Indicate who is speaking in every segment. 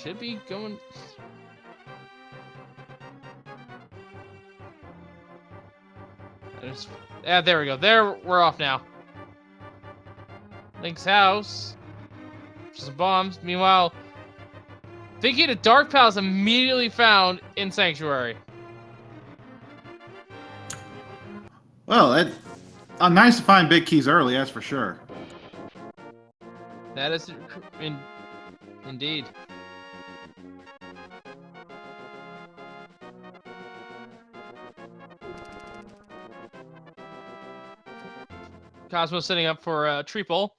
Speaker 1: should be going... Yeah, there we go. There, we're off now. Link's house. Some bombs. Meanwhile, thinking a Dark Palace immediately found in Sanctuary.
Speaker 2: Well, nice to find big keys early, that's for sure.
Speaker 1: That is indeed. Cosmo's setting up for a triple.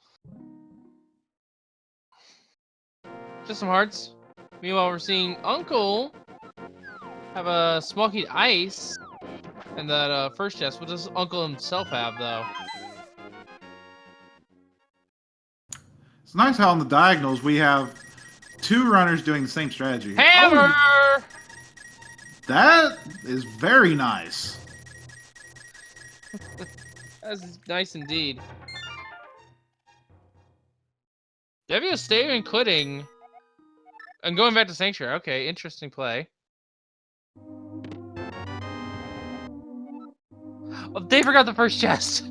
Speaker 1: Just some hearts. Meanwhile, we're seeing Uncle have a smoky ice and that first chest. What does Uncle himself have, though?
Speaker 2: It's nice how on the diagonals we have two runners doing the same strategy.
Speaker 1: Hammer!
Speaker 2: Oh, that is very nice.
Speaker 1: That's nice indeed. Devio staying and quitting. And going back to Sanctuary. Okay, interesting play. Oh, they forgot the first chest.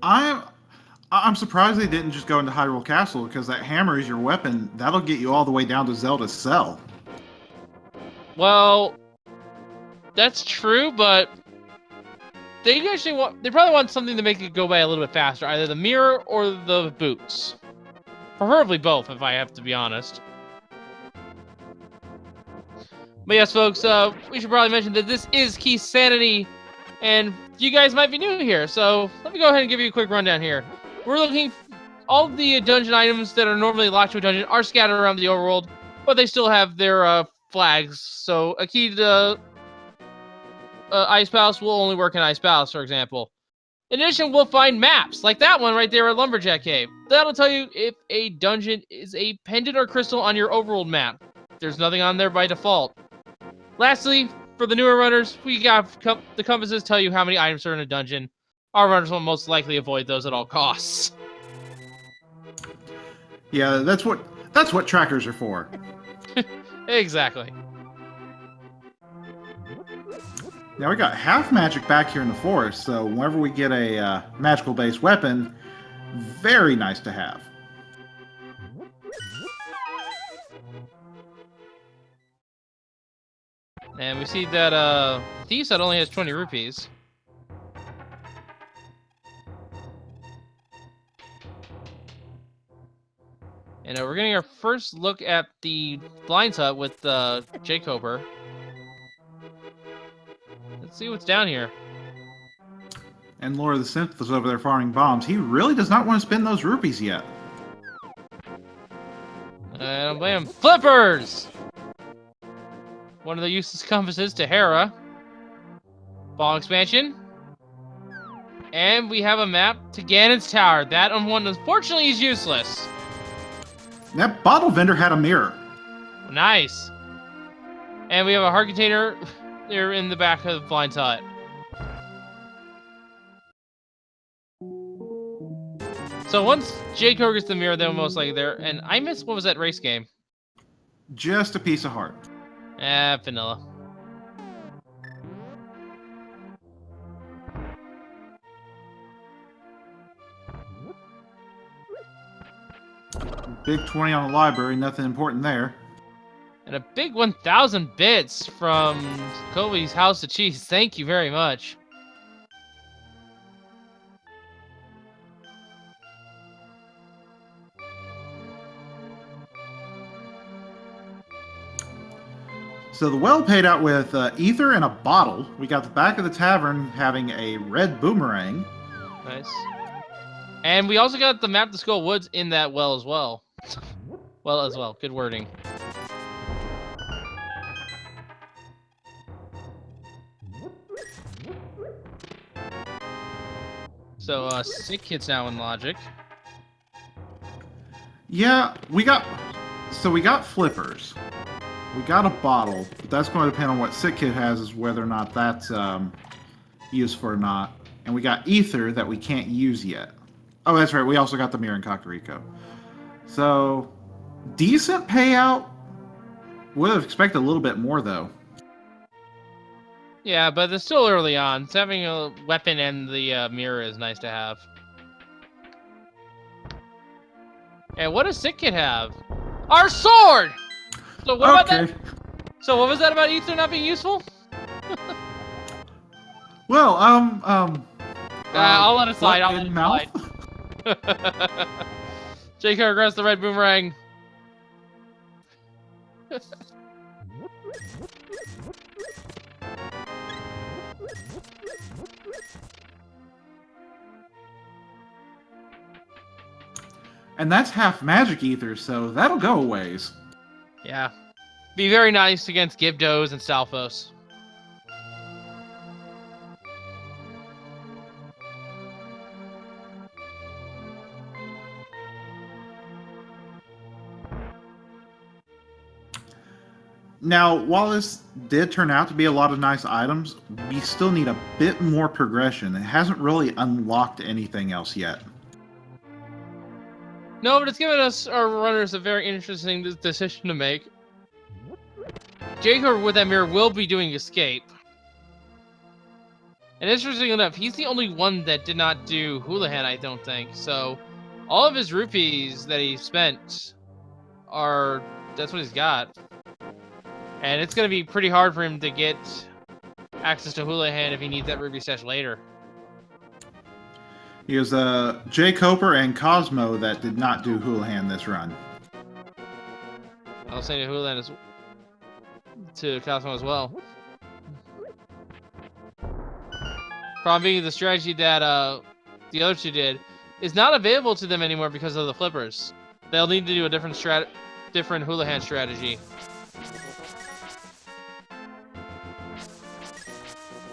Speaker 2: I'm surprised they didn't just go into Hyrule Castle, because that hammer is your weapon. That'll get you all the way down to Zelda's cell.
Speaker 1: Well, that's true, but they probably want something to make it go by a little bit faster, either the mirror or the boots. Preferably both, if I have to be honest. But yes, folks, we should probably mention that this is Keysanity, and you guys might be new here, so let me go ahead and give you a quick rundown here. We're looking... All the dungeon items that are normally locked to a dungeon are scattered around the overworld, but they still have their flags. So a key to Ice Palace will only work in Ice Palace, for example. In addition, we'll find maps, like that one right there at Lumberjack Cave. That'll tell you if a dungeon is a pendant or crystal on your overworld map. There's nothing on there by default. Lastly, for the newer runners, we got the compasses tell you how many items are in a dungeon. Our runners will most likely avoid those at all costs.
Speaker 2: Yeah, that's what trackers are for.
Speaker 1: Exactly.
Speaker 2: Now we got half magic back here in the forest, so whenever we get a magical-based weapon, very nice to have.
Speaker 1: And we see that Thieves Hut only has 20 rupees. And we're getting our first look at the Blinds Hut with jkoper. Let's see what's down here.
Speaker 2: And LordoftheSynth was over there farming bombs. He really does not want to spend those rupees yet.
Speaker 1: And bam, flippers! One of the useless compasses to Hera. Ball expansion. And we have a map to Ganon's Tower. That one, unfortunately, is useless.
Speaker 2: That bottle vendor had a mirror.
Speaker 1: Nice. And we have a heart container there in the back of the Blind Hut. So once jkoper gets the mirror, they'll most likely there. And I missed, what was that race game?
Speaker 2: Just a piece of heart.
Speaker 1: Vanilla.
Speaker 2: Big 20 on the library, nothing important there.
Speaker 1: And a big 1,000 bits from Kobe's House of Cheese. Thank you very much.
Speaker 2: So the well paid out with ether and a bottle. We got the back of the tavern having a red boomerang.
Speaker 1: Nice. And we also got the map to Skull Woods in that well as well. Good wording. So, Sick Kid's now in Logic.
Speaker 2: Yeah, we got flippers. We got a bottle, but that's going to depend on what Sick Kid has, is whether or not that's useful or not. And we got ether that we can't use yet. Oh, that's right. We also got the mirror in Kakariko. So, decent payout. Would have expected a little bit more, though.
Speaker 1: Yeah, but it's still early on. So having a weapon and the mirror is nice to have. And what does Sick Kid have? Our sword! So what about that? So what was that about Ether not being useful?
Speaker 2: Well,
Speaker 1: I'll let it slide. I'll let it
Speaker 2: mouth?
Speaker 1: slide. jkoper grabs the red boomerang.
Speaker 2: And that's half magic ether, so that'll go a ways.
Speaker 1: Yeah. Be very nice against Gibdos and Stalfos.
Speaker 2: Now, while this did turn out to be a lot of nice items, we still need a bit more progression. It hasn't really unlocked anything else yet.
Speaker 1: No, but it's given us, our runners, a very interesting decision to make. jkoper with that mirror will be doing escape. And interesting enough, he's the only one that did not do Houlihan, I don't think. So, all of his rupees that he spent are, that's what he's got. And it's going to be pretty hard for him to get access to Houlihan if he needs that ruby stash later.
Speaker 2: He was jkoper and c0smoh that did not do Houlihan this run.
Speaker 1: I'll say to Houlihan to c0smoh as well. Problem being the strategy that the other two did is not available to them anymore because of the flippers. They'll need to do a different Houlihan strategy.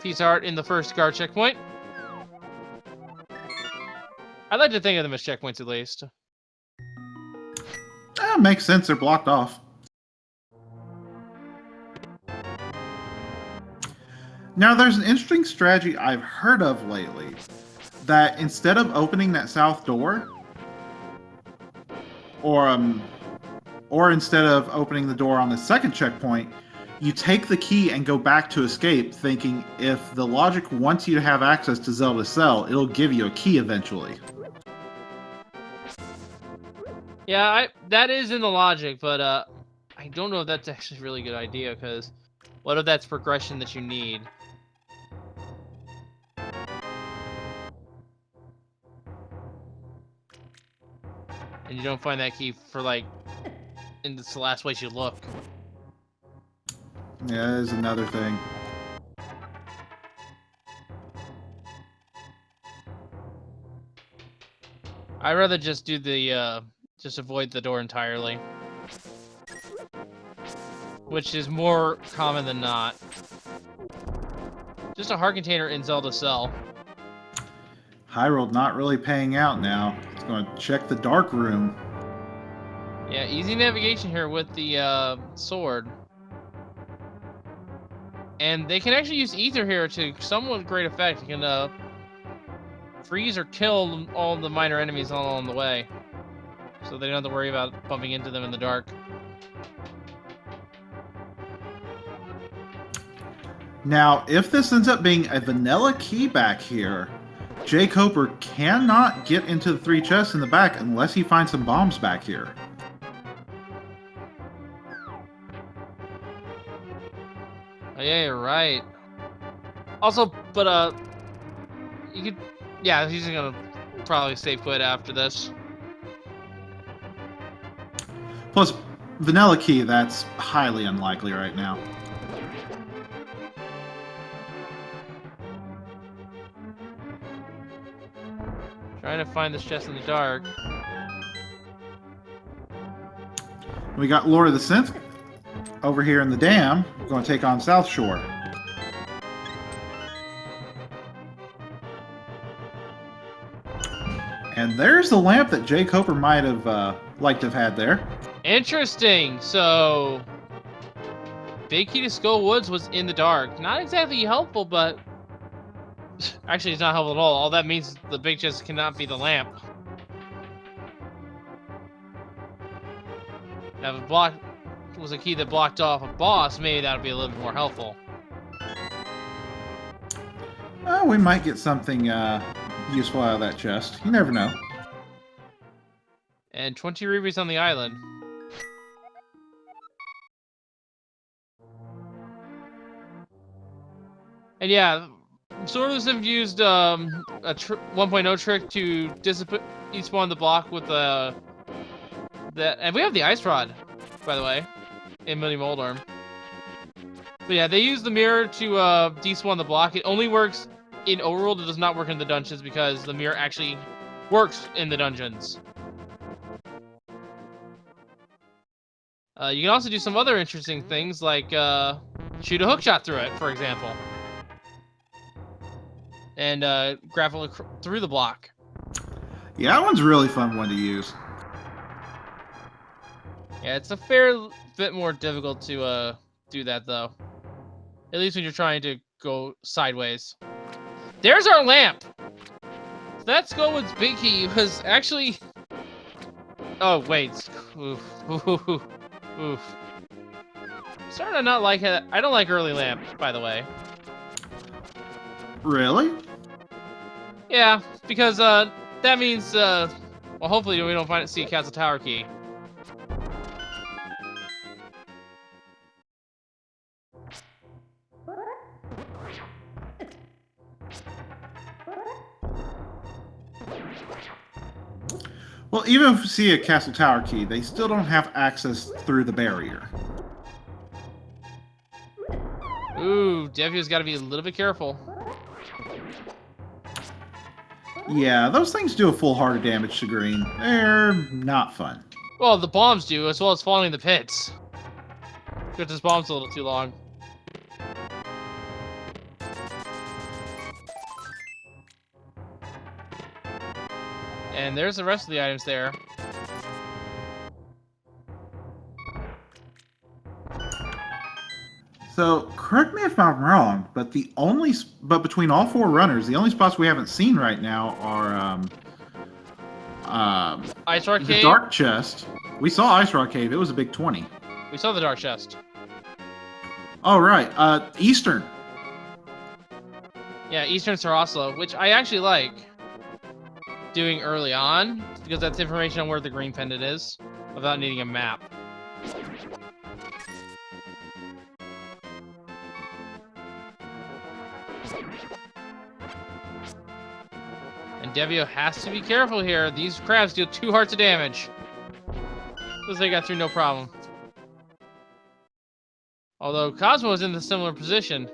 Speaker 1: Peace Art in the first guard checkpoint. I'd like to think of them as checkpoints at least.
Speaker 2: Makes sense, they're blocked off. Now, there's an interesting strategy I've heard of lately. That instead of opening that south door, or instead of opening the door on the second checkpoint, you take the key and go back to escape, thinking if the logic wants you to have access to Zelda's cell, it'll give you a key eventually.
Speaker 1: Yeah, that is in the logic, but I don't know if that's actually a really good idea, because what if that's progression that you need? And you don't find that key for, like, and it's the last place you look.
Speaker 2: Yeah, that is another thing.
Speaker 1: I'd rather just do the, just avoid the door entirely. Which is more common than not. Just a heart container in Zelda Cell.
Speaker 2: Hyrule not really paying out now. It's going to check the dark room.
Speaker 1: Yeah, easy navigation here with the sword. And they can actually use Ether here to somewhat great effect. You can freeze or kill all the minor enemies all along the way. So they don't have to worry about bumping into them in the dark.
Speaker 2: Now, if this ends up being a vanilla key back here, jkoper cannot get into the 3 chests in the back unless he finds some bombs back here.
Speaker 1: Oh, yeah, you're right. Also, but, you could, yeah, he's gonna probably stay put after this.
Speaker 2: Plus, vanilla key, that's highly unlikely right now.
Speaker 1: Trying to find this chest in the dark.
Speaker 2: We got LordoftheSynth over here in the dam. We're going to take on South Shore. And there's the lamp that jkoper might have liked to have had there.
Speaker 1: Interesting. So, Big Key to Skull Woods was in the dark. Not exactly helpful, but actually, it's not helpful at all. All that means is the big chest cannot be the lamp. If a block was a key that blocked off a boss, maybe that would be a little bit more helpful.
Speaker 2: Oh, we might get something useful out of that chest. You never know.
Speaker 1: And 20 rubies on the island. And yeah, LordoftheSynth used a 1.0 trick to despawn the block with that. And we have the ice rod, by the way, in Mini Moldorm. But yeah, they use the mirror to despawn the block. It only works in Overworld. It does not work in the dungeons because the mirror actually works in the dungeons. You can also do some other interesting things like shoot a hookshot through it, for example. And grapple through the block.
Speaker 2: Yeah, that one's a really fun one to use.
Speaker 1: Yeah, it's a fair bit more difficult to do that, though. At least when you're trying to go sideways. There's our lamp! So that Skullwood's big key was actually... Oh, wait. Oof. Oof. Oof. Starting to not like it. I don't like early lamp, by the way.
Speaker 2: Really?
Speaker 1: Yeah, because that means well, hopefully we don't see a Castle Tower key.
Speaker 2: Well, even if we see a Castle Tower key, they still don't have access through the barrier.
Speaker 1: Ooh, Devio's got to be a little bit careful.
Speaker 2: Yeah, those things do a full heart of damage to green. They're not fun.
Speaker 1: Well, the bombs do, as well as falling in the pits. Because this bomb's a little too long. And there's the rest of the items there.
Speaker 2: So, correct me if I'm wrong, but between all four runners, the only spots we haven't seen right now are
Speaker 1: Ice Rock
Speaker 2: the
Speaker 1: Cave.
Speaker 2: Dark Chest. We saw Ice Rock Cave. It was a big 20.
Speaker 1: We saw the Dark Chest.
Speaker 2: Oh, right. Eastern.
Speaker 1: Yeah, Eastern Saraslo, which I actually like doing early on, because that's information on where the green pendant is, without needing a map. And Devio has to be careful here. These crabs deal 2 hearts of damage. Looks like they got through no problem. Although Cosmo is in a similar position.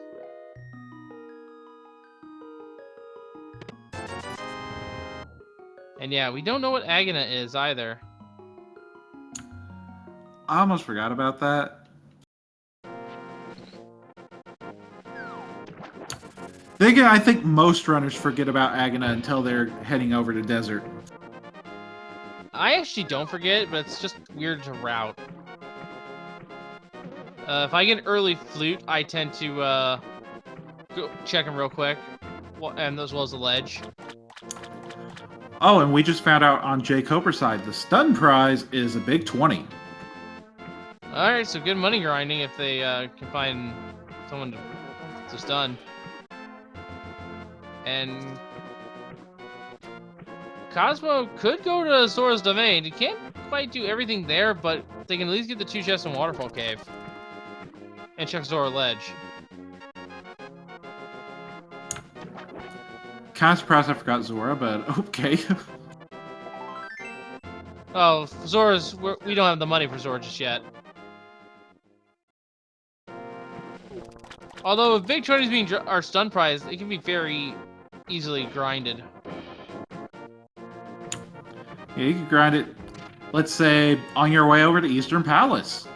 Speaker 1: And yeah, we don't know what Agana is either.
Speaker 2: I almost forgot about that. I think most runners forget about Agana until they're heading over to Desert.
Speaker 1: I actually don't forget, but it's just weird to route. If I get early flute, I tend to go check him real quick, and as well as the ledge.
Speaker 2: Oh, and we just found out on jkoper's side, the stun prize is a big 20.
Speaker 1: Alright, so good money grinding if they can find someone to stun. And Cosmo could go to Zora's Domain. He can't quite do everything there, but they can at least get the 2 chests in Waterfall Cave. And check Zora Ledge.
Speaker 2: Kind of surprised I forgot Zora, but okay.
Speaker 1: Oh, Zora's... we don't have the money for Zora just yet. Although if Big 20 is being our stun prize, it can be very easily grinded.
Speaker 2: Yeah, you can grind it, let's say, on your way over to Eastern Palace.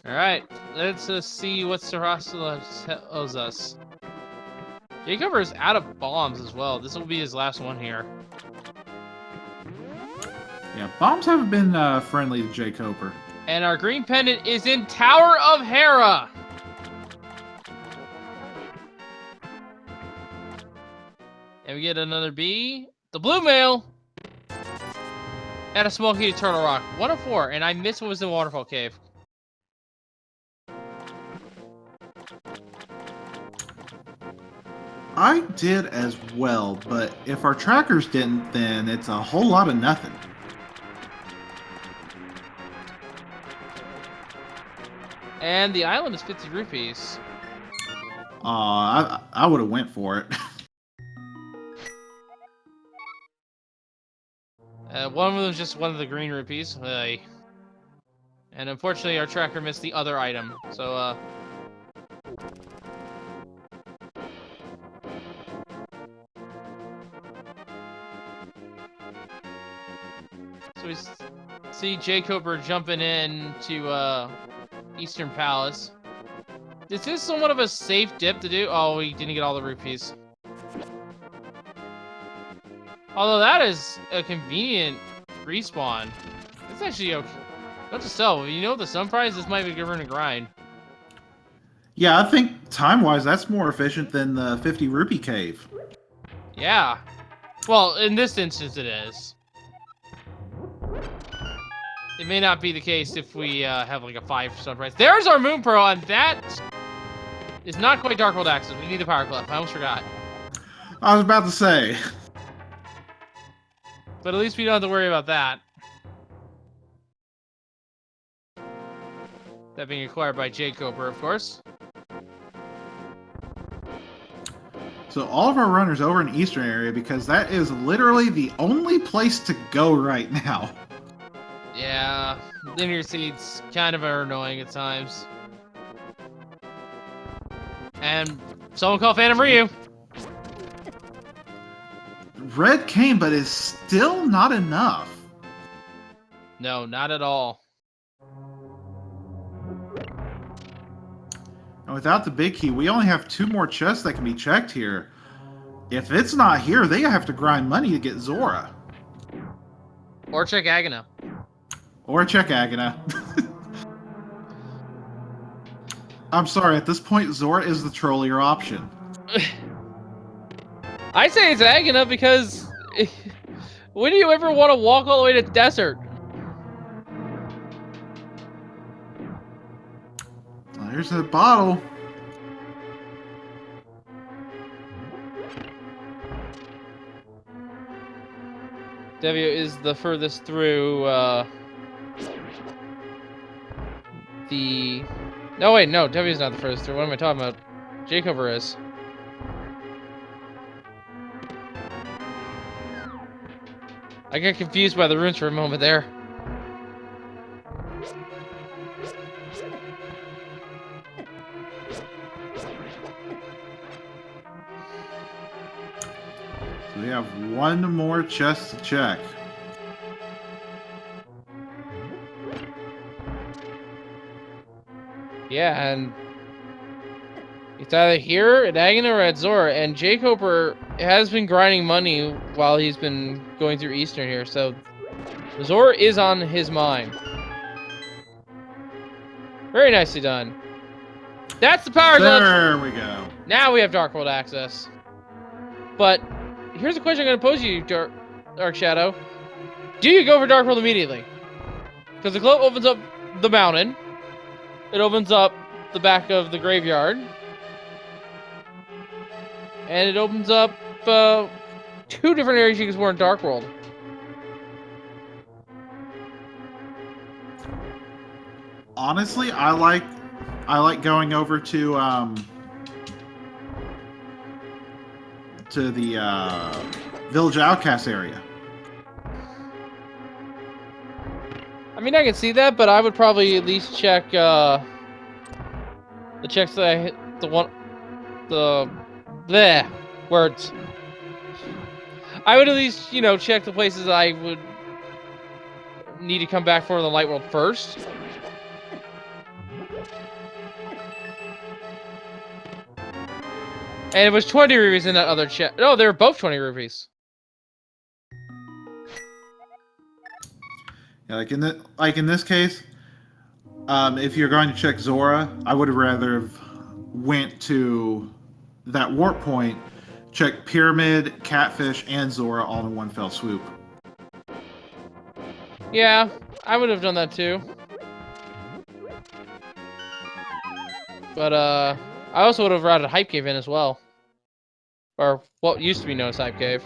Speaker 1: Alright, let's see what Sarasala tells us. jkoper is out of bombs as well. This will be his last one here.
Speaker 2: Yeah, bombs haven't been friendly to jkoper.
Speaker 1: And our green pendant is in Tower of Hera! And we get another B. The blue mail! Add a small key to Turtle Rock. 1 of 4, and I missed what was in Waterfall Cave.
Speaker 2: I did as well, but if our trackers didn't, then it's a whole lot of nothing.
Speaker 1: And the island is 50 rupees.
Speaker 2: I would have went for it.
Speaker 1: One of them is just one of the green rupees. And unfortunately, our tracker missed the other item. So, So we see jkoper jumping in to Eastern Palace. This is somewhat of a safe dip to do. Oh, we didn't get all the rupees. Although that is a convenient respawn. It's actually okay. Not to sell. You know the sun prize, this might be a good run to grind.
Speaker 2: Yeah, I think time-wise, that's more efficient than the 50 rupee cave.
Speaker 1: Yeah. Well, in this instance, it is. It may not be the case if we have like a 5 sun prize. There's our Moon Pearl, and that is not quite Dark World access. We need the Power Clef. I almost forgot.
Speaker 2: I was about to say.
Speaker 1: But at least we don't have to worry about that. That being acquired by jkoper, of course.
Speaker 2: So all of our runners over in Eastern area, because that is literally the only place to go right now.
Speaker 1: Yeah, linear seeds kind of are annoying at times. And someone call Phantom Ryu.
Speaker 2: Red came, but is still not enough.
Speaker 1: No, not at all.
Speaker 2: And without the big key, we only have 2 more chests that can be checked here. If it's not here, they have to grind money to get Zora.
Speaker 1: Or check Agana.
Speaker 2: Or check Agana. I'm sorry, at this point, Zora is the trollier option.
Speaker 1: I say it's Agana because when do you ever want to walk all the way to the desert?
Speaker 2: Well, here's the bottle.
Speaker 1: Devio is the furthest through the... No, wait, no, Devio's not the furthest through. What am I talking about? jkoper is. I got confused by the runes for a moment there.
Speaker 2: So we have 1 more chest to check.
Speaker 1: Yeah, and it's either here at Agana or at Zora, and jkoper has been grinding money while he's been going through Eastern here, so Zora is on his mind. Very nicely done. That's the power glove.
Speaker 2: There we go.
Speaker 1: Now we have Dark World access. But here's a question I'm going to pose to you, Dark Shadow. Do you go for Dark World immediately? Because the glow opens up the mountain. It opens up the back of the graveyard. And it opens up 2 different areas you can explore in Dark World.
Speaker 2: Honestly, I like going over to the Village Outcast area.
Speaker 1: I mean, I can see that, but I would probably at least check the checks that I hit, bleh, words. I would at least, you know, check the places I would need to come back for in the Light World first. And it was 20 rupees in that other check. No, they were both 20 rupees.
Speaker 2: Yeah, like in this case, if you're going to check Zora, I would have rather have went to that warp point, check Pyramid, Catfish, and Zora all in one fell swoop.
Speaker 1: Yeah, I would have done that too. But I also would have routed Hype Cave in as well. Or what used to be known as Hype Cave.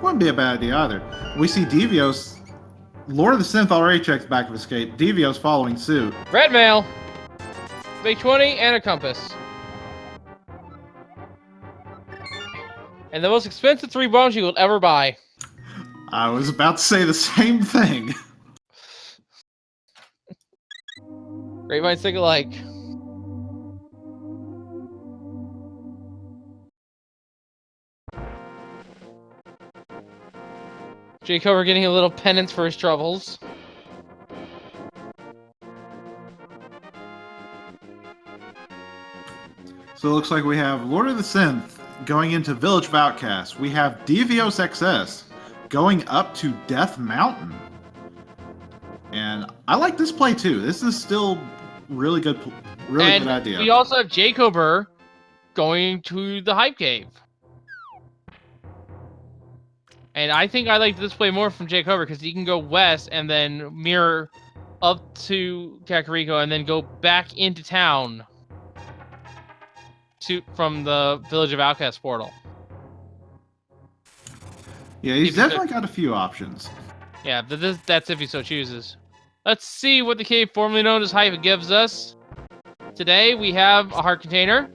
Speaker 2: Wouldn't be a bad idea either. We see Devios. Lord of the Synth already checks back of escape. Devios following suit.
Speaker 1: Red mail! Big 20 and a compass. And the most expensive 3 bombs you will ever buy.
Speaker 2: I was about to say the same thing.
Speaker 1: Great minds think alike. jkoper getting a little penance for his troubles.
Speaker 2: So it looks like we have Lord of the Synth going into Village of Outcasts. We have DevioXS going up to Death Mountain. And I like this play too. This is still really good idea.
Speaker 1: We also have jkoper going to the Hype Cave. And I think I like this play more from jkoper because he can go west and then mirror up to Kakariko and then go back into town from the Village of Outcasts portal.
Speaker 2: Yeah, he's definitely got a few options.
Speaker 1: Yeah, that's if he so chooses. Let's see what the cave formerly known as Hype gives us. Today we have a heart container.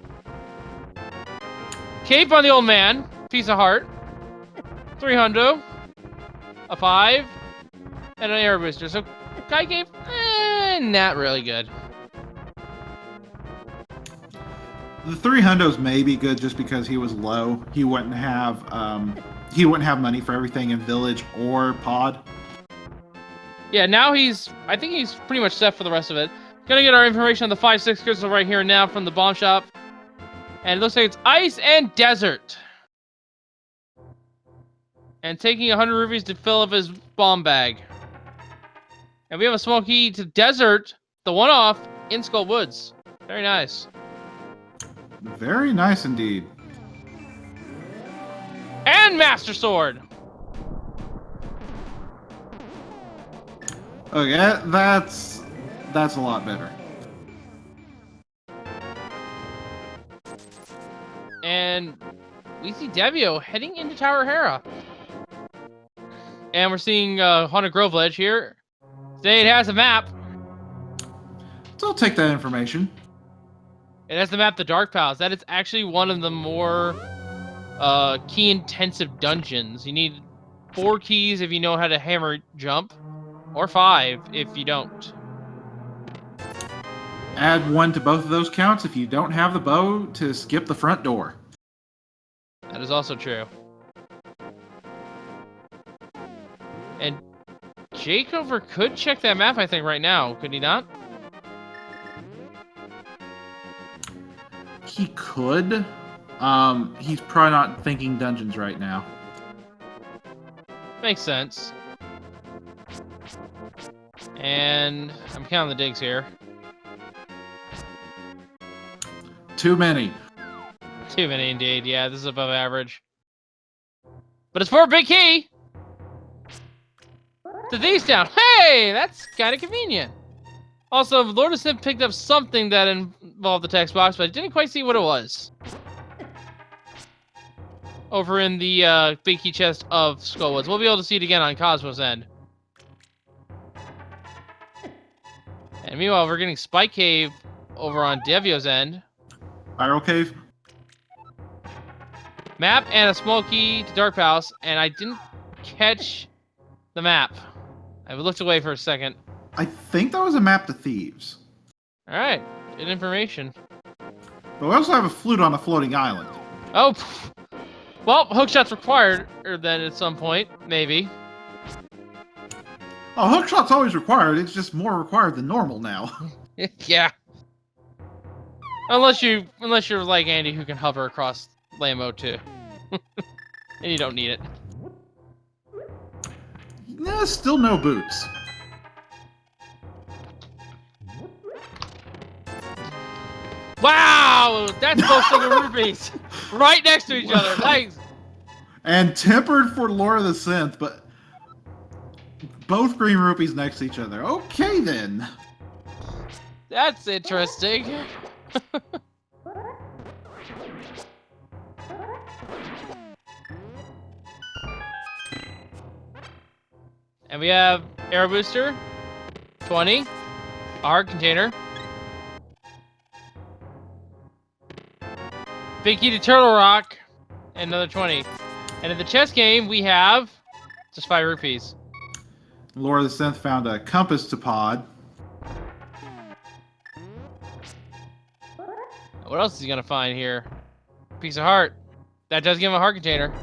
Speaker 1: Cape on the old man. Piece of heart. 3 hundo. A 5. And an air booster. So, Kai Cave, not really good.
Speaker 2: The 3 hundos may be good just because he was low. He wouldn't have money for everything in Village or Pod.
Speaker 1: Yeah, now I think he's pretty much set for the rest of it. Gonna get our information on the 5-6 crystal right here and now from the bomb shop. And it looks like it's ice and desert. And taking 100 rupees to fill up his bomb bag. And we have a small key to desert, the one-off, in Skull Woods. Very nice.
Speaker 2: Very nice indeed.
Speaker 1: And Master Sword!
Speaker 2: Okay, that's a lot better.
Speaker 1: And we see Devio heading into Tower Hera. And we're seeing Haunted Grove Ledge here. Today it has a map.
Speaker 2: So I'll take that information.
Speaker 1: It has the map The Dark Palace. That is actually one of the more key-intensive dungeons. You need 4 keys if you know how to hammer jump, or 5 if you don't.
Speaker 2: Add 1 to both of those counts if you don't have the bow to skip the front door.
Speaker 1: That is also true. And jkoper could check that map, I think, right now. Could he not?
Speaker 2: He could. He's probably not thinking dungeons right now.
Speaker 1: Makes sense. And I'm counting the digs here.
Speaker 2: Too many.
Speaker 1: Too many indeed. Yeah, this is above average. But it's for a big key! To these down. Hey! That's kind of convenient. Also, Lord of the Synth picked up something that involved the text box, but I didn't quite see what it was. Over in the big key chest of Skullwoods. We'll be able to see it again on Cosmos' end. And meanwhile, we're getting Spike Cave over on Devio's end.
Speaker 2: Spiral Cave.
Speaker 1: Map and a small key to Dark Palace, and I didn't catch the map. I looked away for a second.
Speaker 2: I think that was a map to Thieves.
Speaker 1: Alright, good information.
Speaker 2: But we also have a flute on a floating island.
Speaker 1: Oh, well, hookshot's required, or then at some point, maybe.
Speaker 2: Oh, hookshot's always required. It's just more required than normal now.
Speaker 1: Yeah. Unless you're like Andy, who can hover across Lambo too, and you don't need it.
Speaker 2: Yeah, still no boots.
Speaker 1: Wow, that's both of the rupees right next to each other. Thanks.
Speaker 2: And tempered for Lord of the Synth, but Both green rupees next to each other. Okay, then.
Speaker 1: That's interesting. And we have Arrow Booster, 20, a heart container, Big Key to Turtle Rock, and another 20. And in the chess game, we have just 5 rupees.
Speaker 2: Lord of the Synth found a compass to pod.
Speaker 1: What else is he gonna find here? Piece of heart. That does give him a heart container.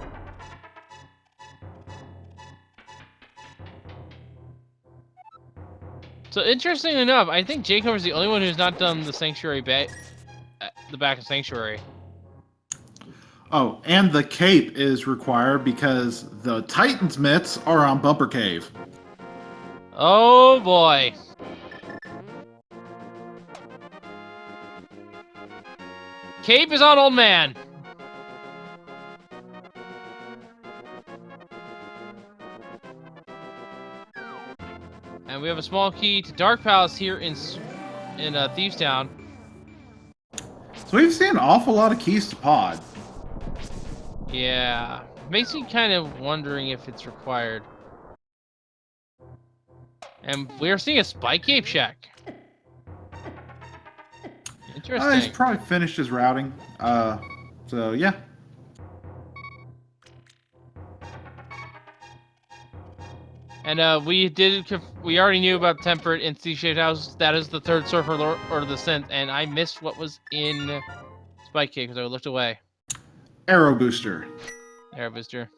Speaker 1: So interestingly enough, I think jkoper is the only one who's not done the Sanctuary the back of Sanctuary.
Speaker 2: Oh, and the cape is required because the Titan's mitts are on Bumper Cave.
Speaker 1: Oh boy. Cape is on Old Man. And we have a small key to Dark Palace here in Thieves Town.
Speaker 2: So we've seen an awful lot of keys to pod.
Speaker 1: Yeah. Makes me kind of wondering if it's required. And we're seeing a Spike Cape check. Interesting.
Speaker 2: He's probably finished his routing. So yeah.
Speaker 1: And we already knew about Temperate in C-shaped house. That is the third sword for Lord of the Synth, and I missed what was in Spike Cape because I looked away.
Speaker 2: Arrow Booster.
Speaker 1: Arrow Booster.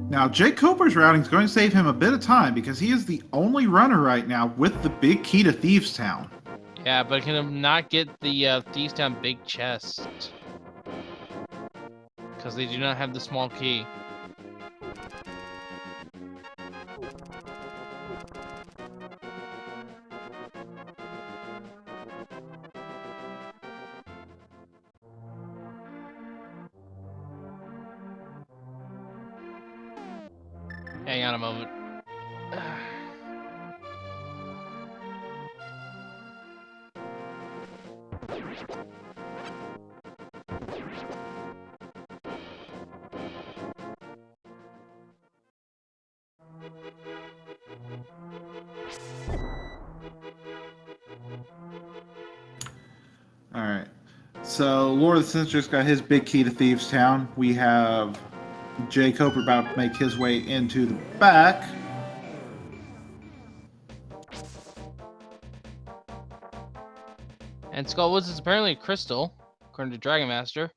Speaker 2: Now, jkoper's routing is going to save him a bit of time because he is the only runner right now with the big key to Thieves Town.
Speaker 1: Yeah, but can him not get the Thieves Town big chest because they do not have the small key. Hang on a moment.
Speaker 2: Alright. So, Lord of the Synth just got his big key to Thieves Town. We have jkoper about to make his way into the back.
Speaker 1: And Skullwoods is apparently a crystal, according to Dragon Master.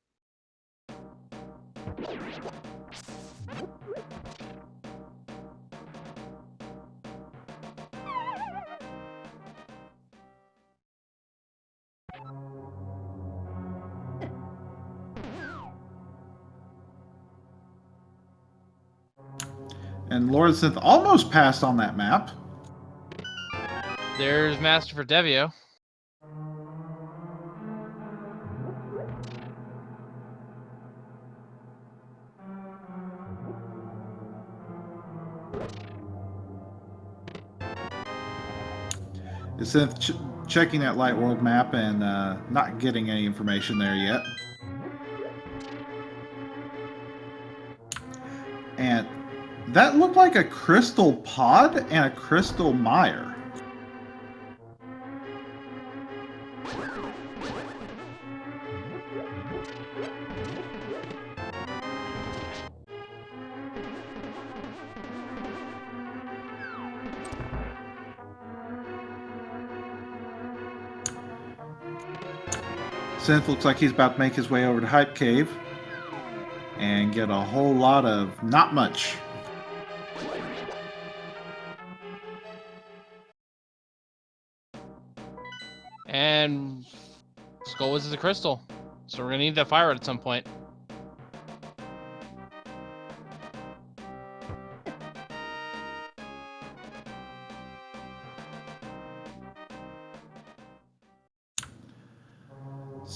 Speaker 2: And Lord of the Synth almost passed on that map.
Speaker 1: There's Master for Devio.
Speaker 2: The Synth checking that Light World map and not getting any information there yet. And that looked like a crystal pod and a crystal mire. Synth looks like he's about to make his way over to Hype Cave and get a whole lot of not much.
Speaker 1: And Skullwoods is a crystal, so we're gonna need that fire at some point.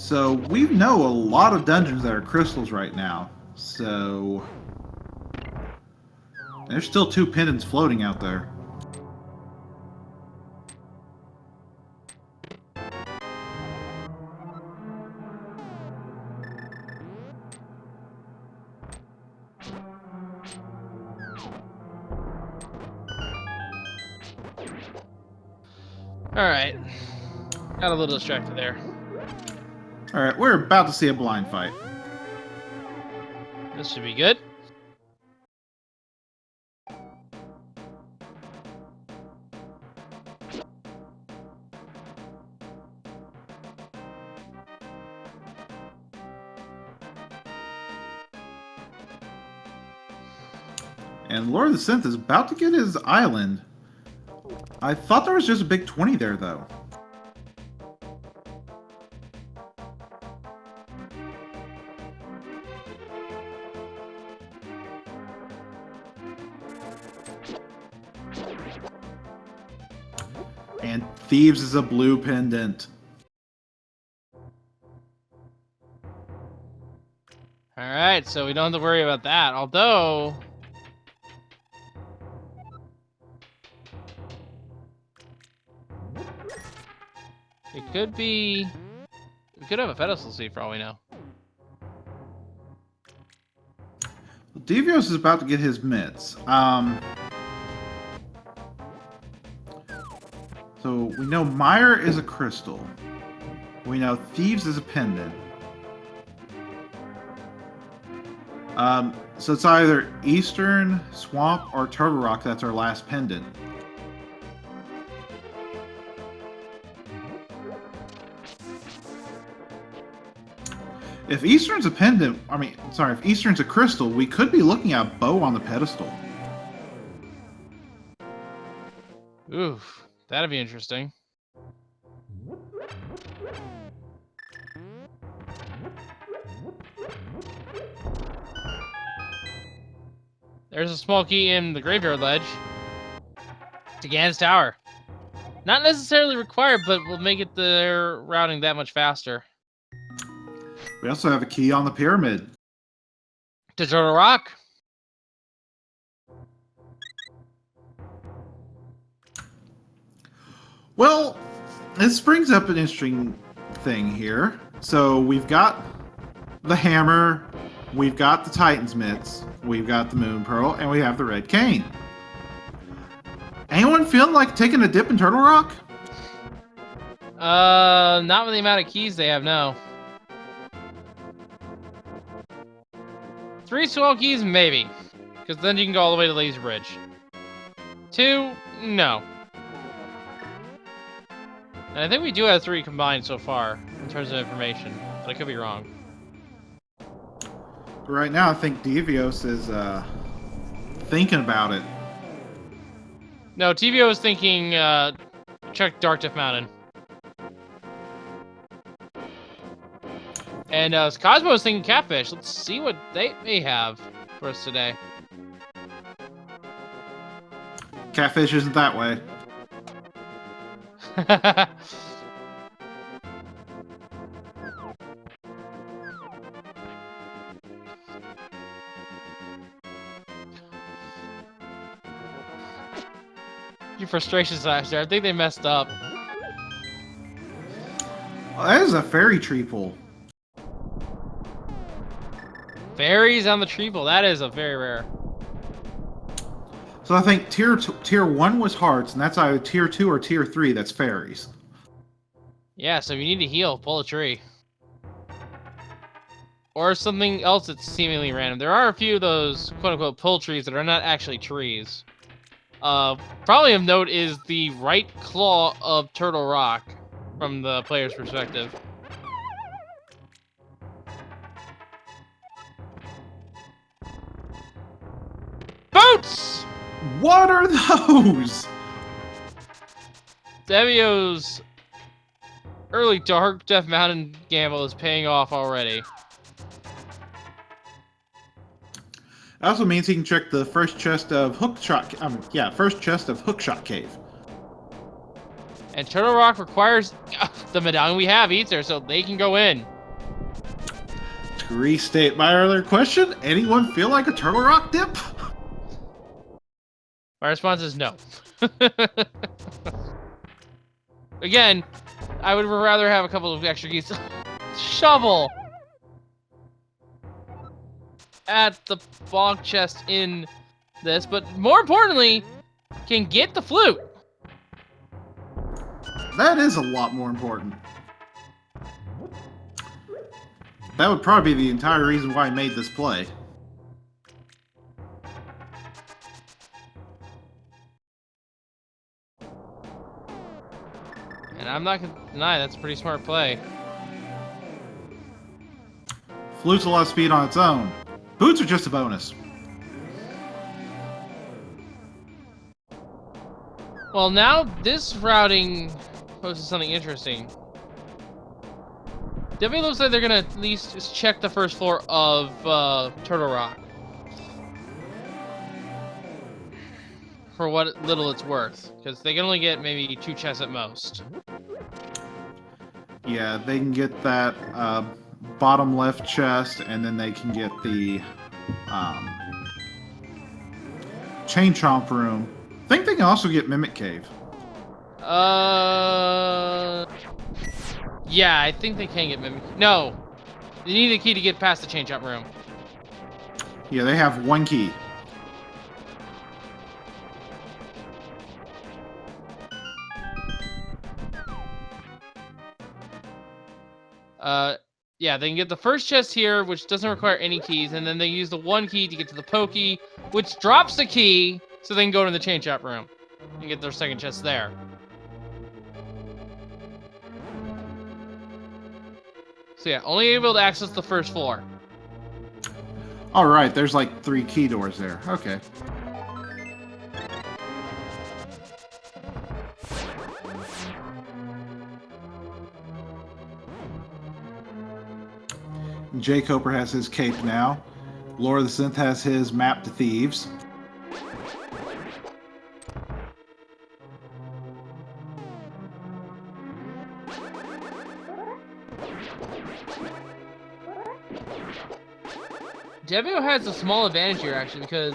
Speaker 2: So we know a lot of dungeons that are crystals right now. So there's still 2 pendants floating out there.
Speaker 1: Alright. Got a little distracted there.
Speaker 2: Alright, we're about to see a blind fight.
Speaker 1: This should be good.
Speaker 2: And LordoftheSynth is about to get his island. I thought there was just a big 20 there, though. And Thieves is a blue pendant.
Speaker 1: Alright, so we don't have to worry about that. Although... it could be... we could have a pedestal seat for all we know.
Speaker 2: Devios is about to get his mitts. So we know Mire is a crystal. We know Thieves is a pendant. So it's either Eastern, Swamp, or Turtle Rock that's our last pendant. If Eastern's a pendant, if Eastern's a crystal, we could be looking at Bow on the pedestal.
Speaker 1: Oof, that'd be interesting. There's a small key in the graveyard ledge. To Ganon's Tower. Not necessarily required, but will make it their routing that much faster.
Speaker 2: We also have a key on the pyramid.
Speaker 1: To Turtle Rock.
Speaker 2: Well, this brings up an interesting thing here. So we've got the hammer, we've got the Titan's mitts, we've got the Moon Pearl, and we have the red cane. Anyone feeling like taking a dip in Turtle Rock?
Speaker 1: Not with the amount of keys they have, no. 3 small keys, maybe. Because then you can go all the way to Lazy Bridge. 2, no. And I think we do have 3 combined so far, in terms of information. But I could be wrong.
Speaker 2: Right now, I think Devios is, thinking about it.
Speaker 1: No, TVO is thinking, check Dark Death Mountain. And, Cosmo is thinking Catfish. Let's see what they may have for us today.
Speaker 2: Catfish isn't that way.
Speaker 1: Your frustrations last year. I think they messed up.
Speaker 2: Oh, that is a fairy tree pull.
Speaker 1: Fairies on the tree pull. That is a very rare.
Speaker 2: So I think tier 1 was hearts, and that's either tier 2 or tier 3 that's fairies.
Speaker 1: Yeah, so if you need to heal, pull a tree. Or something else that's seemingly random. There are a few of those quote-unquote pull trees that are not actually trees. Probably of note is the right claw of Turtle Rock from the player's perspective. Boots!
Speaker 2: What are those?
Speaker 1: Devio's early Dark Death Mountain gamble is paying off already.
Speaker 2: That also means he can check the first chest of Hookshot. First chest of Hookshot Cave.
Speaker 1: And Turtle Rock requires the medallion we have, Eater, so they can go in.
Speaker 2: restate my earlier question. Anyone feel like a Turtle Rock dip?
Speaker 1: My response is no. Again, I would rather have a couple of extra keys. Shovel at the bonk chest in this, but more importantly, can get the flute.
Speaker 2: That is a lot more important. That would probably be the entire reason why I made this play.
Speaker 1: And I'm not gonna deny that's a pretty smart play.
Speaker 2: Flute's a lot of speed on its own. Boots are just a bonus.
Speaker 1: Well, now this routing poses something interesting. Definitely looks like they're gonna at least just check the first floor of Turtle Rock. For what little it's worth. Because they can only get maybe 2 chests at most.
Speaker 2: Yeah, they can get that bottom left chest, and then they can get the Chain Chomp room. I think they can also get Mimic Cave.
Speaker 1: Yeah, I think they can get Mimic. No, they need a key to get past the Chain Chomp room.
Speaker 2: Yeah, they have 1 key.
Speaker 1: Yeah, they can get the first chest here, which doesn't require any keys, and then they use the 1 key to get to the Pokey, which drops the key, so they can go to the Chain Chomp room and get their second chest there. So yeah, only able to access the first floor.
Speaker 2: All right, there's like 3 key doors there. Okay. jkoper has his cape now. LordoftheSynth has his map to thieves.
Speaker 1: Devio has a small advantage here, actually, because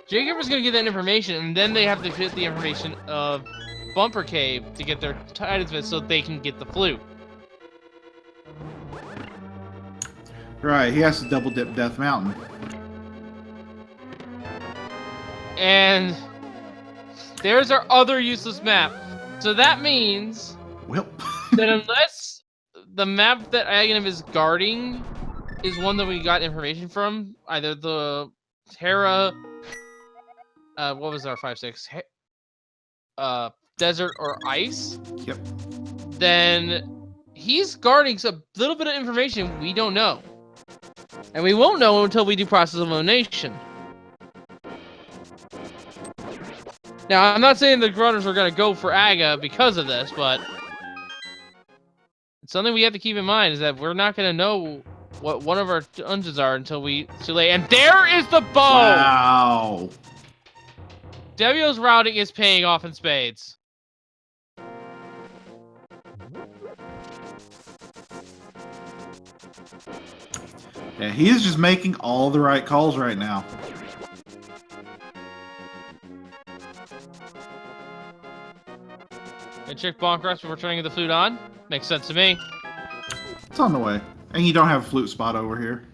Speaker 1: jkoper's going to get that information, and then they have to get the information of Bumper Cave to get their Titan's Fist so they can get the flute.
Speaker 2: Right, he has to double dip Death Mountain.
Speaker 1: And there's our other useless map. So that means
Speaker 2: Well,
Speaker 1: that unless the map that Aghanim is guarding is one that we got information from, either the Terra, what was our 5-6? Desert or Ice?
Speaker 2: Yep.
Speaker 1: Then he's guarding a little bit of information we don't know. And we won't know until we do process elimination. Now, I'm not saying the runners are going to go for Aga because of this, but it's something we have to keep in mind is that we're not going to know what one of our dungeons are until it's too late. And there is the bow!
Speaker 2: Wow.
Speaker 1: Devio's routing is paying off in spades.
Speaker 2: Yeah, he is just making all the right calls right now.
Speaker 1: And check Bonk Rush before turning the flute on. Makes sense to me.
Speaker 2: It's on the way. And you don't have a flute spot over here.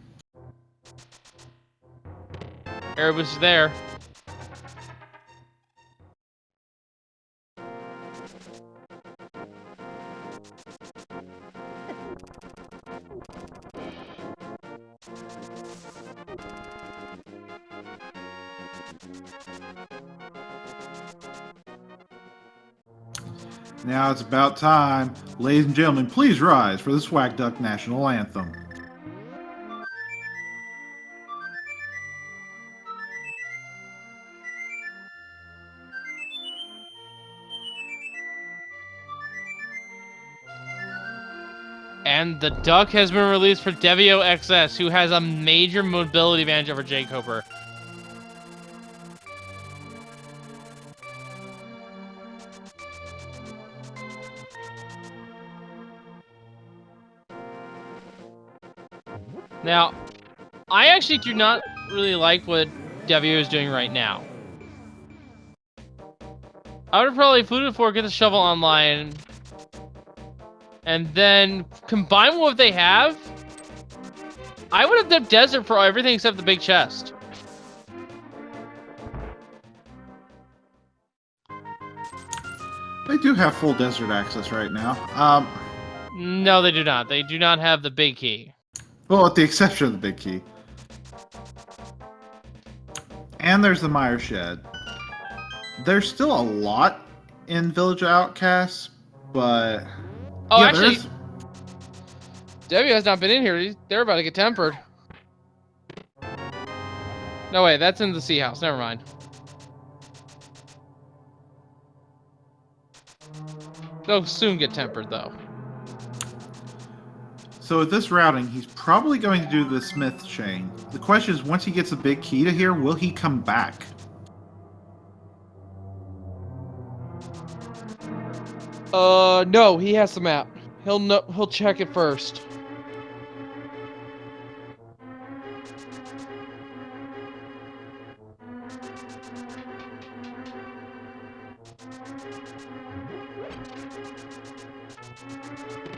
Speaker 1: Erebus is there.
Speaker 2: Now it's about time. Ladies and gentlemen, please rise for the Swag Duck National Anthem.
Speaker 1: And the duck has been released for DevioXS, who has a major mobility advantage over jkoper. Now, I actually do not really like what Devio is doing right now. I would have probably flew before, get the shovel online, and then combine what they have. I would have dipped desert for everything except the big chest.
Speaker 2: They do have full desert access right now.
Speaker 1: No, they do not. They do not have the big key.
Speaker 2: Well, with the exception of the big key. And there's the Mire Shed. There's still a lot in Village of Outcasts, but...
Speaker 1: Oh,
Speaker 2: yeah,
Speaker 1: actually, Devio has not been in here. They're about to get tempered. No, wait, that's in the sea house. Never mind. They'll soon get tempered, though.
Speaker 2: So with this routing, he's probably going to do the Smith chain. The question is, once he gets a big key to here, will he come back?
Speaker 1: No, he has the map. He'll check it first.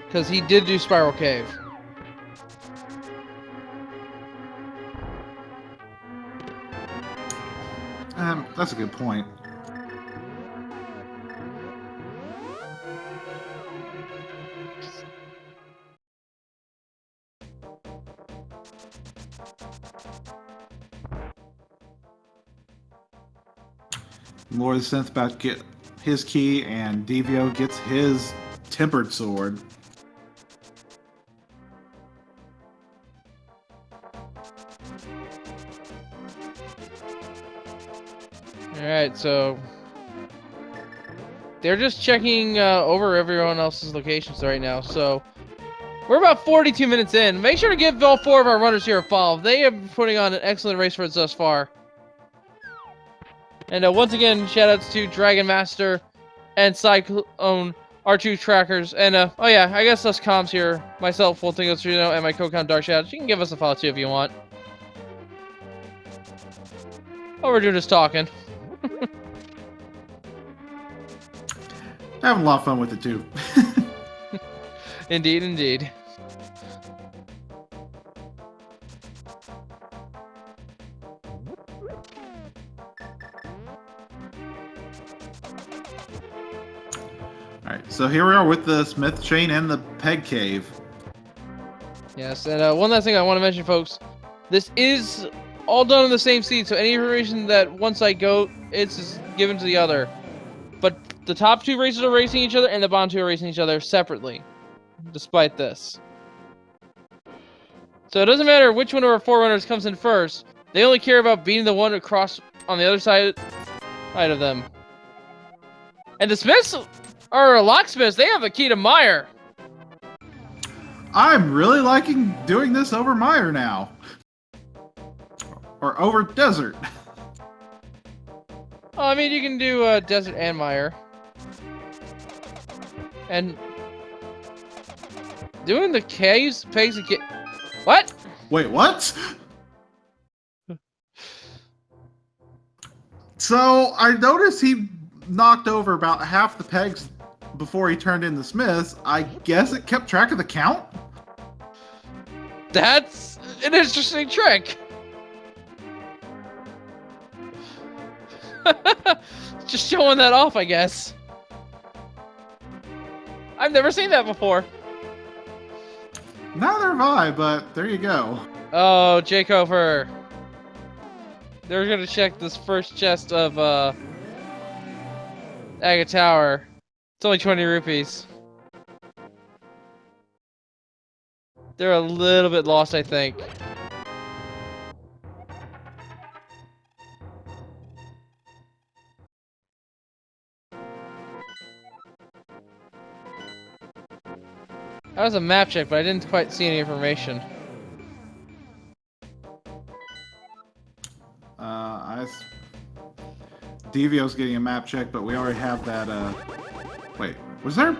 Speaker 1: Because he did do Spiral Cave.
Speaker 2: That's a good point. Lord of the Synth about to get his key, and Devio gets his tempered sword.
Speaker 1: Alright, so they're just checking over everyone else's locations right now, so we're about 42 minutes in. Make sure to give all 4 of our runners here a follow. They have been putting on an excellent race for us thus far. And once again, shoutouts to Dragon Master and Cyclone, our 2 trackers. And oh yeah, I guess us comms here, myself, Fulton Gostrino, and my co-con Dark Shadows. You can give us a follow too if you want. All we're doing is talking.
Speaker 2: Having a lot of fun with it too.
Speaker 1: Indeed, indeed.
Speaker 2: Alright, so here we are with the Smith chain and the Peg Cave.
Speaker 1: Yes, and one last thing I want to mention, folks. This is all done on the same seed, so any information that one side goes, it's given to the other. But the top 2 races are racing each other, and the bottom 2 are racing each other separately, despite this. So it doesn't matter which one of our 4 runners comes in first. They only care about beating the one across on the other side of them. And the Smiths, or Locksmiths, they have the key to Mire.
Speaker 2: I'm really liking doing this over Mire now. Or over Desert.
Speaker 1: Oh, I mean, you can do Desert and Mire. And doing the caves pays a kid. What?
Speaker 2: Wait, what? So I noticed he knocked over about half the pegs before he turned in the Smiths. I guess it kept track of the count?
Speaker 1: That's an interesting trick. Just showing that off, I guess. I've never seen that before.
Speaker 2: Neither have I, but there you go.
Speaker 1: Oh, jkoper. They're gonna check this first chest of Agate Tower. It's only 20 rupees. They're a little bit lost, I think. That was a map check, but I didn't quite see any information.
Speaker 2: Devio's getting a map check, but we already have that, wait, was there?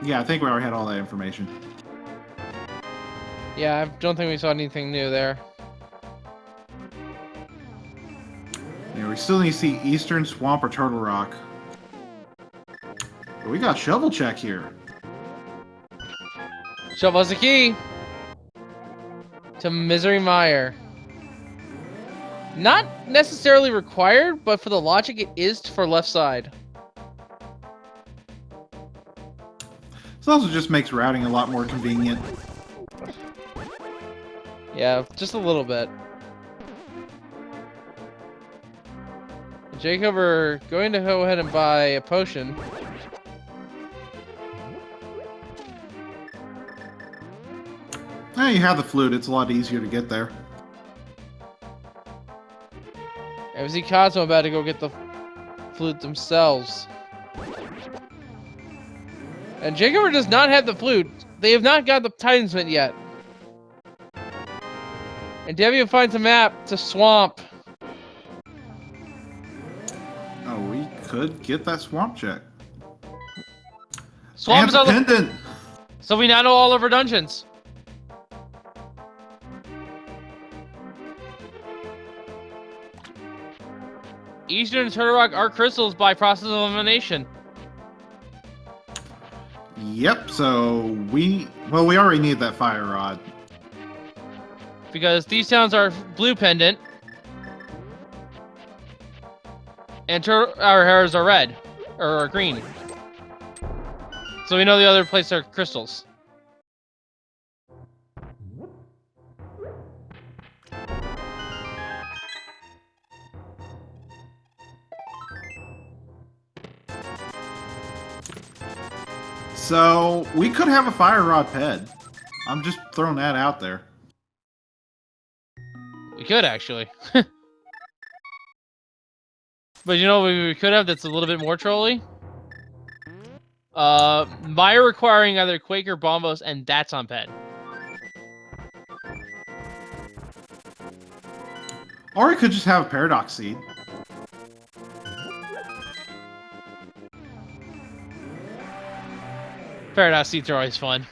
Speaker 2: Yeah, I think we already had all that information.
Speaker 1: Yeah, I don't think we saw anything new there.
Speaker 2: Yeah, we still need to see Eastern Swamp or Turtle Rock. But we got Shovel Check here.
Speaker 1: Shovel us a key to Misery Mire. Not necessarily required, but for the logic, it is for left side.
Speaker 2: This also just makes routing a lot more convenient.
Speaker 1: Yeah, just a little bit. jkoper going to go ahead and buy a potion.
Speaker 2: Hey, you have the flute. It's a lot easier to get there.
Speaker 1: And we see Cosmo about to go get the flute themselves. And jkoper does not have the flute. They have not got the Titans yet. And Devio finds a map to Swamp.
Speaker 2: Oh, we could get that Swamp Check.
Speaker 1: Swamp
Speaker 2: And
Speaker 1: is
Speaker 2: the
Speaker 1: on the...
Speaker 2: pendant!
Speaker 1: So we now know all of our dungeons. Eastern and Turtle Rock are crystals by process of elimination.
Speaker 2: Yep, so we already need that Fire Rod.
Speaker 1: Because these towns are blue pendant. And our hairs are red. Or green. So we know the other places are crystals.
Speaker 2: So we could have a Fire Rod Ped. I'm just throwing that out there.
Speaker 1: We could, actually. But you know what we could have that's a little bit more trolly? Maya requiring either Quake or Bombos, and that's on Ped.
Speaker 2: Or we could just have a Paradox Seed.
Speaker 1: Paradox Seeds are always fun.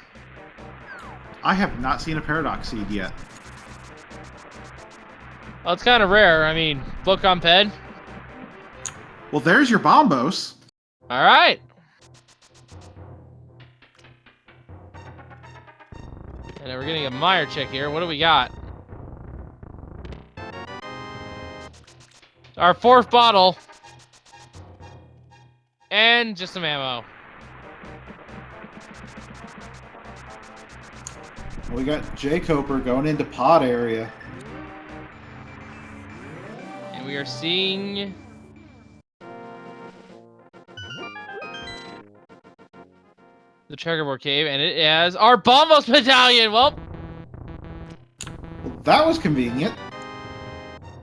Speaker 2: I have not seen a Paradox Seed yet.
Speaker 1: Well, it's kind of rare. I mean, book on Ped.
Speaker 2: Well, there's your Bombos.
Speaker 1: All right. And then we're getting a Meyer check here. What do we got? Our fourth bottle. And just some ammo.
Speaker 2: We got jkoper going into pod area.
Speaker 1: And we are seeing... the checkerboard cave, and it has our Bombos Battalion! Well,
Speaker 2: That was convenient.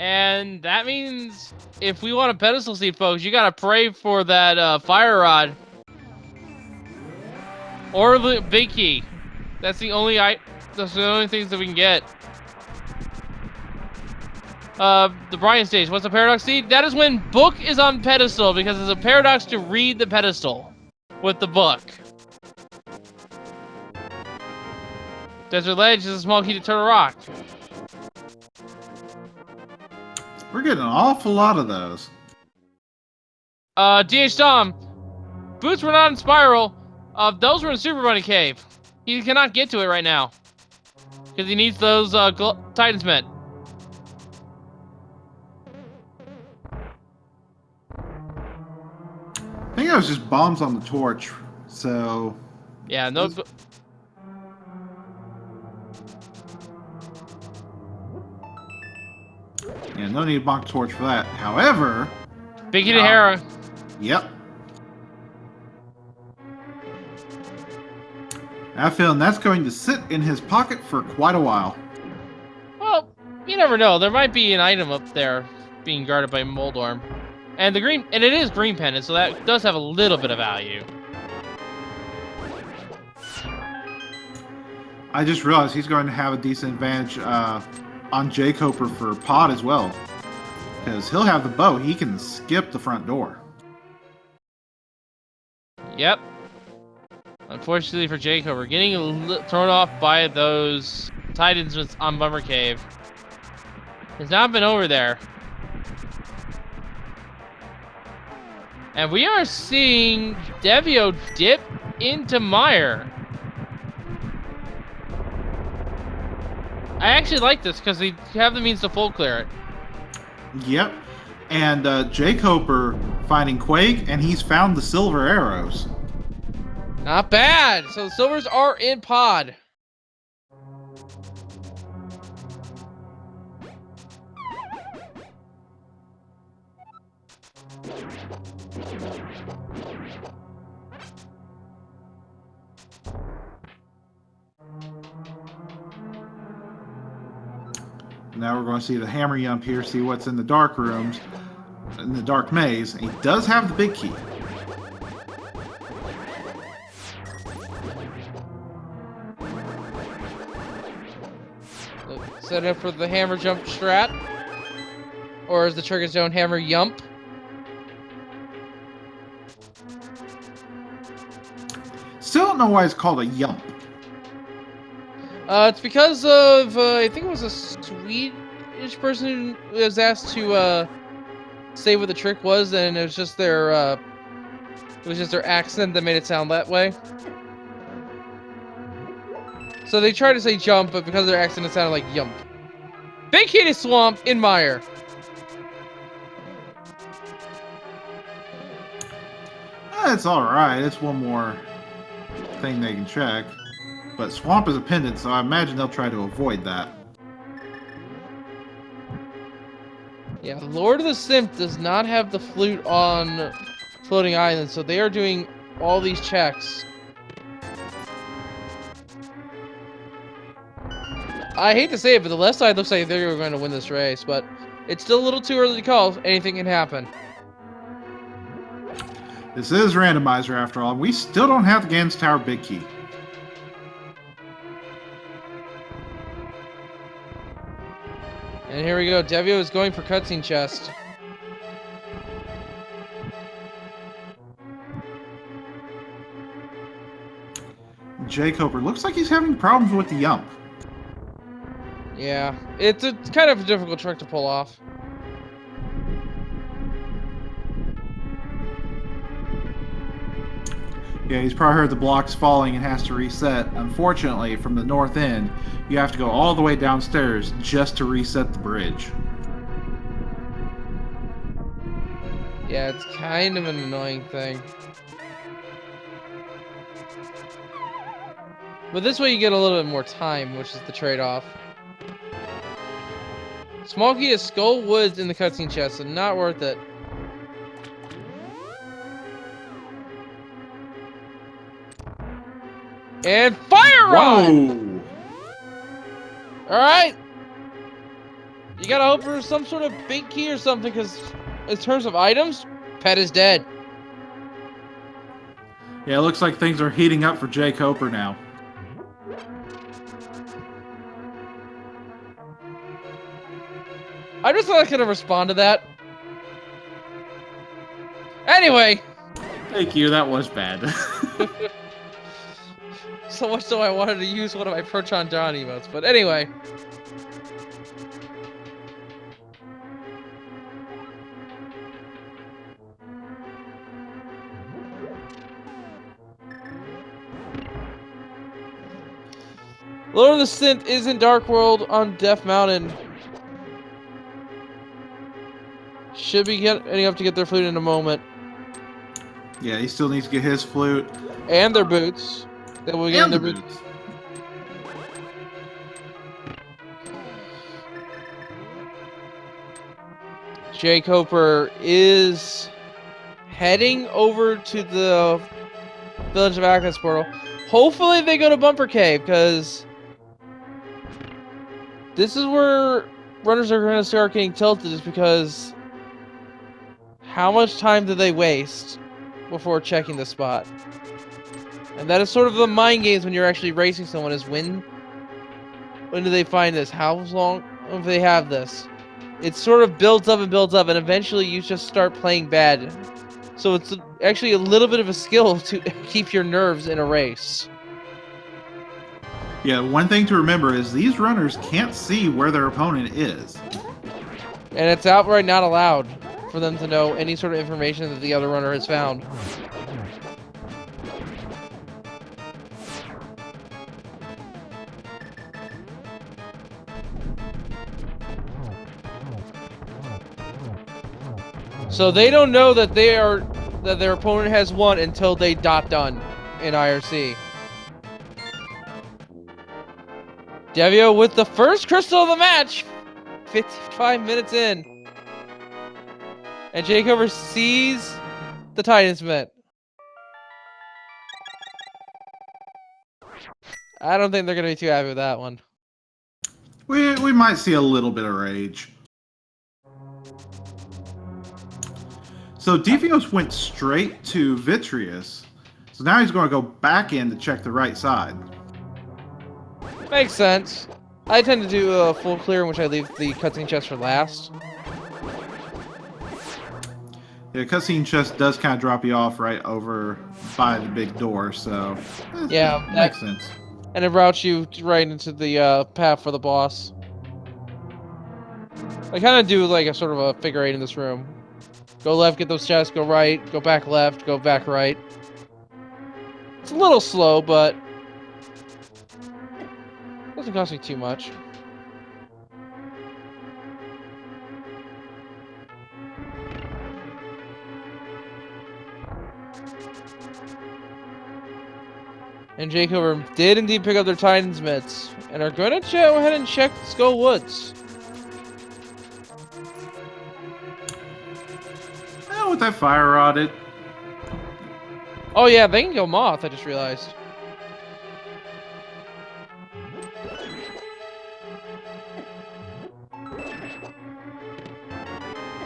Speaker 1: and that means if we want a pedestal seat, folks, you gotta pray for that fire rod. Or the big key. That's the only things that we can get. The Brian stage. What's a paradox seed? That is when book is on pedestal because it's a paradox to read the pedestal with the book. Desert Ledge is a small key to Turtle Rock.
Speaker 2: We're getting an awful lot of those.
Speaker 1: DH Tom. Boots were not in Spiral. Those were in Super Bunny Cave. He cannot get to it right now. Because he needs those Titans met.
Speaker 2: I think that was just bombs on the torch. So...
Speaker 1: Yeah, no...
Speaker 2: yeah, no need to bonk torch for that. However...
Speaker 1: Big key to Hera.
Speaker 2: Yep. I have a feeling that's going to sit in his pocket for quite a while.
Speaker 1: Well, you never know. There might be an item up there being guarded by Moldorm. And the green, and it is green pendant, so that does have a little bit of value.
Speaker 2: I just realized he's going to have a decent advantage on jkoper for pod as well. Because he'll have the bow. He can skip the front door.
Speaker 1: Yep. Unfortunately for jkoper, we're getting thrown off by those Titans was on Bumper Cave. Has not been over there. And we are seeing Devio dip into Mire. I actually like this because they have the means to full clear it.
Speaker 2: Yep. And jkoper finding Quake, and he's found the silver arrows.
Speaker 1: Not bad. So the silvers are in pod.
Speaker 2: Now we're going to see the hammer yump here, see what's in the dark rooms, in the dark maze. And he does have the big key.
Speaker 1: Set up for the hammer jump strat. Or is the trigger zone hammer yump?
Speaker 2: Still don't know why it's called a yump.
Speaker 1: It's because of, I think it was a Swedish person who was asked to, say what the trick was, and it was just their, accent that made it sound that way. So they tried to say jump, but because of their accent, it sounded like yump. Big key to swamp in Mire.
Speaker 2: It's alright. It's one more thing they can check. But swamp is a pendant, so I imagine they'll try to avoid that.
Speaker 1: Yeah, LordoftheSynth does not have the flute on Floating Island, so they are doing all these checks. I hate to say it, but the left side looks like they're going to win this race, but it's still a little too early to call. Anything can happen.
Speaker 2: This is Randomizer after all. We still don't have the Ganon's Tower big key.
Speaker 1: And here we go. Devio is going for cutscene chest.
Speaker 2: jkoper looks like he's having problems with the yump.
Speaker 1: Yeah, it's kind of a difficult trick to pull off.
Speaker 2: Yeah, he's probably heard the blocks falling and has to reset. Unfortunately, from the north end, you have to go all the way downstairs just to reset the bridge.
Speaker 1: Yeah, it's kind of an annoying thing. But this way you get a little bit more time, which is the trade-off. Small key is Skull Woods in the cutscene chest, so not worth it. And fire run! Alright! You gotta hope for some sort of big key or something, because in terms of items, Pet is dead.
Speaker 2: Yeah, it looks like things are heating up for jkoper now.
Speaker 1: I'm just not gonna respond to that. Anyway!
Speaker 2: Thank you, that was bad.
Speaker 1: So much so I wanted to use one of my Proton John emotes, but anyway. LordoftheSynth is in Dark World on Death Mountain. Should be getting up to get their flute in a moment.
Speaker 2: Yeah, he still needs to get his flute.
Speaker 1: And their boots. Then we'll get their boots. jkoper is heading over to the Village of Access portal. Hopefully they go to Bumper Cave, because this is where runners are going to start getting tilted, is because how much time do they waste before checking the spot? And that is sort of the mind games when you're actually racing someone, is when do they find this? How long do they have this? It sort of builds up and builds up, and eventually you just start playing bad. So it's actually a little bit of a skill to keep your nerves in a race.
Speaker 2: Yeah, one thing to remember is these runners can't see where their opponent is.
Speaker 1: And it's outright not allowed for them to know any sort of information that the other runner has found. So they don't know that that their opponent has won until they done in IRC. Devio with the first crystal of the match, 55 minutes in, and jkoper sees the Titan's Mint. I don't think they're gonna be too happy with that one.
Speaker 2: We might see a little bit of rage. So Devios went straight to Vitreous, so now he's going to go back in to check the right side.
Speaker 1: Makes sense. I tend to do a full clear in which I leave the cutscene chest for last.
Speaker 2: Yeah, cutscene chest does kind of drop you off right over by the big door, so
Speaker 1: yeah,
Speaker 2: that makes sense.
Speaker 1: And it routes you right into the path for the boss. I kind of do like a sort of a figure eight in this room. Go left, get those chests, go right, go back left, go back right. It's a little slow, but it doesn't cost me too much. And jkoper did indeed pick up their Titan's Mitts, and are going to go ahead and check Skull Woods.
Speaker 2: With that fire rod, it...
Speaker 1: Oh yeah, they can go Moth, I just realized.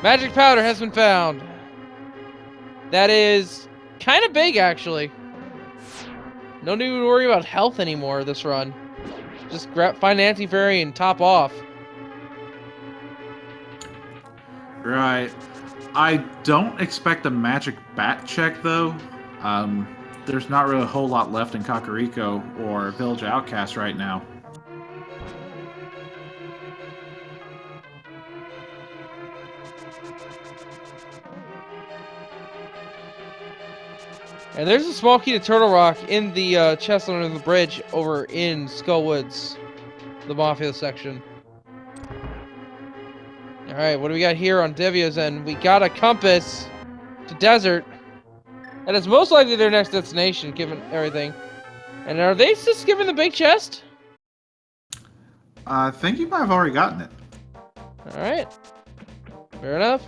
Speaker 1: Magic powder has been found. That is kind of big, actually. No need to worry about health anymore this run. Just find an anti-fairy and top off.
Speaker 2: Right. I don't expect a magic bat check, though. There's not really a whole lot left in Kakariko or Village Outcast right now.
Speaker 1: And there's a small key to Turtle Rock in the chest under the bridge over in Skull Woods, the Mafia section. Alright, what do we got here on Devio's end? We got a compass to Desert. And it's most likely their next destination, given everything. And are they just given the big chest?
Speaker 2: I think you might have already gotten it.
Speaker 1: Alright. Fair enough.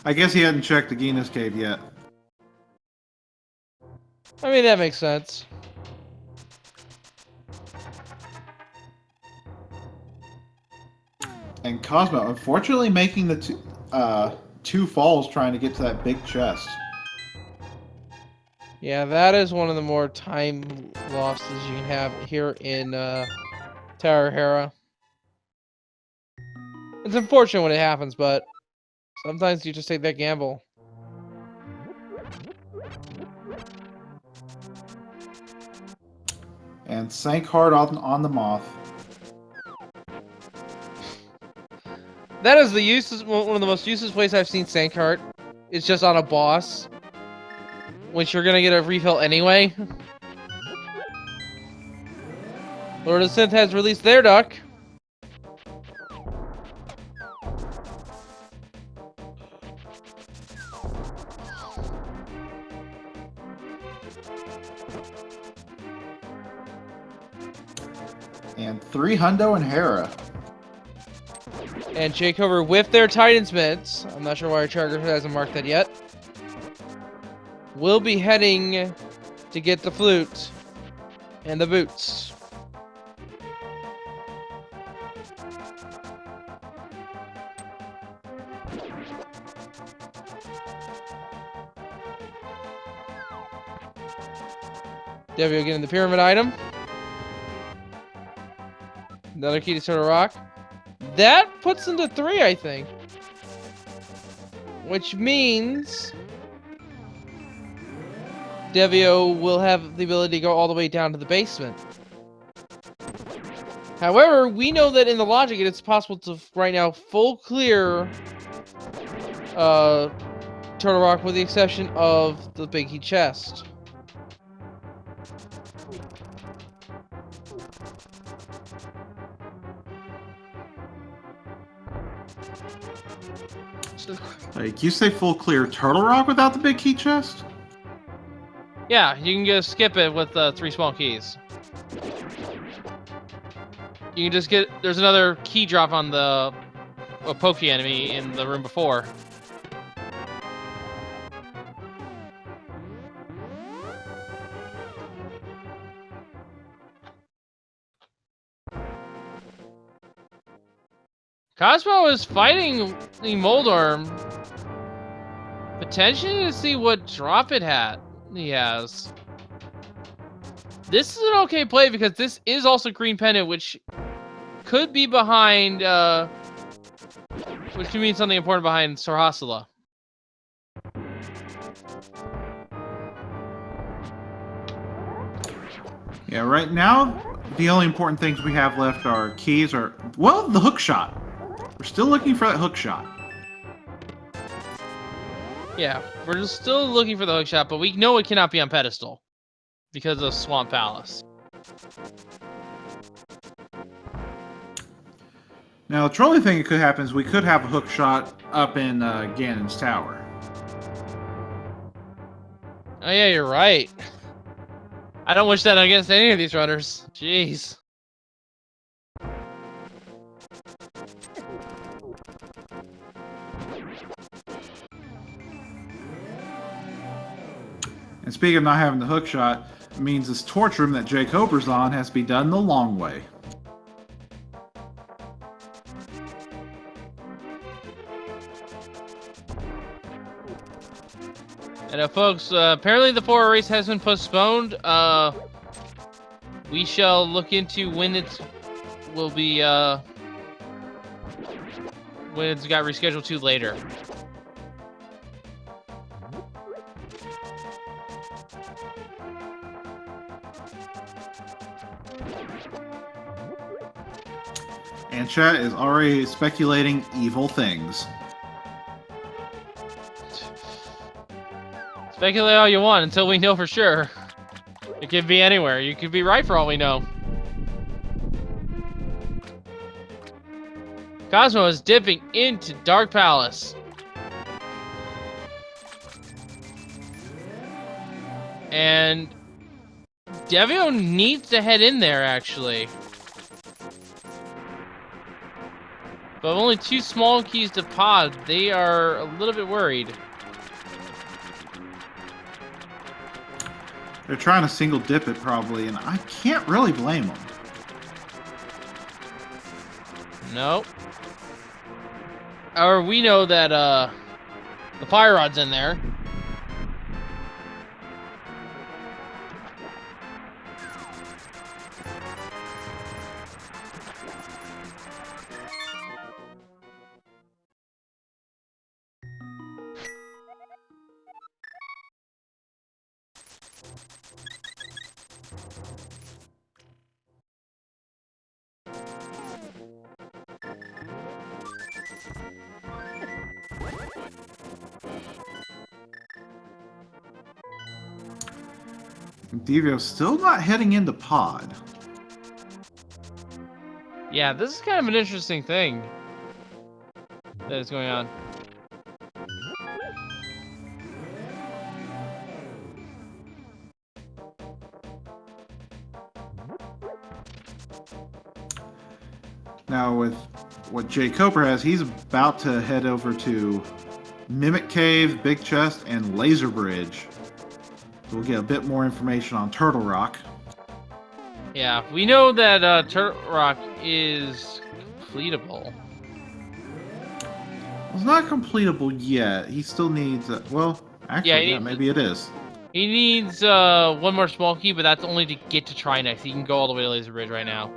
Speaker 2: I guess he hadn't checked the Gina's cave yet.
Speaker 1: I mean, that makes sense.
Speaker 2: And Cosmo, unfortunately, making the two falls trying to get to that big chest.
Speaker 1: Yeah, that is one of the more time losses you can have here in Tower Hera. It's unfortunate when it happens, but sometimes you just take that gamble.
Speaker 2: And sank hard on the moth.
Speaker 1: That is one of the most useless places I've seen Sankheart. It's just on a boss, which you're gonna get a refill anyway. LordoftheSynth has released their duck.
Speaker 2: And 3 hundo and Hera.
Speaker 1: And jkoper with their Titan's Mitts. I'm not sure why our tracker hasn't marked that yet. We'll be heading to get the flute and the boots. Devio getting the pyramid item. Another key to Turtle Rock. That puts them to 3, I think. which means Devio will have the ability to go all the way down to the basement. However, we know that in the logic, it's possible to right now full clear Turtle Rock with the exception of the Big Key chest.
Speaker 2: Like, you say full clear Turtle Rock without the big key chest?
Speaker 1: Yeah, you can just skip it with 3 small keys. You can just get... There's another key drop on the Pokey enemy in the room before. Cosmo is fighting the Moldorm. Potentially to see what drop he has. This is an okay play because this is also Green Pendant, which could be behind, which could mean something important behind Sarhasala.
Speaker 2: Yeah, right now, the only important things we have left are keys or, well, the hook shot. We're still looking for that hook shot.
Speaker 1: Yeah, we're just still looking for the hook shot, but we know it cannot be on pedestal because of Swamp Palace.
Speaker 2: Now, the only thing that could happen is we could have a hook shot up in Ganon's tower.
Speaker 1: Oh yeah, you're right. I don't wish that against any of these runners. Jeez.
Speaker 2: And speaking of not having the hook shot, it means this torch room that jkoper's on has to be done the long way.
Speaker 1: And folks, apparently the 4 race has been postponed. We shall look into when it will be, when it's got rescheduled to later.
Speaker 2: And chat is already speculating evil things.
Speaker 1: Speculate all you want until we know for sure. It could be anywhere. You could be right for all we know. Cosmo is dipping into Dark Palace. And Devio needs to head in there, actually. But only 2 small keys to pod. They are a little bit worried.
Speaker 2: They're trying to single dip it probably, and I can't really blame them.
Speaker 1: Nope. Or we know that the fire rod's in there.
Speaker 2: Devio's still not heading into pod.
Speaker 1: Yeah, this is kind of an interesting thing that is going on.
Speaker 2: Now with what jkoper has, he's about to head over to Mimic Cave, Big Chest, and Laser Bridge. We'll get a bit more information on Turtle Rock.
Speaker 1: Yeah, we know that Turtle Rock is completable.
Speaker 2: It's not completable yet. He still needs... well, actually, yeah, maybe it is.
Speaker 1: He needs 1 more small key, but that's only to get to Trinex. He can go all the way to Laser Bridge right now.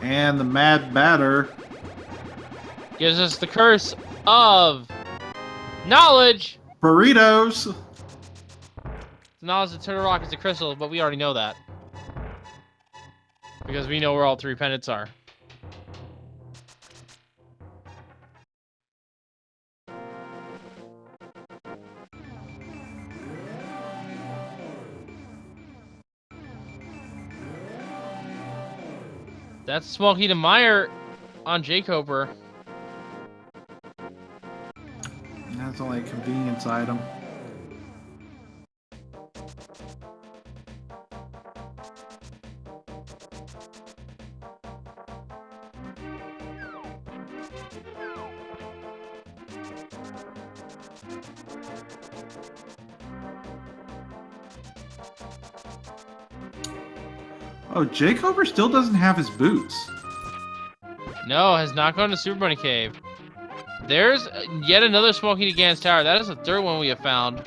Speaker 2: And the Mad Batter
Speaker 1: gives us the curse of knowledge.
Speaker 2: burritos.
Speaker 1: The knowledge of Turtle Rock is a crystal, but we already know that. Because we know where all 3 pendants are. That's small key to Meyer on jkoper.
Speaker 2: That's only a convenience item. Oh, jkoper still doesn't have his boots.
Speaker 1: No, has not gone to Super Bunny Cave. There's yet another small key to Gan's Tower. That is the 3rd one we have found.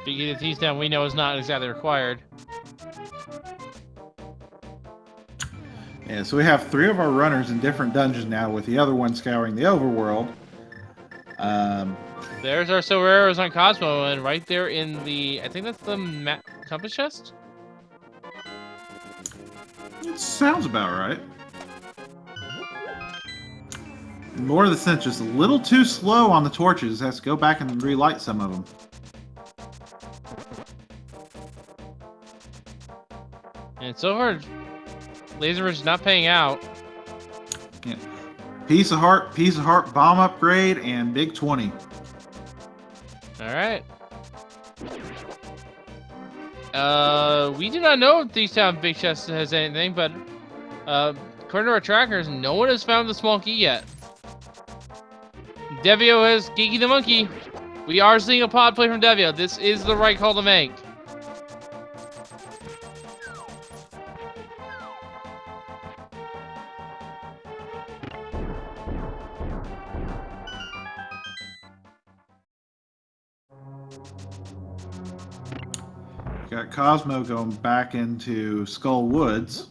Speaker 1: Speaking of T down, we know is not exactly required.
Speaker 2: Yeah, so we have 3 of our runners in different dungeons now, with the other one scouring the overworld.
Speaker 1: There's our sombreros on Cosmo, and right there in the, I think that's the compass chest?
Speaker 2: It sounds about right. LordoftheSynth just a little too slow on the torches. Has to go back and relight some of them.
Speaker 1: And so far, Laser is not paying out.
Speaker 2: Yeah. Piece of heart, bomb upgrade, and big 20.
Speaker 1: Alright. We do not know if these town big chest has anything, but according to our trackers, no one has found the small key yet. Devio has Geeky the Monkey. We are seeing a pod play from Devio. This is the right call to make.
Speaker 2: Got Cosmo going back into Skull Woods.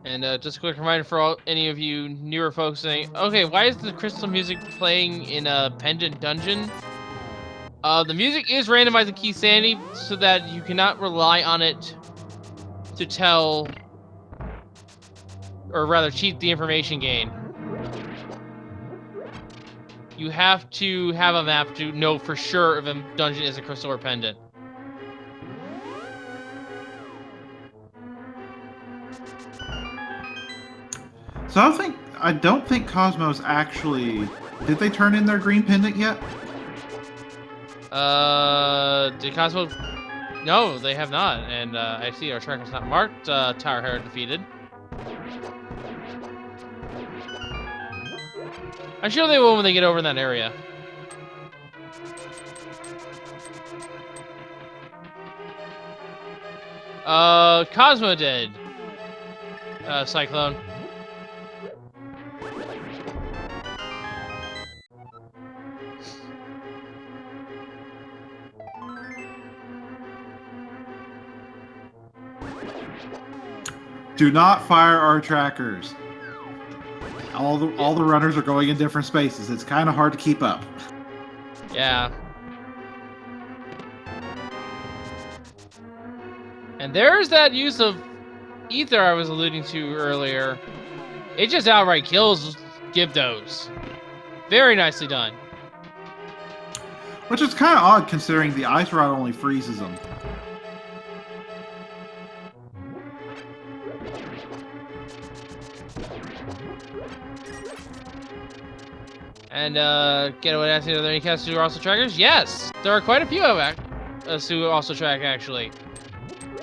Speaker 1: And just a quick reminder for any of you newer folks saying, okay, why is the crystal music playing in a pendant dungeon? The music is randomizing Keysanity so that you cannot rely on it to tell, or rather cheat the information gain. You have to have a map to know for sure if a dungeon is a crystal or pendant.
Speaker 2: So I don't think Cosmo's actually. Did they turn in their green pendant yet?
Speaker 1: Did Cosmo? No, they have not. And I see our tracker's not marked. Tower Herald defeated. I'm sure they will when they get over in that area. Cosmo did. Cyclone.
Speaker 2: Do not fire our trackers. All the runners are going in different spaces. It's kind of hard to keep up.
Speaker 1: Yeah. And there's that use of ether I was alluding to earlier. It just outright kills Gibdos. Very nicely done.
Speaker 2: Which is kind of odd considering the ice rod only freezes them.
Speaker 1: And Getaway asking, are there any cats who are also trackers? Yes! There are quite a few of us who also track, actually.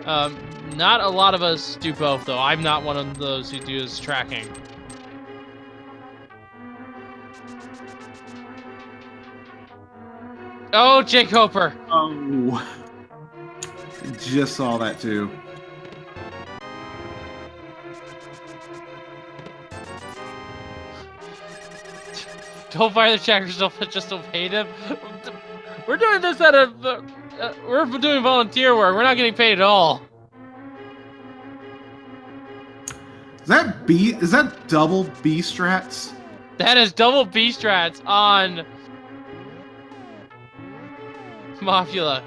Speaker 1: Not a lot of us do both, though. I'm not one of those who does tracking. Oh, jkoper.
Speaker 2: Oh. Just saw that too.
Speaker 1: Don't fire the trackers, just don't pay them. We're doing this we're doing volunteer work. We're not getting paid at all.
Speaker 2: Is that double B strats?
Speaker 1: That is double B strats on Mafula.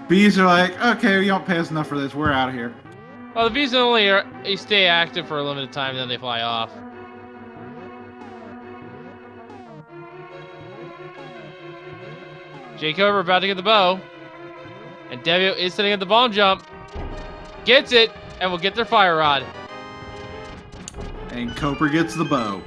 Speaker 2: Bees are like, okay, you don't pay us enough for this. We're out of here.
Speaker 1: Well, the bees only stay active for a limited time, then they fly off. jkoper about to get the bow, and Devio is sitting at the bomb jump. Gets it, and will get their fire rod.
Speaker 2: And Koper gets the bow.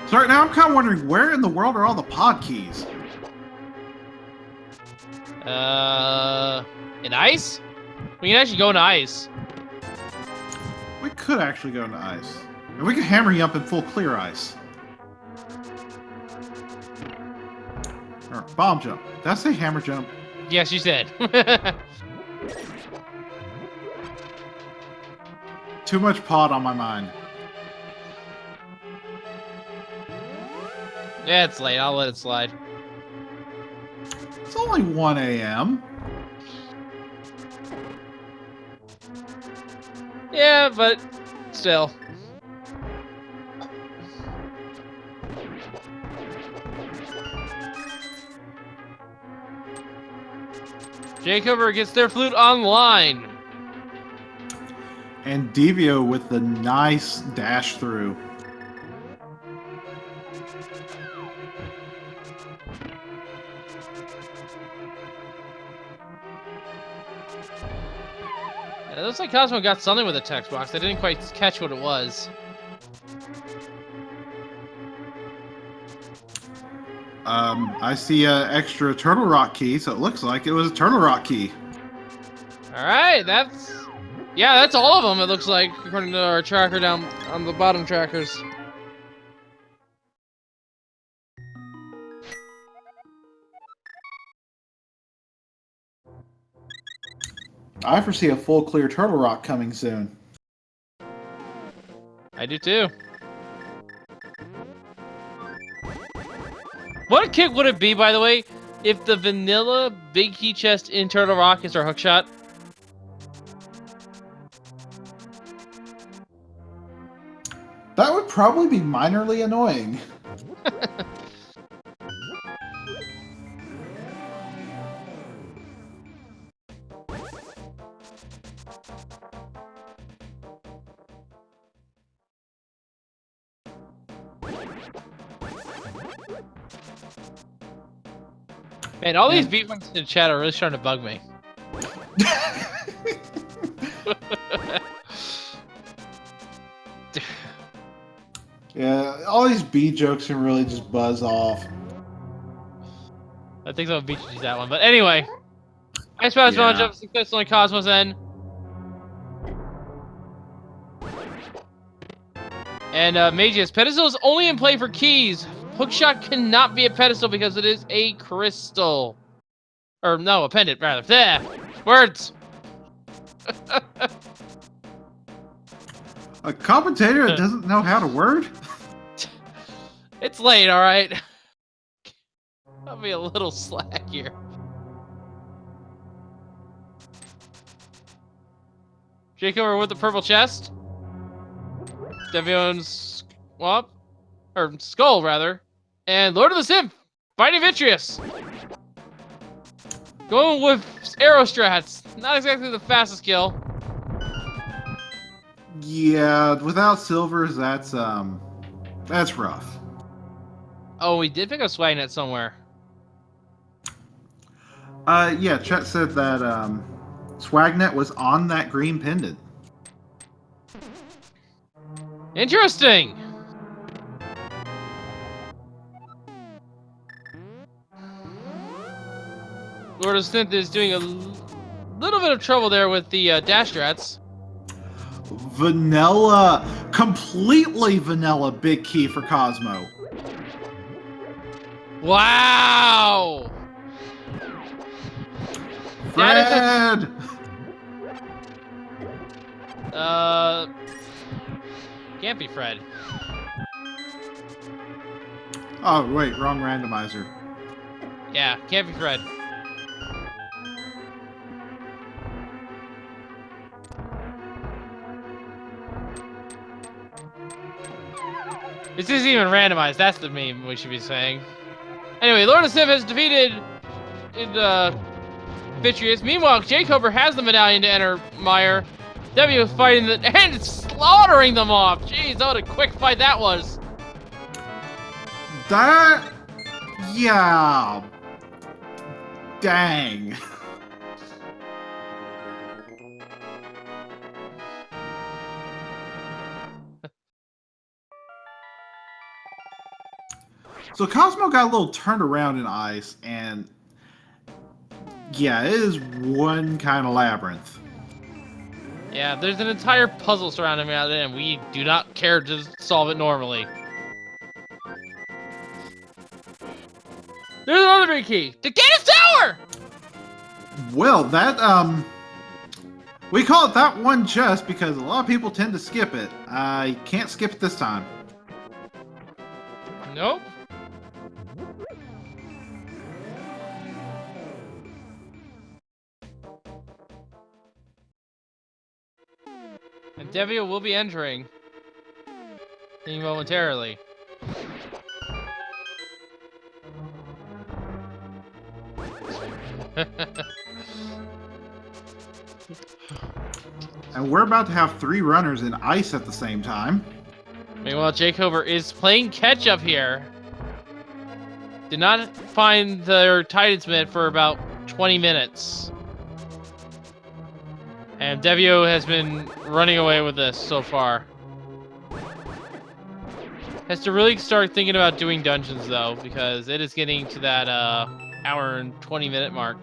Speaker 2: So right now I'm kind of wondering, where in the world are all the pod keys?
Speaker 1: In ice? We can actually go into ice.
Speaker 2: We could actually go into ice. And we could hammer you up in full clear ice. Or bomb jump. Did I say hammer jump?
Speaker 1: Yes, you said.
Speaker 2: Too much pod on my mind.
Speaker 1: Yeah, it's late. I'll let it slide.
Speaker 2: It's only 1 a.m.
Speaker 1: Yeah, but still. jkoper gets their flute online.
Speaker 2: And Devio with the nice dash through.
Speaker 1: It looks like Cosmo got something with the text box. I didn't quite catch what it was.
Speaker 2: I see an extra Turtle Rock key, so it looks like it was a Turtle Rock key.
Speaker 1: Alright, that's all of them, it looks like, according to our tracker down on the bottom trackers.
Speaker 2: I foresee a full clear Turtle Rock coming soon.
Speaker 1: I do too. What kick would it be, by the way, if the vanilla big key chest in Turtle Rock is our hookshot?
Speaker 2: That would probably be minorly annoying.
Speaker 1: Man, all these beat points in the chat are really starting to bug me.
Speaker 2: Yeah, all these B jokes can really just buzz off.
Speaker 1: I think someone beat you to that one, but anyway. Ice Pass Challenge up successfully on Cosmos end. And Magius, pedestal is only in play for keys. Hookshot cannot be a pedestal because it is a crystal. Or no, a pendant rather. There. Words.
Speaker 2: A commentator that doesn't know how to word?
Speaker 1: It's late, alright? I'll be a little slack here. jkoper with the purple chest. Devion's swamp. Or skull, rather. And LordoftheSynth, fighting Vitreous. Going with arrow strats. Not exactly the fastest kill.
Speaker 2: Yeah, without silvers, that's rough.
Speaker 1: Oh, we did pick up Swagnet somewhere.
Speaker 2: Yeah, Chet said that Swagnet was on that green pendant.
Speaker 1: Interesting. LordoftheSynth is doing a little bit of trouble there with the dash strats.
Speaker 2: Vanilla, completely vanilla big key for Cosmo.
Speaker 1: Wow! That
Speaker 2: Fred!
Speaker 1: can't be Fred.
Speaker 2: Oh, wait, wrong randomizer.
Speaker 1: Yeah, can't be Fred. This isn't even randomized. That's the meme we should be saying. Anyway, LordoftheSynth has defeated Vitreous. Meanwhile, jkoper has the medallion to enter Meyer. Devio fighting and slaughtering them off. Jeez, what a quick fight that was.
Speaker 2: That... Yeah. Dang. So Cosmo got a little turned around in ice, and yeah, it is one kind of labyrinth.
Speaker 1: Yeah, there's an entire puzzle surrounding me out there, and we do not care to solve it normally. There's another big key. The Ganon Tower!
Speaker 2: Well, that, we call it that one chest because a lot of people tend to skip it. I can't skip it this time.
Speaker 1: Nope. And Devio will be entering momentarily.
Speaker 2: And we're about to have 3 runners in ice at the same time.
Speaker 1: Meanwhile, jkoper is playing catch up here. Did not find their Titan Smith for about 20 minutes. And Devio has been running away with this so far. Has to really start thinking about doing dungeons though, because it is getting to that hour and 20-minute mark.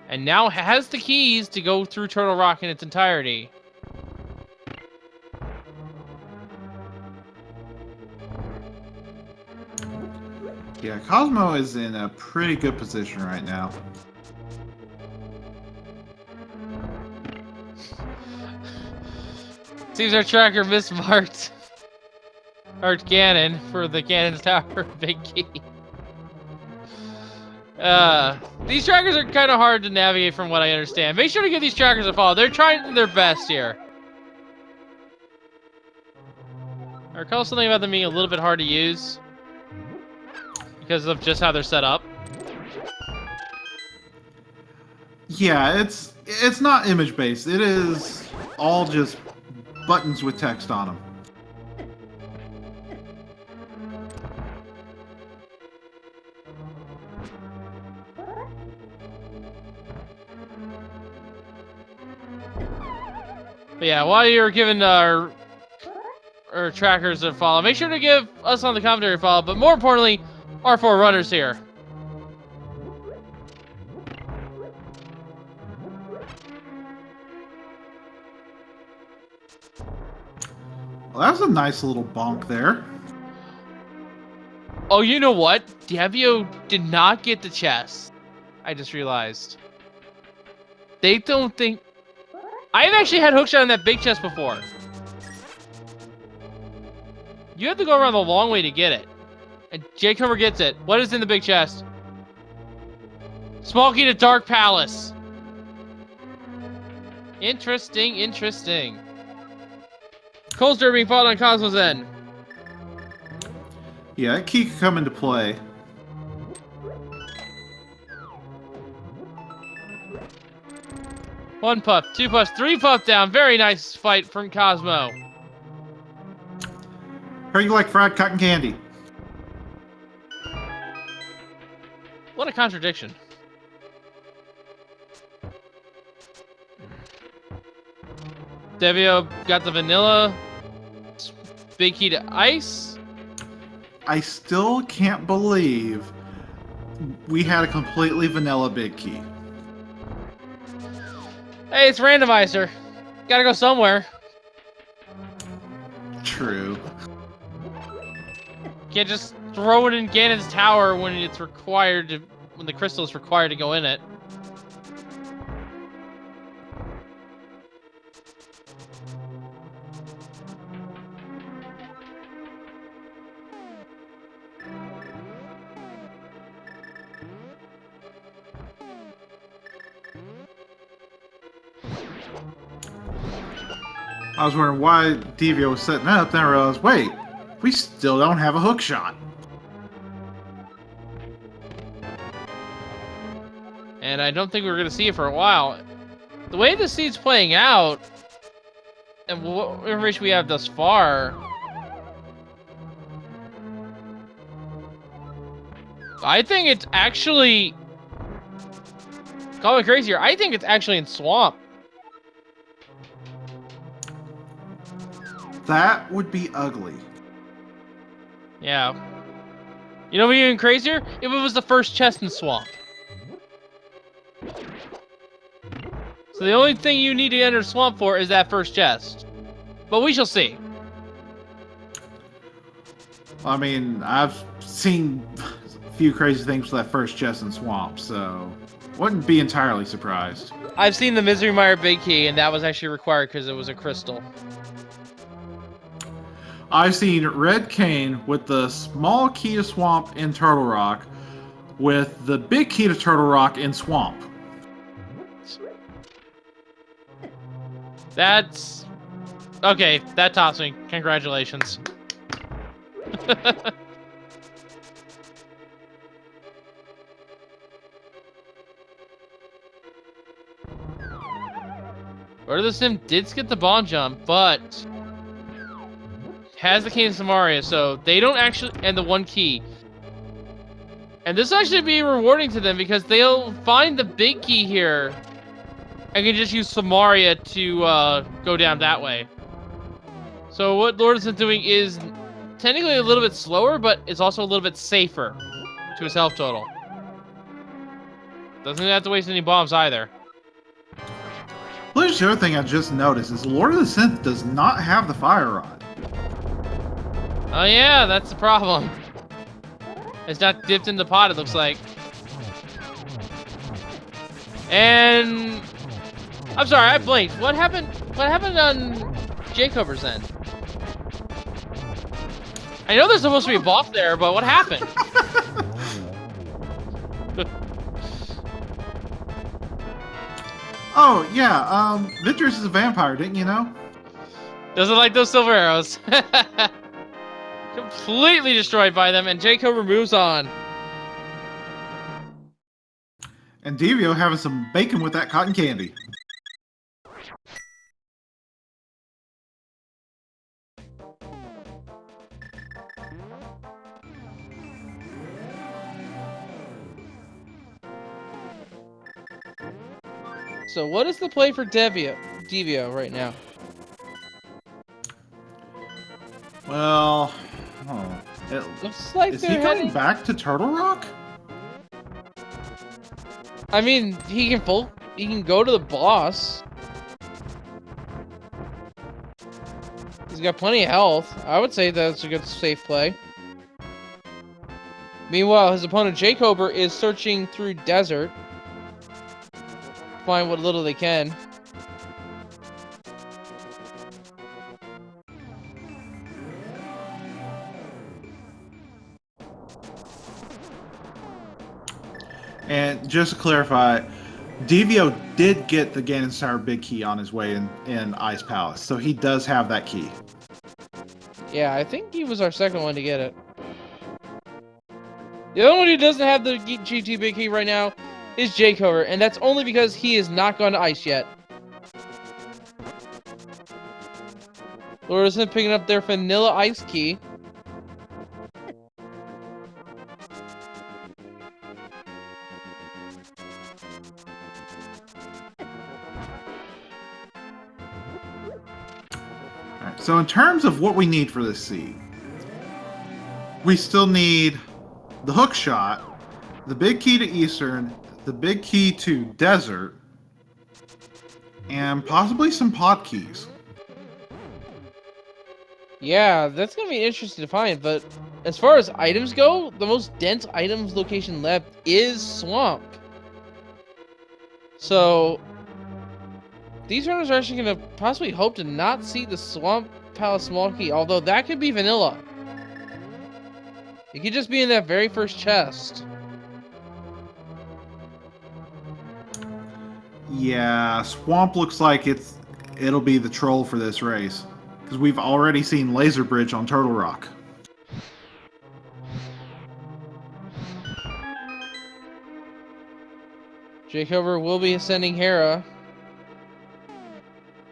Speaker 1: And now has the keys to go through Turtle Rock in its entirety.
Speaker 2: Yeah, Cosmo is in a pretty good position right now.
Speaker 1: Seems our tracker mismarked our Ganon for the Ganon Tower big key. These trackers are kind of hard to navigate from what I understand. Make sure to give these trackers a follow. They're trying their best here. I recall something about them being a little bit hard to use because of just how they're set up.
Speaker 2: Yeah, it's not image-based. It is all just buttons with text on them.
Speaker 1: But yeah, while you're giving our trackers a follow, make sure to give us on the commentary a follow, but more importantly, our 4 runners here.
Speaker 2: Well, that was a nice little bonk there.
Speaker 1: Oh, you know what? Devio did not get the chest. I just realized. They don't think... I've actually had hookshot on that big chest before. You have to go around the long way to get it. And jkoper gets it. What is in the big chest? Small key to Dark Palace. Interesting, interesting. Coldster being fought on Cosmo's end.
Speaker 2: Yeah, that key could come into play.
Speaker 1: One puff, 2 puffs, 3 puff down. Very nice fight from Cosmo.
Speaker 2: Heard you like fried cotton candy.
Speaker 1: What a contradiction. Devio got the vanilla. Big key to ice.
Speaker 2: I still can't believe we had a completely vanilla big key.
Speaker 1: Hey, it's Randomizer. Gotta go somewhere.
Speaker 2: True.
Speaker 1: Can't just throw it in Ganon's tower when it's required to, when the crystal is required to go in it.
Speaker 2: I was wondering why Devio was setting up, then I realized, wait, we still don't have a hook shot.
Speaker 1: And I don't think we're going to see it for a while. The way the scene's playing out, and what information we have thus far, I think it's actually, call me crazy here, I think it's actually in Swamp.
Speaker 2: That would be ugly.
Speaker 1: Yeah. You know what'd be even crazier? If it was the first chest in Swamp. So the only thing you need to enter Swamp for is that first chest. But we shall see.
Speaker 2: I mean, I've seen a few crazy things for that first chest in Swamp, so wouldn't be entirely surprised.
Speaker 1: I've seen the Misery Mire Big Key, and that was actually required because it was a crystal.
Speaker 2: I've seen Red Cane with the small key to Swamp in Turtle Rock with the big key to Turtle Rock in Swamp.
Speaker 1: That's... okay, that tops me. Congratulations. LordoftheSynth did skip the bomb jump, but has the key in Samaria, so they don't actually, and the one key. And this will actually be rewarding to them because they'll find the big key here and can just use Samaria to go down that way. So what LordoftheSynth doing is technically a little bit slower, but it's also a little bit safer to his health total. Doesn't have to waste any bombs either.
Speaker 2: Well, the other thing I just noticed is LordoftheSynth does not have the fire rod.
Speaker 1: Oh yeah, that's the problem. It's not dipped in the pot, it looks like. And I'm sorry, I blinked. What happened? What happened on jkoper's end? I know there's supposed to be a boss there, but what happened?
Speaker 2: Oh yeah, Victor's is a vampire, didn't you know?
Speaker 1: Doesn't like those silver arrows. Completely destroyed by them, and jkoper moves on.
Speaker 2: And Devio having some bacon with that cotton candy.
Speaker 1: So what is the play for Devio right now?
Speaker 2: Well,
Speaker 1: Looks like
Speaker 2: is he
Speaker 1: they're
Speaker 2: coming
Speaker 1: heading...
Speaker 2: back to Turtle Rock?
Speaker 1: I mean, he can go to the boss. He's got plenty of health. I would say that's a good safe play. Meanwhile, his opponent jkoper is searching through desert. Find what little they can.
Speaker 2: And just to clarify, Devio did get the Ganon's Tower big key on his way in Ice Palace, so he does have that key.
Speaker 1: Yeah, I think he was our second one to get it. The only one who doesn't have the GT big key right now is jkoper, and that's only because he has not gone to ice yet. LordoftheSynth picking up their vanilla ice key.
Speaker 2: Alright, so in terms of what we need for this seed, we still need the hook shot, the big key to Eastern, the big key to Desert, And possibly some pod keys.
Speaker 1: Yeah, that's gonna be interesting to find, but as far as items go, the most dense items location left is Swamp. So these runners are actually gonna possibly hope to not see the Swamp Palace small key, although that could be vanilla. It could just be in that very first chest.
Speaker 2: Yeah, Swamp looks like it'll be the troll for this race. Because we've already seen Laser Bridge on Turtle Rock.
Speaker 1: jkoper will be ascending Hera.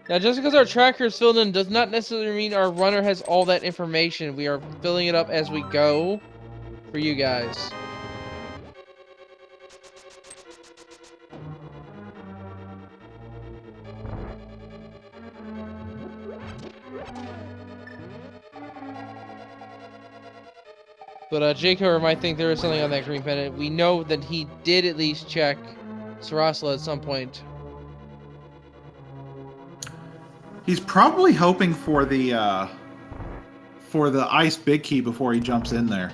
Speaker 1: Now, just because our tracker is filled in does not necessarily mean our runner has all that information. We are filling it up as we go for you guys. But jkoper might think there is something on that green pendant. We know that he did at least check Sarasla at some point.
Speaker 2: He's probably hoping for the ice big key before he jumps in there.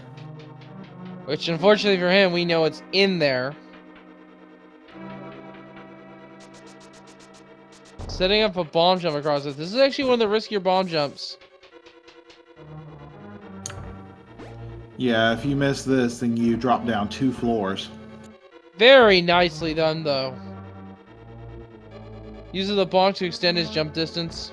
Speaker 1: Which, unfortunately for him, we know it's in there. Setting up a bomb jump across it. This is actually one of the riskier bomb jumps.
Speaker 2: Yeah, if you miss this, then you drop down 2 floors.
Speaker 1: Very nicely done, though. Uses the bonk to extend his jump distance.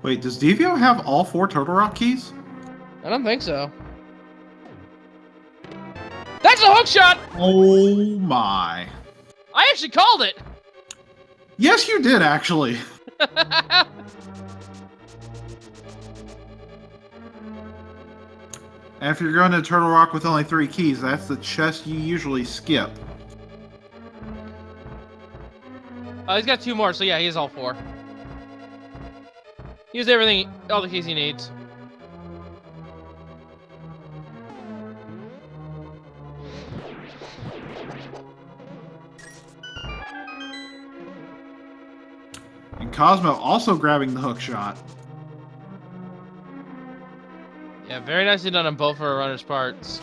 Speaker 2: Wait, does Devio have all 4 Turtle Rock keys?
Speaker 1: I don't think so. That's a hook shot!
Speaker 2: Oh my.
Speaker 1: I actually called it!
Speaker 2: Yes, you did, actually. And if you're going to Turtle Rock with only 3 keys, that's the chest you usually skip.
Speaker 1: He's got 2 more, so yeah, he has all 4. He has everything, all the keys he needs.
Speaker 2: And Cosmo also grabbing the hook shot.
Speaker 1: Yeah, very nicely done on both of our runners' parts.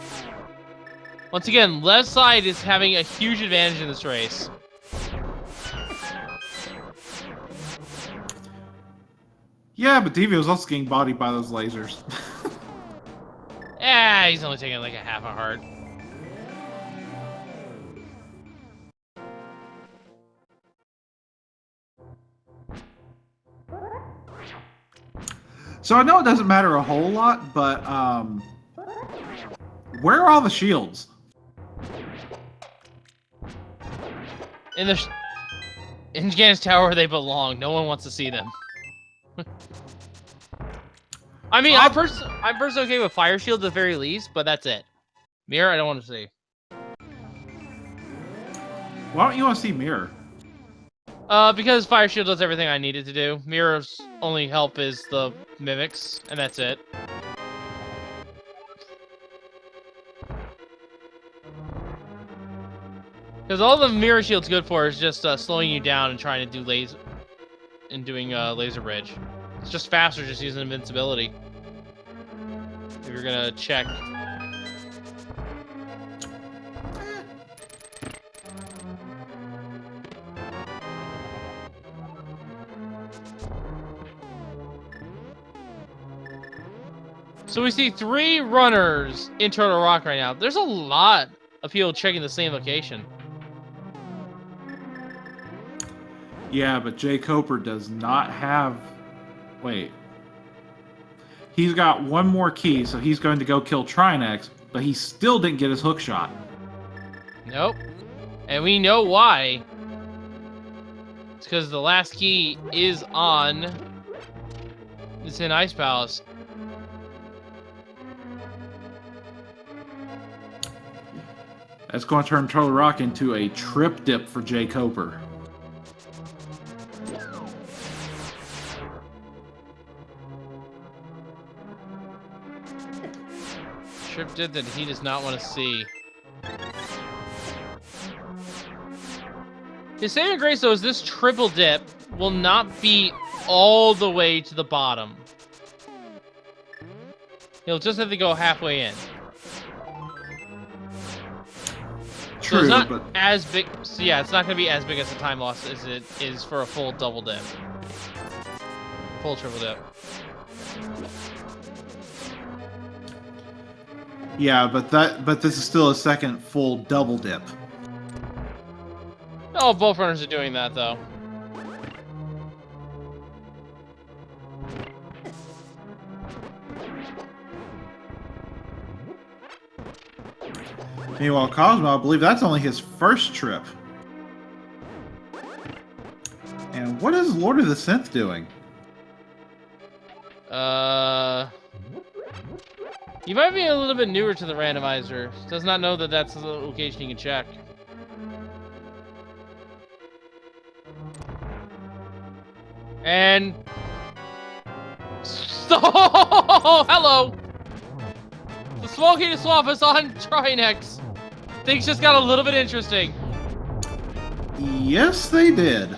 Speaker 1: Once again, left side is having a huge advantage in this race.
Speaker 2: Yeah, but Devio's also getting bodied by those lasers.
Speaker 1: He's only taking like a half a heart.
Speaker 2: So I know it doesn't matter a whole lot, but where are all the shields?
Speaker 1: In Ganon's tower where they belong. No one wants to see them. I mean, I'm personally okay with fire shields at the very least, but that's it. Mirror, I don't want to see.
Speaker 2: Why don't you want to see Mirror?
Speaker 1: Because fire shield does everything I need it to do. Mirror's only help is the mimics, and that's it. Because all the mirror shield's good for is just slowing you down and trying to do laser bridge. It's just faster just using invincibility. If you're gonna check. So we see 3 runners in Turtle Rock right now. There's a lot of people checking the same location.
Speaker 2: Yeah, but jkoper does not have... Wait. He's got 1 more key, so he's going to go kill Trinex, but he still didn't get his hook shot.
Speaker 1: Nope. And we know why. It's because the last key is on... It's in Ice Palace.
Speaker 2: That's going to turn Turtle Rock into a trip dip for jkoper.
Speaker 1: Trip dip that he does not want to see. His saving grace, though, is this triple dip will not be all the way to the bottom. He'll just have to go halfway in.
Speaker 2: True,
Speaker 1: so it's not
Speaker 2: but
Speaker 1: as big. So yeah, it's not going to be as big as the time loss as it is for a full double dip. Full triple dip.
Speaker 2: yeah, but this is still a second full double dip.
Speaker 1: Oh, both runners are doing that, though.
Speaker 2: Meanwhile, Cosmo, I believe that's only his first trip. And what is Lord of the Synth doing?
Speaker 1: He might be a little bit newer to the randomizer. Does not know that that's the location you can check. And... Oh, hello! The Smoky Swamp is on Trinex. Things just got a little bit interesting.
Speaker 2: Yes, they did.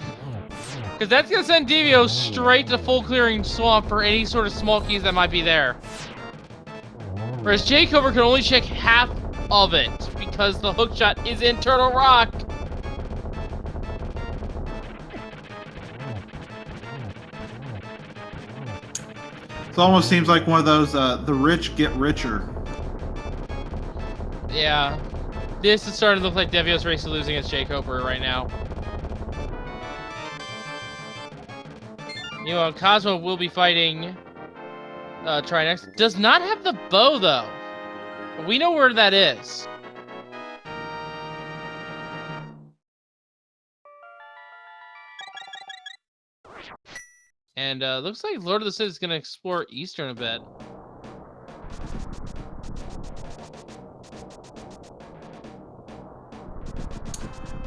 Speaker 1: Because that's going to send Devio straight to full clearing swamp for any sort of small keys that might be there. Whereas jkoper can only check half of it because the hookshot is in Turtle Rock.
Speaker 2: It almost seems like one of those, the rich get richer.
Speaker 1: Yeah. This is starting to look like Devio's race to losing against jkoper right now. You know, Cosmo will be fighting Trinex. Does not have the bow, though. We know where that is. And looks like Lord of the Synth is going to explore Eastern a bit.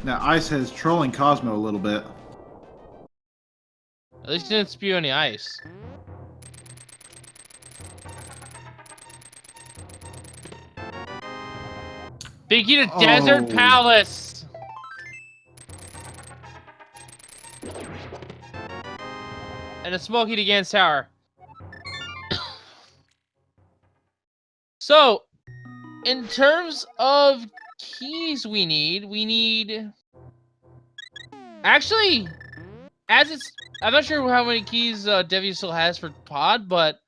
Speaker 2: Now, Ice is trolling Cosmo a little bit.
Speaker 1: At least he didn't spew any ice. Big key to Desert Palace! And a Smoky to Gans Tower. So, in terms of keys we need... Actually, as it's... I'm not sure how many keys Devio still has for Pod, but...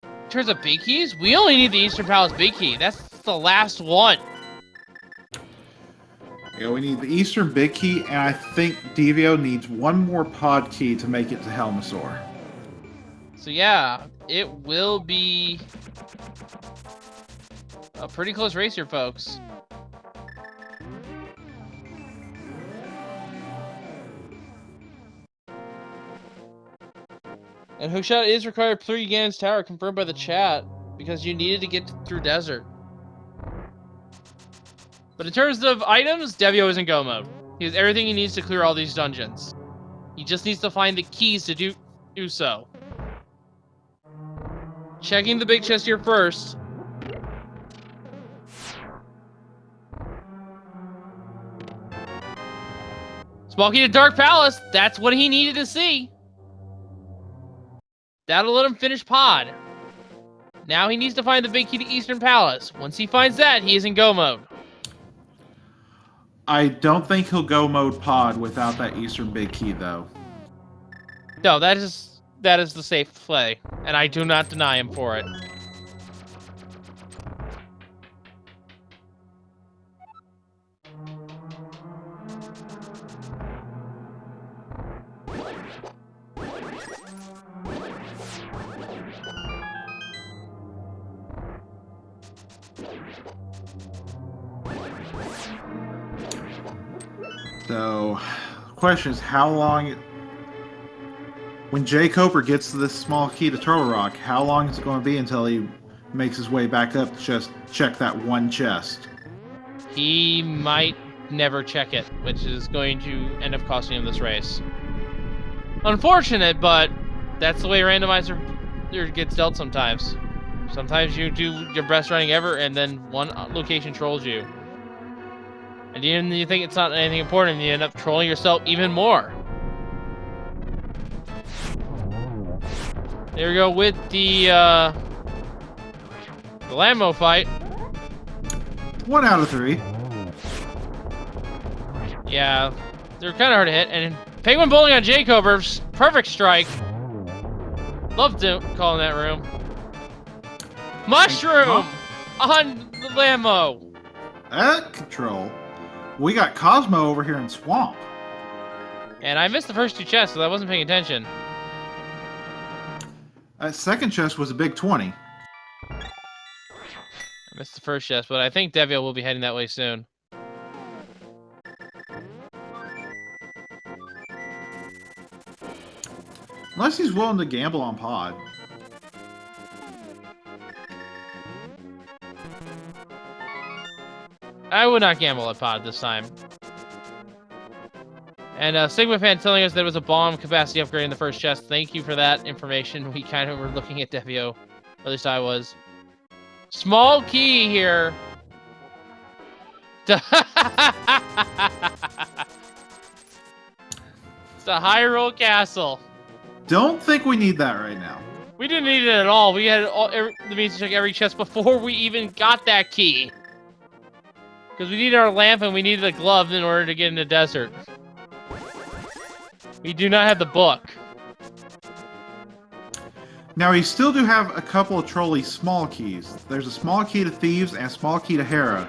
Speaker 1: In terms of big keys, we only need the Eastern Palace big key. That's the last one.
Speaker 2: Yeah, we need the Eastern Big Key, and I think Devio needs one more pod key to make it to Helmasaur.
Speaker 1: So yeah, it will be a pretty close race here, folks. And hookshot is required through Ganon's Tower, confirmed by the chat, because you needed to get through desert. But in terms of items, Devio is in go mode. He has everything he needs to clear all these dungeons. He just needs to find the keys to do so. Checking the big chest here first. Small key to Dark Palace. That's what he needed to see. That'll let him finish Pod. Now he needs to find the big key to Eastern Palace. Once he finds that, he is in go mode.
Speaker 2: I don't think he'll go mode pod without that Eastern Big Key, though.
Speaker 1: No, that is the safe play, and I do not deny him for it.
Speaker 2: So, the question is how long... When jkoper gets to this small key to Turtle Rock, how long is it going to be until he makes his way back up to just check that one chest?
Speaker 1: he might never check it, which is going to end up costing him this race. Unfortunate, but that's the way Randomizer gets dealt sometimes. Sometimes you do your best running ever, and then one location trolls you. And even you think it's not anything important, and you end up trolling yourself even more. There we go with the Lambo fight.
Speaker 2: 1 out of 3.
Speaker 1: Yeah, they're kind of hard to hit. And Penguin bowling on jkoper, perfect strike. Love calling that room. Mushroom on the Lambo.
Speaker 2: At control, we got Cosmo over here in Swamp.
Speaker 1: And I missed the first 2 chests, so I wasn't paying attention.
Speaker 2: That second chest was a big 20.
Speaker 1: I missed the first chest, but I think Devio will be heading that way soon.
Speaker 2: Unless he's willing to gamble on Pod.
Speaker 1: I would not gamble at Pod this time. And Sigma fan telling us there was a bomb capacity upgrade in the first chest. Thank you for that information. We kind of were looking at Devio, or at least I was. Small key here. It's a high roll castle.
Speaker 2: Don't think we need that right now.
Speaker 1: We didn't need it at all. We had the means to check every chest before we even got that key. Because we needed our lamp and we needed a glove in order to get in the desert. We do not have the book.
Speaker 2: Now, we still do have a couple of trolley small keys. There's a small key to Thieves and a small key to Hera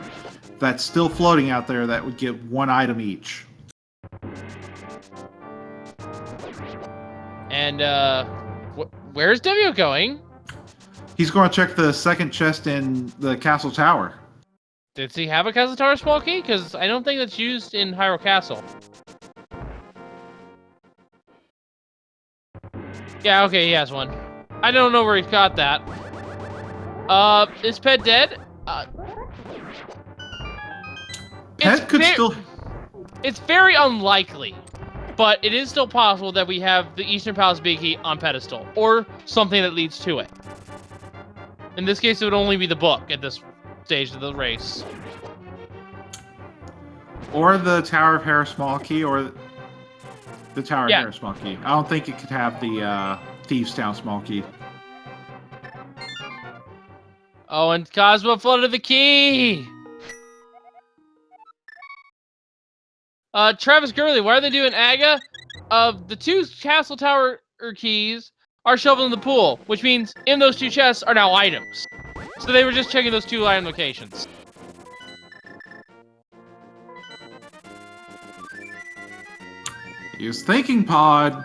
Speaker 2: that's still floating out there that would give 1 item each.
Speaker 1: And, where's Devio going?
Speaker 2: He's going to check the second chest in the castle tower.
Speaker 1: Does he have a Castle Tower small key? Because I don't think that's used in Hyrule Castle. Yeah, okay, he has one. I don't know where he's got that. Is Pet dead?
Speaker 2: Pet could still...
Speaker 1: It's very unlikely, but it is still possible that we have the Eastern Palace Big Key on pedestal, or something that leads to it. In this case, it would only be the book at this stage of the race.
Speaker 2: Or the Tower of Hera small key, or the Tower of
Speaker 1: Yeah.
Speaker 2: Hera small key. I don't think it could have the Thieves Town small key.
Speaker 1: Oh, and Cosmo flooded the key! Travis Gurley, why are they doing Aga? The 2 Castle Tower keys are shoveled in the pool, which means in those 2 chests are now items. So they were just checking those 2 item locations.
Speaker 2: He was thinking, Pod.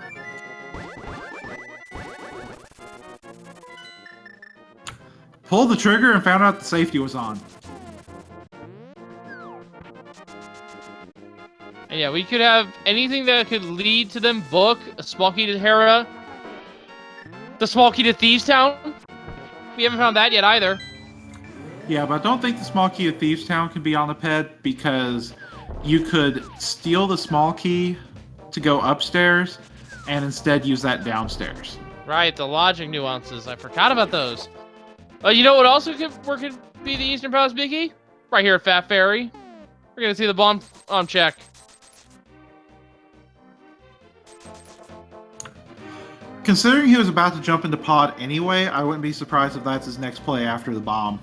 Speaker 2: Pulled the trigger and found out the safety was on.
Speaker 1: And yeah, we could have anything that could lead to them. Book, a small key to Hera, the small key to Thieves Town. We haven't found that yet either.
Speaker 2: Yeah, but I don't think the small key of Thieves Town can be on the ped because you could steal the small key to go upstairs and instead use that downstairs.
Speaker 1: Right, the logic nuances. I forgot about those. You know what also could be the Eastern Palace Big Key? Right here at Fat Fairy. We're gonna see the bomb check.
Speaker 2: Considering he was about to jump into Pod anyway, I wouldn't be surprised if that's his next play after the bomb.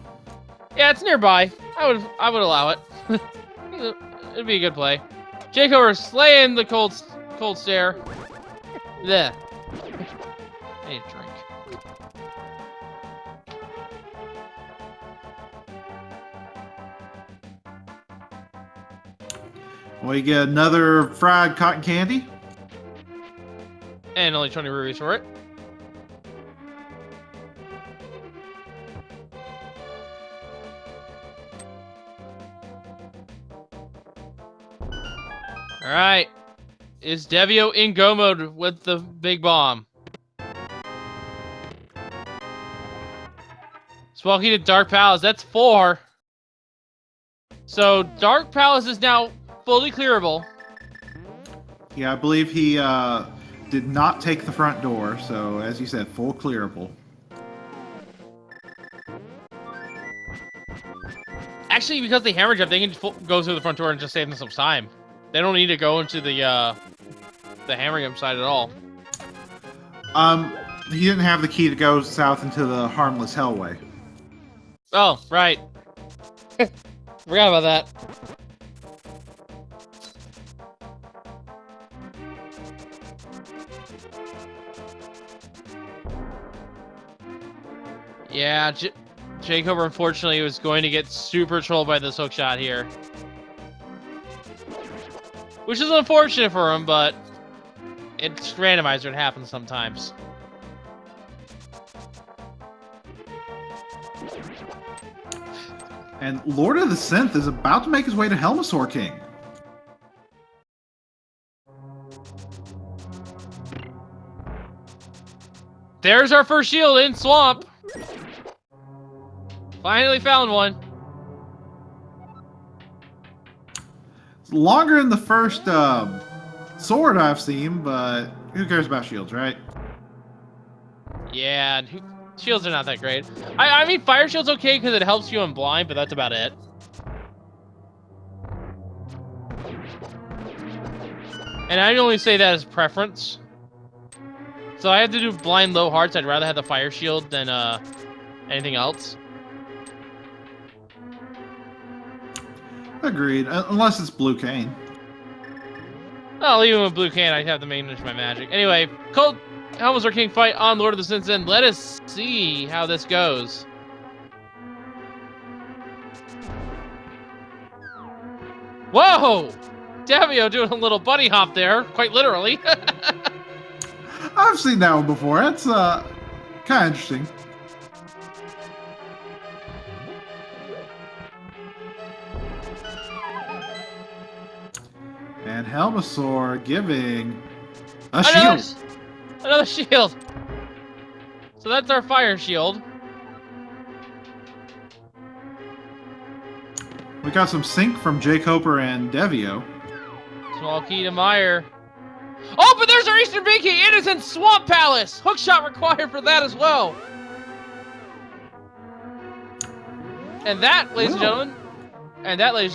Speaker 1: Yeah, it's nearby. I would allow it. It'd be a good play. jkoper slaying the cold stare. There. I need a drink.
Speaker 2: We get another fried cotton candy.
Speaker 1: And only 20 rubies for it. Alright. Is Devio in go mode with the big bomb? Small key to Dark Palace. That's 4. So Dark Palace is now fully clearable.
Speaker 2: Yeah, I believe he did not take the front door, so as you said, full clearable.
Speaker 1: Actually, because they hammer jump, they can just go through the front door and just save themselves time. They don't need to go into the hammer jump side at all.
Speaker 2: He didn't have the key to go south into the harmless hellway.
Speaker 1: Oh, right. Forgot about that. Yeah, jkoper unfortunately was going to get super trolled by this hook shot here. Which is unfortunate for him, but it's randomizer, it happens sometimes.
Speaker 2: And Lord of the Synth is about to make his way to Helmasaur King.
Speaker 1: There's our first shield in Swamp. Finally found one.
Speaker 2: It's longer than the first sword I've seen, but who cares about shields, right?
Speaker 1: Yeah, shields are not that great. I mean, fire shield's okay because it helps you in blind, but that's about it. And I only say that as preference. So I have to do blind low hearts. I'd rather have the fire shield than anything else.
Speaker 2: Agreed, unless it's Blue Cane.
Speaker 1: Well, even with Blue Can, I'd have to manage my magic. Anyway, Cold Helmasaur King fight on Lord of the Synth, and let us see how this goes. Whoa! Devio doing a little bunny hop there, quite literally.
Speaker 2: I've seen that one before. That's kind of interesting. And Helmasaur giving a shield.
Speaker 1: Another shield. So that's our fire shield.
Speaker 2: We got some sync from jkoper and Devio.
Speaker 1: Small key to Meyer. Oh, but there's our Eastern Big Key. It is in Swamp Palace. Hookshot required for that as well. And that, ladies and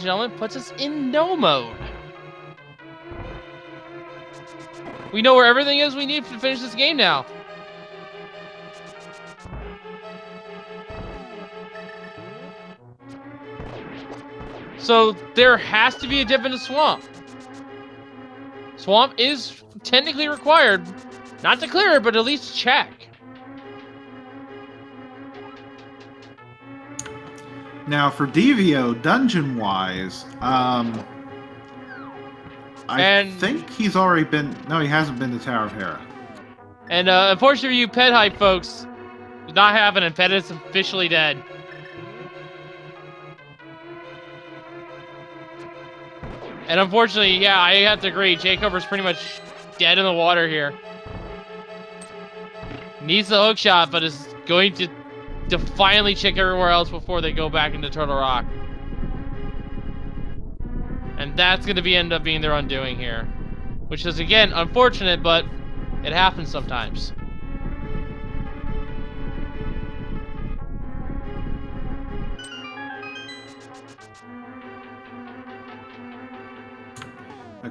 Speaker 1: gentlemen, puts us in no mode. We know where everything is we need to finish this game now. So there has to be a dip in the swamp. Swamp is technically required, not to clear it, but at least check.
Speaker 2: Now for Devio, dungeon-wise, I think he's already been... No, he hasn't been to Tower of Hera.
Speaker 1: And unfortunately for you Pet Hype folks, it's not happening. Pet is officially dead. And unfortunately, yeah, I have to agree. jkoper's pretty much dead in the water here. Needs the hook shot, but is going to finally check everywhere else before they go back into Turtle Rock. And that's going to end up being their undoing here. Which is, again, unfortunate, but it happens sometimes.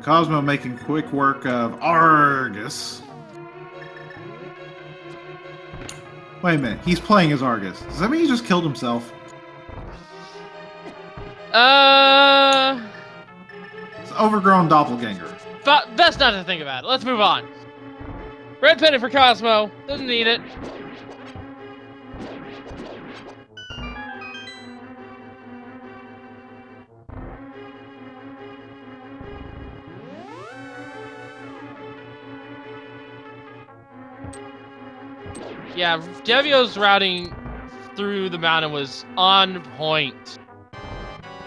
Speaker 2: Cosmo making quick work of Argus. Wait a minute, he's playing as Argus. Does that mean he just killed himself? It's an overgrown doppelganger.
Speaker 1: Best not to think about it. Let's move on. Red pennant for Cosmo. Doesn't need it. Yeah, Devio's routing through the mountain was on point.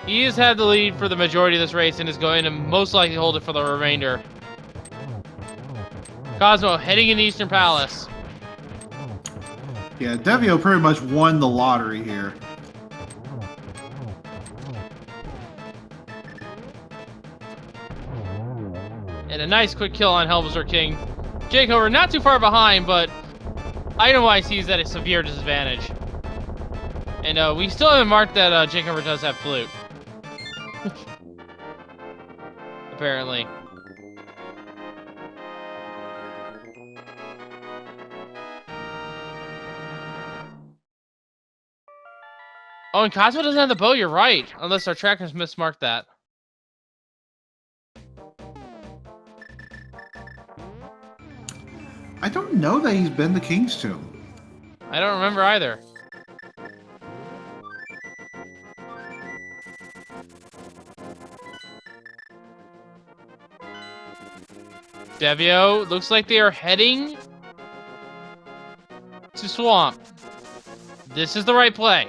Speaker 1: He has had the lead for the majority of this race and is going to most likely hold it for the remainder. Cosmo heading in the Eastern Palace.
Speaker 2: Yeah, Devio pretty much won the lottery here.
Speaker 1: And a nice quick kill on Helvezer King. jkoper not too far behind, but item-wise he's at a severe disadvantage. And we still haven't marked that jkoper does have flute. Apparently. Oh, and Cosmo doesn't have the bow, you're right. Unless our trackers mismarked that.
Speaker 2: I don't know that he's been to King's Tomb.
Speaker 1: I don't remember either. Devio, looks like they are heading to Swamp. This is the right play.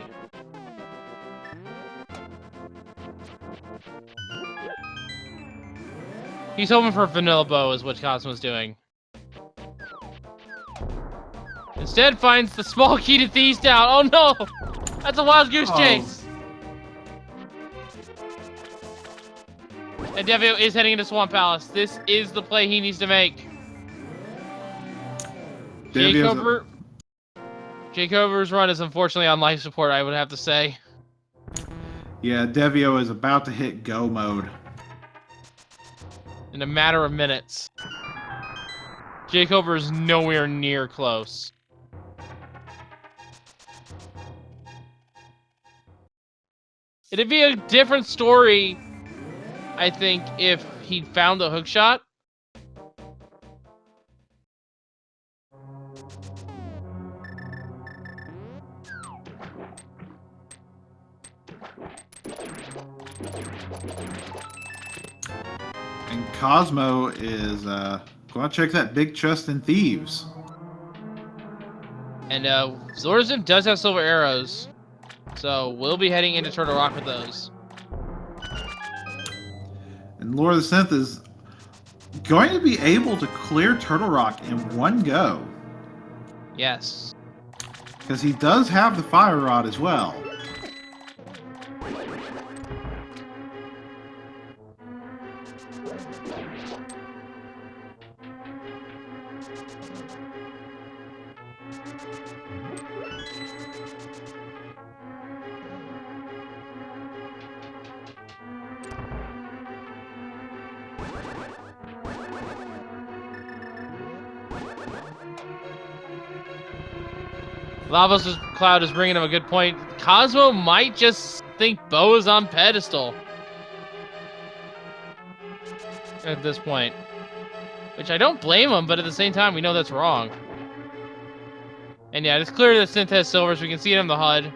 Speaker 1: He's hoping for Vanilla Bow is what Cosmo's doing. Instead finds the small key to Thieves down. Oh no! That's a wild goose chase! And Devio is heading into Swamp Palace. This is the play he needs to make. jkoper's run is unfortunately on life support, I would have to say.
Speaker 2: Yeah, Devio is about to hit go mode.
Speaker 1: In a matter of minutes. jkoper is nowhere near close. It'd be a different story, I think, if he'd found the hook shot.
Speaker 2: And Cosmo is going to check that big chest in Thieves.
Speaker 1: And LordoftheSynth does have silver arrows, so we'll be heading into Turtle Rock with those.
Speaker 2: And LordoftheSynth is going to be able to clear Turtle Rock in one go.
Speaker 1: Yes.
Speaker 2: Because he does have the Fire Rod as well.
Speaker 1: Lava's Cloud is bringing him a good point. Cosmo might just think Bo is on pedestal at this point. Which I don't blame him, but at the same time, we know that's wrong. And yeah, it's clear that Synth has silvers. We can see it on the HUD.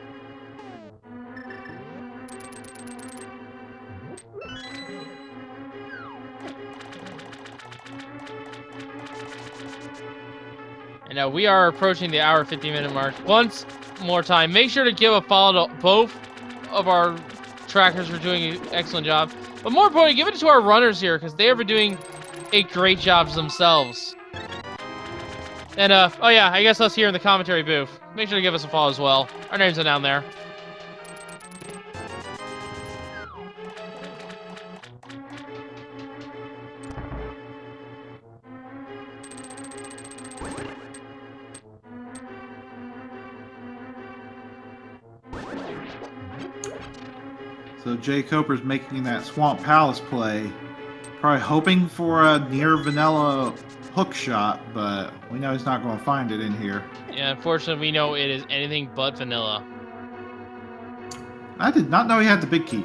Speaker 1: And now we are approaching the hour 50-minute mark. Once more time, make sure to give a follow to both of our trackers for doing an excellent job. But more importantly, give it to our runners here, because they have been doing a great job themselves. And, oh yeah, I guess us here in the commentary booth. Make sure to give us a follow as well. Our names are down there.
Speaker 2: So jkoper's making that Swamp Palace play. Probably hoping for a near vanilla hook shot, but we know he's not going to find it in here.
Speaker 1: Yeah, unfortunately, we know it is anything but vanilla.
Speaker 2: I did not know he had the big key.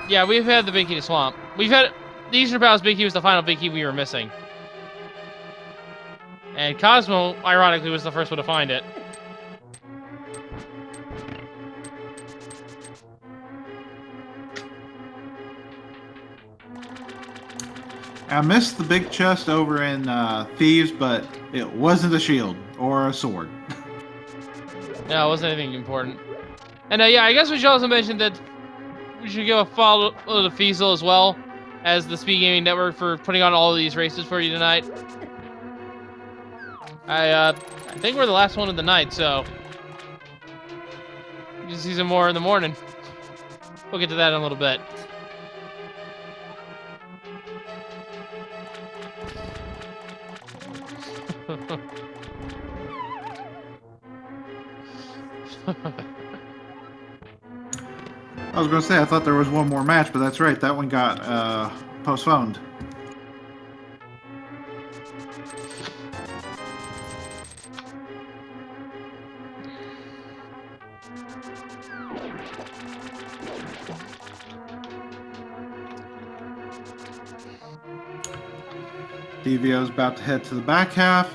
Speaker 1: Yeah, we've had the big key to Swamp. We've had... The Eastern Palace big key was the final big key we were missing. And Cosmo, ironically, was the first one to find it.
Speaker 2: I missed the big chest over in Thieves, but it wasn't a shield or a sword.
Speaker 1: No, it wasn't anything important. And yeah, I guess we should also mention that we should give a follow to Feasel as well as the Speed Gaming Network for putting on all of these races for you tonight. I think we're the last one of the night, so you can see some more in the morning. We'll get to that in a little bit.
Speaker 2: I was going to say, I thought there was one more match, but that's right. That one got postponed. Devio's about to head to the back half.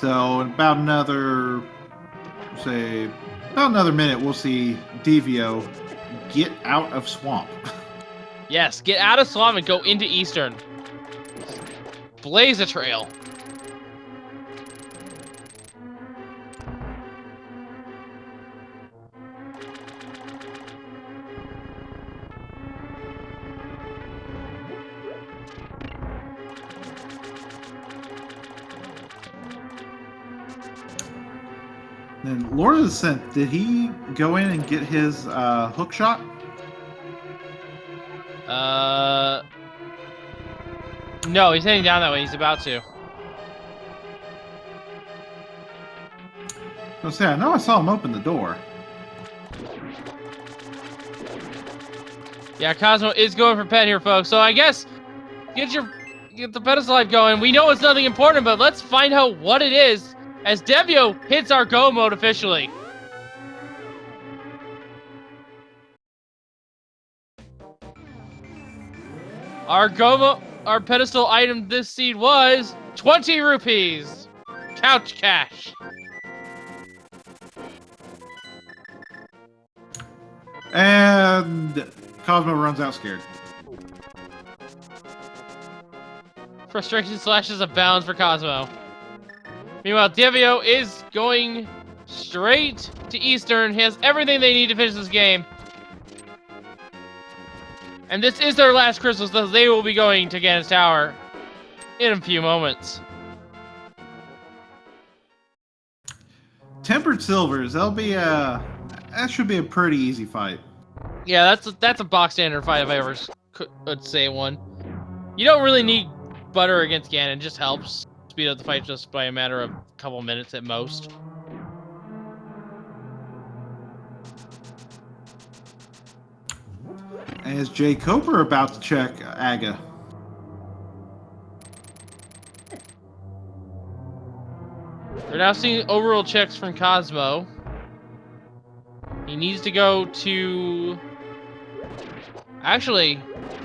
Speaker 2: So in about another minute, we'll see Devio get out of swamp.
Speaker 1: Yes, get out of swamp and go into Eastern. Blaze a trail.
Speaker 2: Then LordoftheSynth, did he go in and get his hook shot?
Speaker 1: No, he's heading down that way. He's about to.
Speaker 2: I know I saw him open the door.
Speaker 1: Yeah, Cosmo is going for pet here, folks. So I guess get the pedestal life going. We know it's nothing important, but let's find out what it is as Devio hits our go mode officially. Our pedestal item this seed was 20 rupees. Couch cash.
Speaker 2: And Cosmo runs out scared.
Speaker 1: Frustration slashes a bounds for Cosmo. Meanwhile, Devio is going straight to Eastern. He has everything they need to finish this game. And this is their last crystal, so they will be going to Ganon's Tower in a few moments.
Speaker 2: Tempered Silvers, that should be a pretty easy fight.
Speaker 1: Yeah, that's a box standard fight if I ever could say one. You don't really need butter against Ganon, it just helps speed up the fight just by a matter of a couple minutes at most.
Speaker 2: And is jkoper about to check Aga?
Speaker 1: We're now seeing overworld checks from Cosmo. He needs to go to... Actually,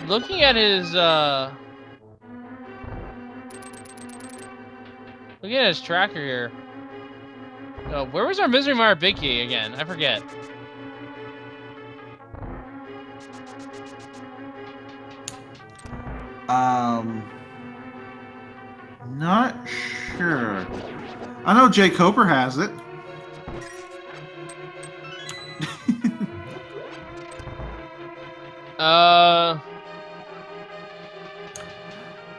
Speaker 1: looking at his, Looking at his tracker here. Oh, where was our Misery Mire Big Key again? I forget.
Speaker 2: Not sure. I know jkoper has it.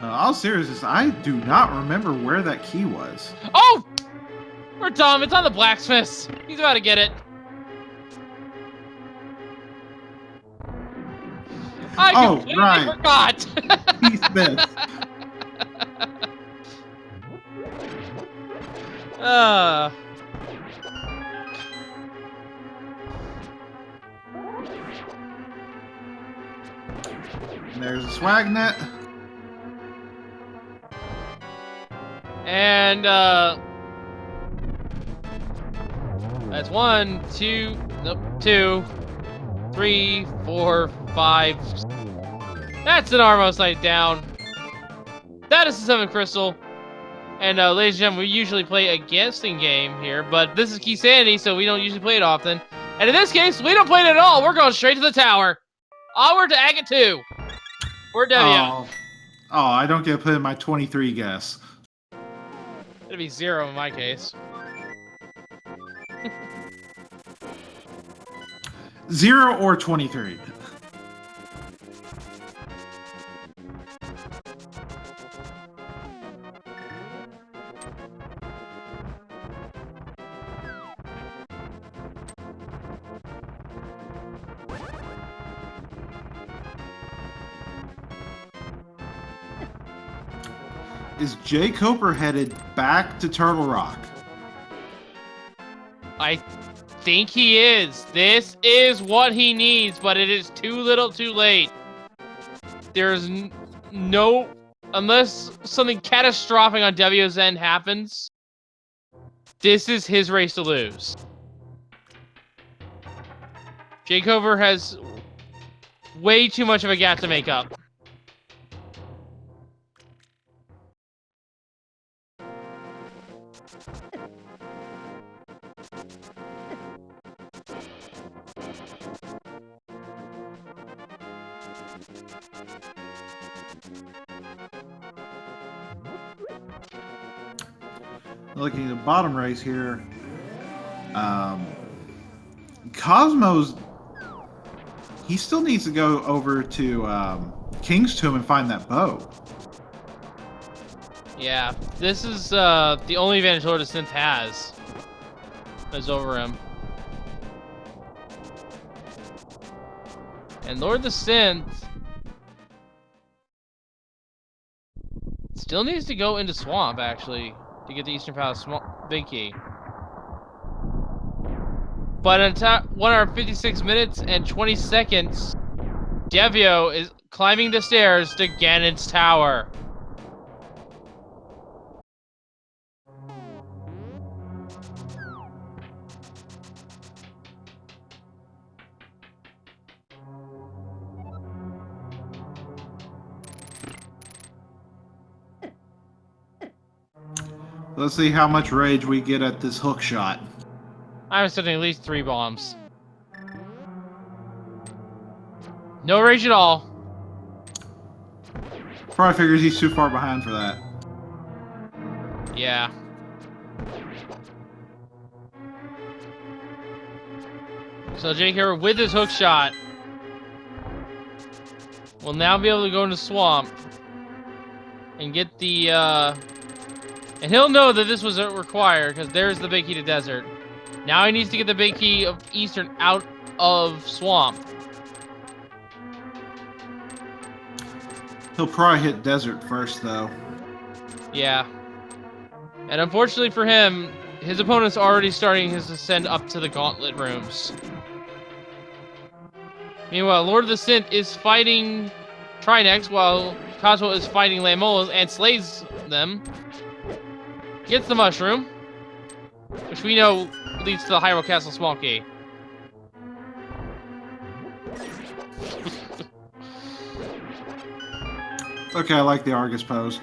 Speaker 2: All seriousness, I do not remember where that key was.
Speaker 1: Oh! We're dumb. It's on the blacksmiths. He's about to get it. I completely forgot.
Speaker 2: Smith. And there's a swag net.
Speaker 1: And that's 1, 2, nope, 2, 3, 4, 5. That's an Armosite down. That is the 7th crystal. And ladies and gentlemen, we usually play a guessing game here, but this is Keysanity, so we don't usually play it often. And in this case, we don't play it at all. We're going straight to the tower. Onward to Agate 2. We're Devio.
Speaker 2: Oh, I don't get to put in my 23 guess.
Speaker 1: It'd be 0 in my case.
Speaker 2: 0 or 23. Is jkoper headed back to Turtle Rock?
Speaker 1: I think he is. This is what he needs, but it is too little too late. There's no... Unless something catastrophic on Devio's end happens, this is his race to lose. jkoper has way too much of a gap to make up.
Speaker 2: Looking at the bottom race here, Cosmo's... He still needs to go over to King's Tomb and find that bow.
Speaker 1: Yeah, this is the only advantage LordoftheSynth has. Is over him. And LordoftheSynth still needs to go into Swamp, actually, to get the Eastern Palace Big Key. But in 1 hour 56 minutes and 20 seconds, Devio is climbing the stairs to Ganon's tower.
Speaker 2: Let's see how much rage we get at this hook shot.
Speaker 1: I'm setting at least 3 bombs. No rage at all.
Speaker 2: Probably figures he's too far behind for that.
Speaker 1: Yeah. So jkoper with his hook shot will now be able to go into Swamp and get the and he'll know that this was required because there's the big key to Desert. Now he needs to get the big key of Eastern out of Swamp.
Speaker 2: He'll probably hit Desert first, though.
Speaker 1: Yeah. And unfortunately for him, his opponent's already starting his ascent up to the Gauntlet rooms. Meanwhile, LordoftheSynth is fighting Trinex while Cosmo is fighting Lamolas and slays them. Gets the mushroom, which we know leads to the Hyrule Castle small key.
Speaker 2: Okay, I like the Argus pose.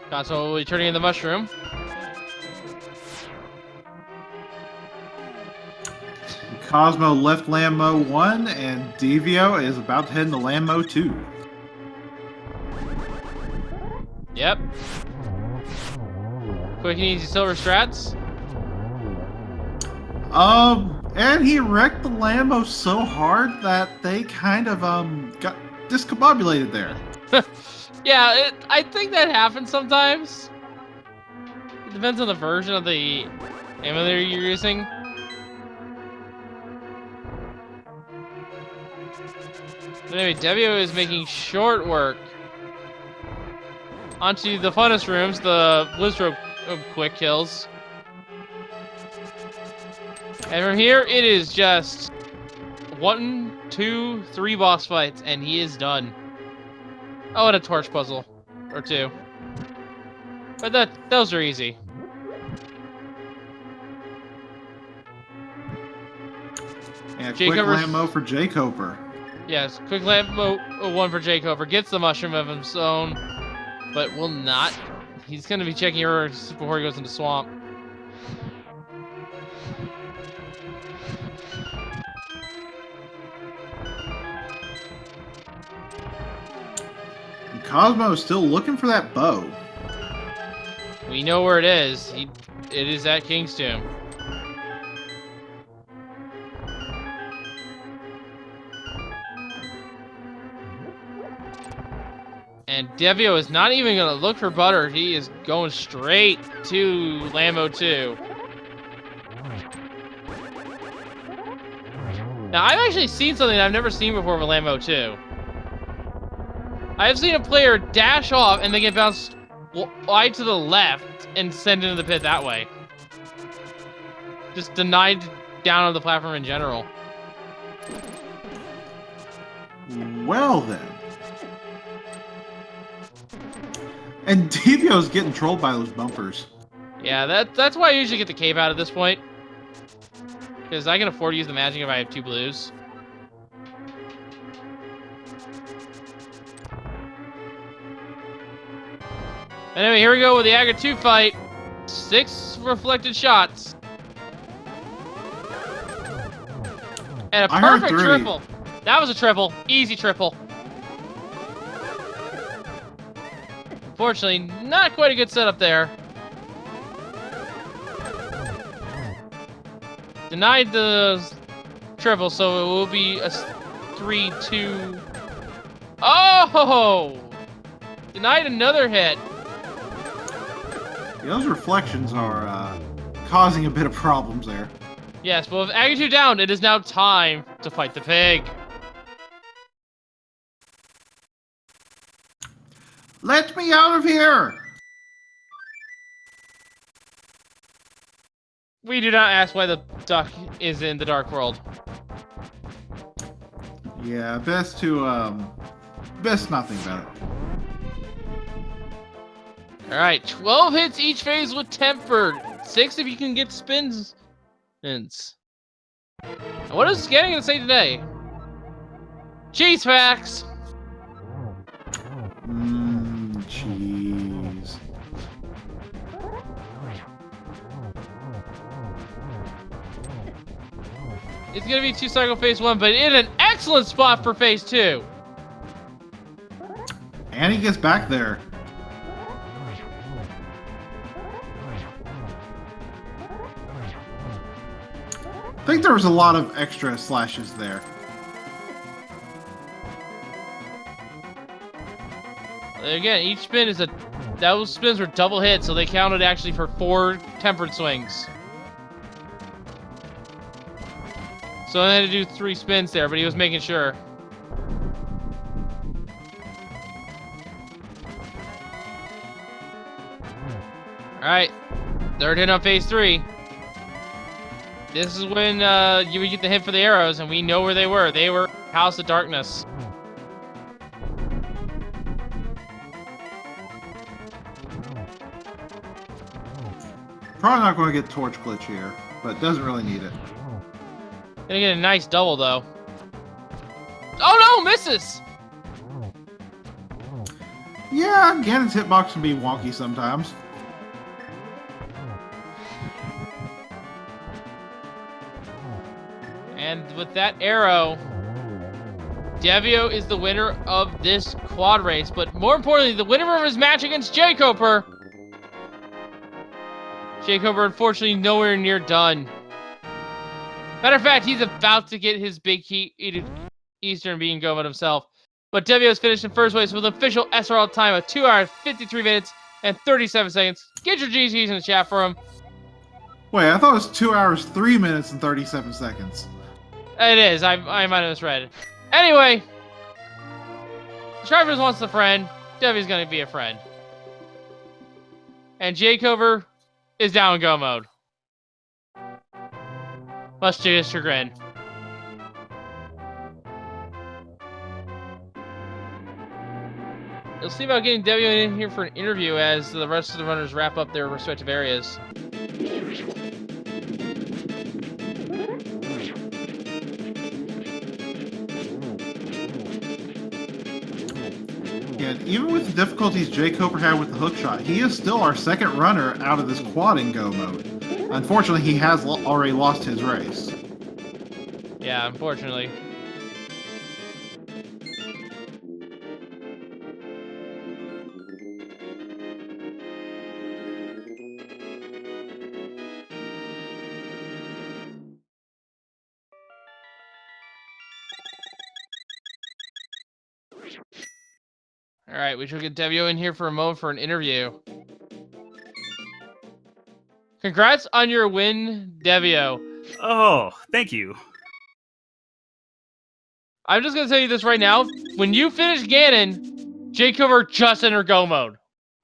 Speaker 1: Cosmo will be turning in the mushroom.
Speaker 2: Cosmo left Lammo 1, and Devio is about to head into Lammo 2.
Speaker 1: Yep. Quick and easy silver strats.
Speaker 2: And he wrecked the Lambo so hard that they kind of got discombobulated there.
Speaker 1: Yeah, I think that happens sometimes. It depends on the version of the emulator you're using. But anyway, Devio is making short work onto the funnest rooms, the Blizzrobe quick kills. And from here, it is just 1, 2, 3 boss fights, and he is done. Oh, and a torch puzzle or 2. But those are easy.
Speaker 2: Yeah, quick Lammo for jkoper.
Speaker 1: Yes, quick Lammo 1 for jkoper. Gets the mushroom of his own, but will not. He's going to be checking errors before he goes into Swamp.
Speaker 2: And Cosmo is still looking for that bow.
Speaker 1: We know where it is. It is at King's Tomb. And Devio is not even going to look for butter. He is going straight to Lambo 2. Now, I've actually seen something I've never seen before with Lambo 2. I've seen a player dash off and they get bounced wide to the left and send into the pit that way. Just denied down on the platform in general.
Speaker 2: Well then. And Devio's getting trolled by those bumpers.
Speaker 1: Yeah, that's why I usually get the cape out at this point. Because I can afford to use the magic if I have 2 blues. Anyway, here we go with the Aga 2 fight. 6 reflected shots. And a perfect triple. That was a triple. Easy triple. Unfortunately, not quite a good setup there. Denied the triple, so it will be a 3-2. Oh! Denied another hit.
Speaker 2: Yeah, those reflections are causing a bit of problems there.
Speaker 1: Yes, but with Aga 2 down, it is now time to fight the pig.
Speaker 2: Let me out of here!
Speaker 1: We do not ask why the duck is in the dark world.
Speaker 2: Yeah, best not think about it.
Speaker 1: Alright, 12 hits each phase with tempered. 6 if you can get spins. And what is Ganon gonna say today? Cheese facts!
Speaker 2: Cheese.
Speaker 1: It's gonna be 2-cycle phase 1, but in an excellent spot for phase 2.
Speaker 2: And he gets back there. I think there was a lot of extra slashes there.
Speaker 1: Again, each spin is those spins were double hits, so they counted actually for 4 tempered swings. So I had to do 3 spins there, but he was making sure. Alright, third hit on phase 3. This is when you would get the hit for the arrows, and we know where they were. They were House of Darkness.
Speaker 2: Probably not going to get torch glitch here, but doesn't really need it.
Speaker 1: Gonna get a nice double, though. Oh no, misses!
Speaker 2: Yeah, Ganon's hitbox can be wonky sometimes.
Speaker 1: And with that arrow, Devio is the winner of this quad race. But more importantly, the winner of his match against jkoper. jkoper, unfortunately, nowhere near done. Matter of fact, he's about to get his big Eastern being going himself. But Devio is finished in first place with an official SRL time of 2 hours, 53 minutes, and 37 seconds. Get your GGs in the chat for him.
Speaker 2: Wait, I thought it was 2 hours, 3 minutes, and 37 seconds.
Speaker 1: It is. I might have misread. Anyway, Strivers wants the friend. Devio's gonna be a friend. And jkoper is down in go mode. Much to his chagrin. We'll see about getting Devio in here for an interview as the rest of the runners wrap up their respective areas.
Speaker 2: And even with the difficulties jkoper had with the hookshot, he is still our second runner out of this quad in go mode. Unfortunately, he has already lost his race.
Speaker 1: Yeah, unfortunately. All right, we should get Devio in here for a moment for an interview. Congrats on your win, Devio.
Speaker 3: Oh, thank you.
Speaker 1: I'm just gonna tell you this right now. When you finish Ganon, jkoper just entered Go mode.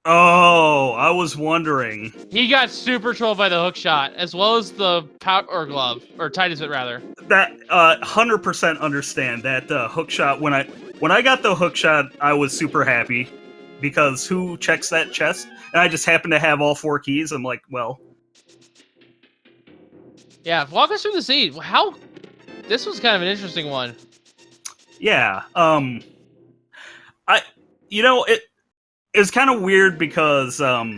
Speaker 3: Oh, I was wondering.
Speaker 1: He got super trolled by the hook shot, as well as the power glove, or Titus bit rather.
Speaker 3: That 100% understand that hook shot. When I got the hook shot, I was super happy because who checks that chest? And I just happened to have all 4 keys. I'm like, well,
Speaker 1: Yeah, walk us through the scene. How? This was kind of an interesting one.
Speaker 3: yeah. It was kind of weird because I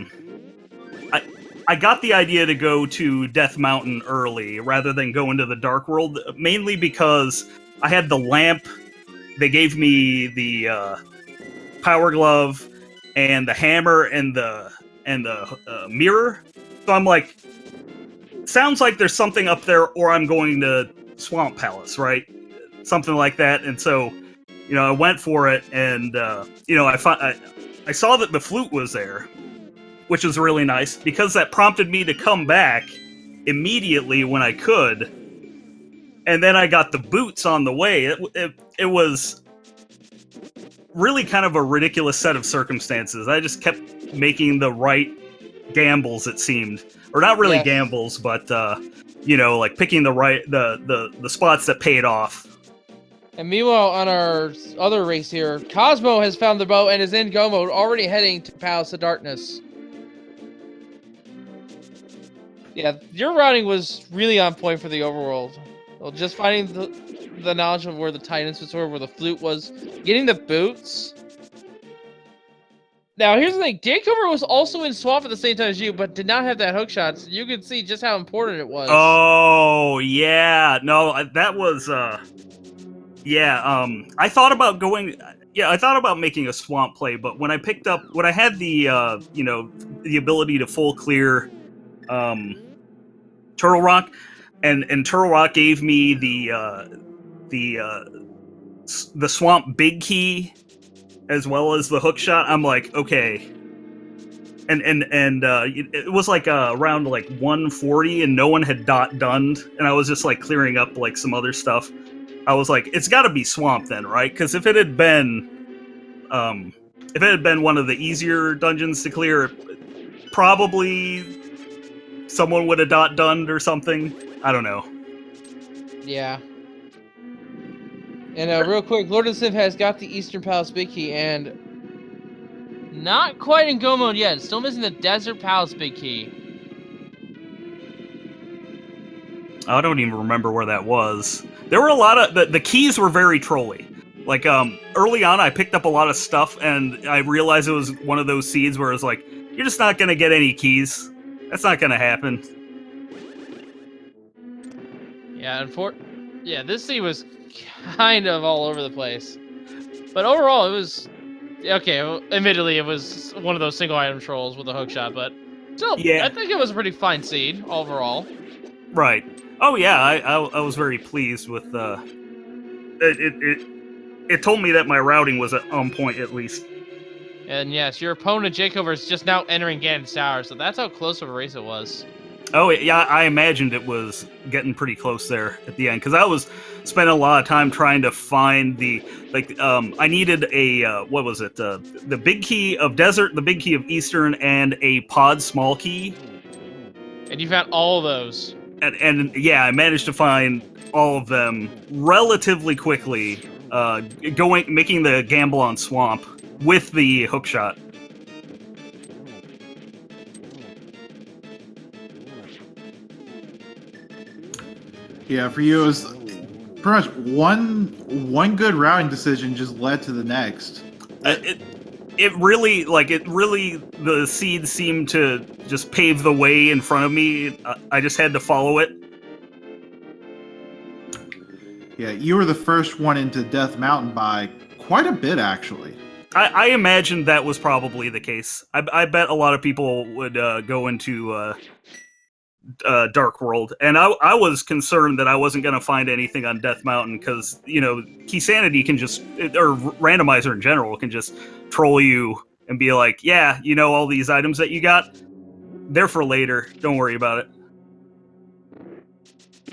Speaker 3: got the idea to go to Death Mountain early rather than go into the Dark World, mainly because I had the lamp. They gave me the power glove and the hammer and the mirror. So I'm like, sounds like there's something up there, or I'm going to Swamp Palace, right? Something like that. And so, I went for it, and I saw that the flute was there, which was really nice because that prompted me to come back immediately when I could. And then I got the boots on the way. It was really kind of a ridiculous set of circumstances. I just kept making the right gambles, it seemed. Or not really gambles, but like picking the right the spots that paid off.
Speaker 1: And meanwhile, on our other race here, c0smoh has found the boat and is in Go mode, already heading to Palace of Darkness. Yeah, your routing was really on point for the overworld. Well, just finding the knowledge of where the Titans were, where the flute was, getting the boots. Now, here's the thing. jkoper was also in Swamp at the same time as you, but did not have that hook shot, so you could see just how important it was.
Speaker 3: Oh, yeah. No, that was... I thought about going... Yeah, I thought about making a swamp play, but when I had the, the ability to full clear Turtle Rock, and Turtle Rock gave me the swamp big key as well as the hook shot. I'm like, okay. And it was like around like 140, and no one had dunned, and I was just like clearing up like some other stuff. I was like, it's got to be swamp then, right? Because if it had been one of the easier dungeons to clear, probably someone would have dunned or something. I don't know.
Speaker 1: Yeah. And real quick, LordoftheSynth has got the Eastern Palace Big Key, and not quite in Go mode yet. Still missing the Desert Palace Big Key.
Speaker 3: I don't even remember where that was. There were a lot of... The keys were very trolly. Like, early on, I picked up a lot of stuff, and I realized it was one of those seeds where it was like, you're just not going to get any keys. That's not going to happen.
Speaker 1: Yeah, this seed was kind of all over the place. But overall, it was... Okay, well, admittedly, it was one of those single-item trolls with a hookshot, but still, yeah. I think it was a pretty fine seed, overall.
Speaker 3: Right. Oh, yeah, I was very pleased with... It told me that my routing was on point, at least.
Speaker 1: And yes, your opponent, jkoper, is just now entering Ganon's Tower, so that's how close of a race it was.
Speaker 3: Oh, yeah, I imagined it was getting pretty close there at the end, because I was spending a lot of time trying to find the, I needed a, what was it, the big key of Desert, the big key of Eastern, and a pod small key.
Speaker 1: And you found all of those.
Speaker 3: And yeah, I managed to find all of them relatively quickly, making the gamble on Swamp with the hookshot.
Speaker 2: Yeah, for you, it was pretty much one good routing decision just led to the next.
Speaker 3: It really, the seeds seemed to just pave the way in front of me. I just had to follow it.
Speaker 2: Yeah, you were the first one into Death Mountain by quite a bit, actually.
Speaker 3: I imagined that was probably the case. I bet a lot of people would go into Dark World, and I was concerned that I wasn't going to find anything on Death Mountain because, you know, Keysanity can just, or Randomizer in general, can just troll you and be like, yeah, you know, all these items that you got, they're for later. Don't worry about it.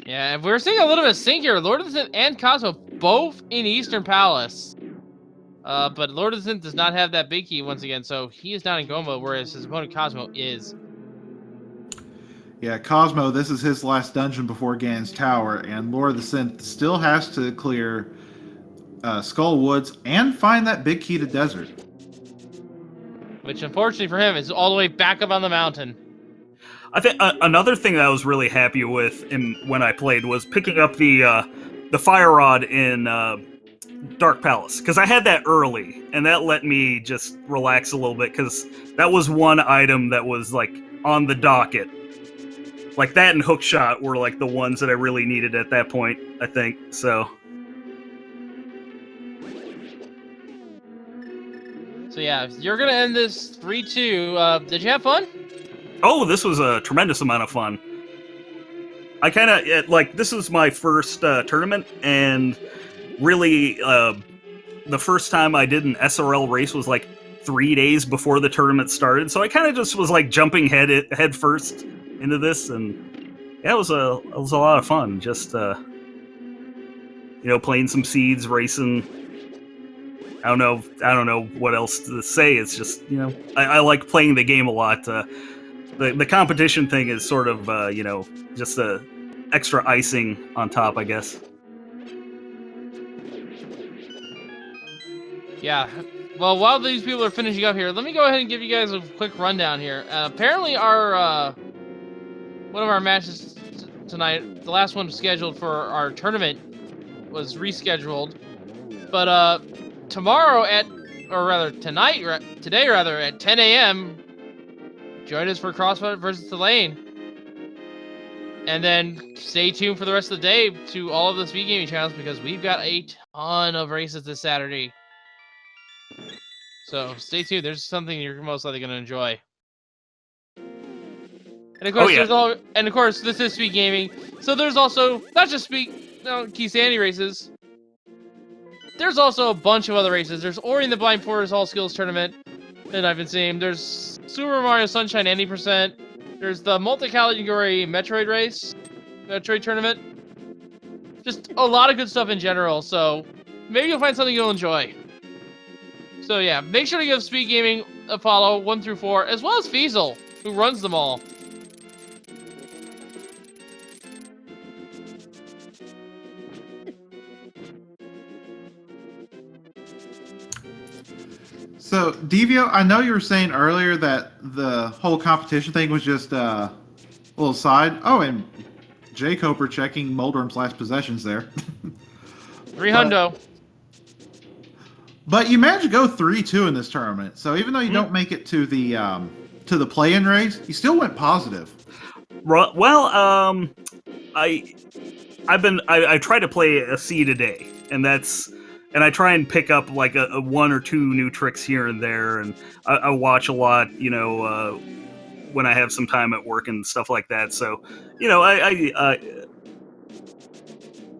Speaker 1: Yeah, we're seeing a little bit of sync here. LordoftheSynth and Cosmo both in Eastern Palace. But LordoftheSynth does not have that big key once again, so he is not in go mode, whereas his opponent Cosmo is.
Speaker 2: Yeah, Cosmo, this is his last dungeon before Ganon's Tower, and LordoftheSynth still has to clear Skull Woods and find that big key to Desert.
Speaker 1: Which, unfortunately for him, is all the way back up on the mountain.
Speaker 3: I think another thing that I was really happy with when I played was picking up the Fire Rod in Dark Palace, because I had that early, and that let me just relax a little bit, because that was one item that was like on the docket. Like that and Hookshot were like the ones that I really needed at that point, I think. So
Speaker 1: yeah, you're gonna end this 3-2. Did you have fun?
Speaker 3: Oh, this was a tremendous amount of fun. I kind of like, this was my first tournament, and really the first time I did an SRL race was like 3 days before the tournament started. So I kind of just was like jumping head first into this, and yeah, it was a lot of fun. Just you know, playing some seeds, racing. I don't know what else to say. It's just, you know, I like playing the game a lot. The competition thing is sort of you know, just a extra icing on top, I guess.
Speaker 1: Yeah. Well, while these people are finishing up here, let me go ahead and give you guys a quick rundown here. Apparently, our one of our matches tonight, the last one scheduled for our tournament, was rescheduled. But tomorrow today at 10 a.m., join us for Crossfire versus the Lane. And then stay tuned for the rest of the day to all of the speed gaming channels, because we've got a ton of races this Saturday. So stay tuned. There's something you're most likely going to enjoy. And of course, of course, this is speed gaming. So there's also not just Keysanity races. There's also a bunch of other races. There's Ori and the Blind Forest All Skills Tournament that I've been seeing. There's Super Mario Sunshine 90%. There's the multi-category Metroid Tournament. Just a lot of good stuff in general. So maybe you'll find something you'll enjoy. So yeah, make sure to give Speed Gaming a follow, 1 through 4, as well as Fiesel, who runs them all.
Speaker 2: So, Devio, I know you were saying earlier that the whole competition thing was just a little side. Oh, and jkoper checking Moldorm's last possessions there.
Speaker 1: 300.
Speaker 2: But you managed to go 3-2 in this tournament. So even though you don't make it to the play-in race, you still went positive.
Speaker 3: Well, I try to play a seed a day, and I try and pick up like a 1 or 2 new tricks here and there, and I watch a lot, you know, when I have some time at work and stuff like that. So, you know,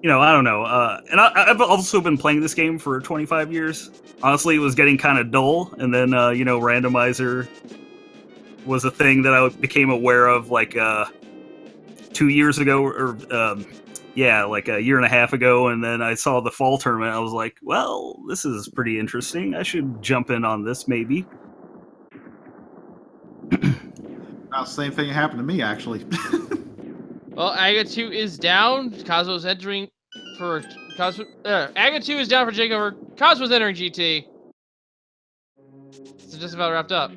Speaker 3: you know, I don't know. And I've also been playing this game for 25 years. Honestly, it was getting kind of dull. And then, you know, Randomizer was a thing that I became aware of like 2 years ago, or like a year and a half ago. And then I saw the fall tournament. I was like, well, this is pretty interesting. I should jump in on this maybe.
Speaker 2: Same thing happened to me, actually.
Speaker 1: Well, Aga 2 is down. Cosmo's entering for Cosmo. Aga 2 is down for jkoper. Cosmo's entering GT. It's just about wrapped up.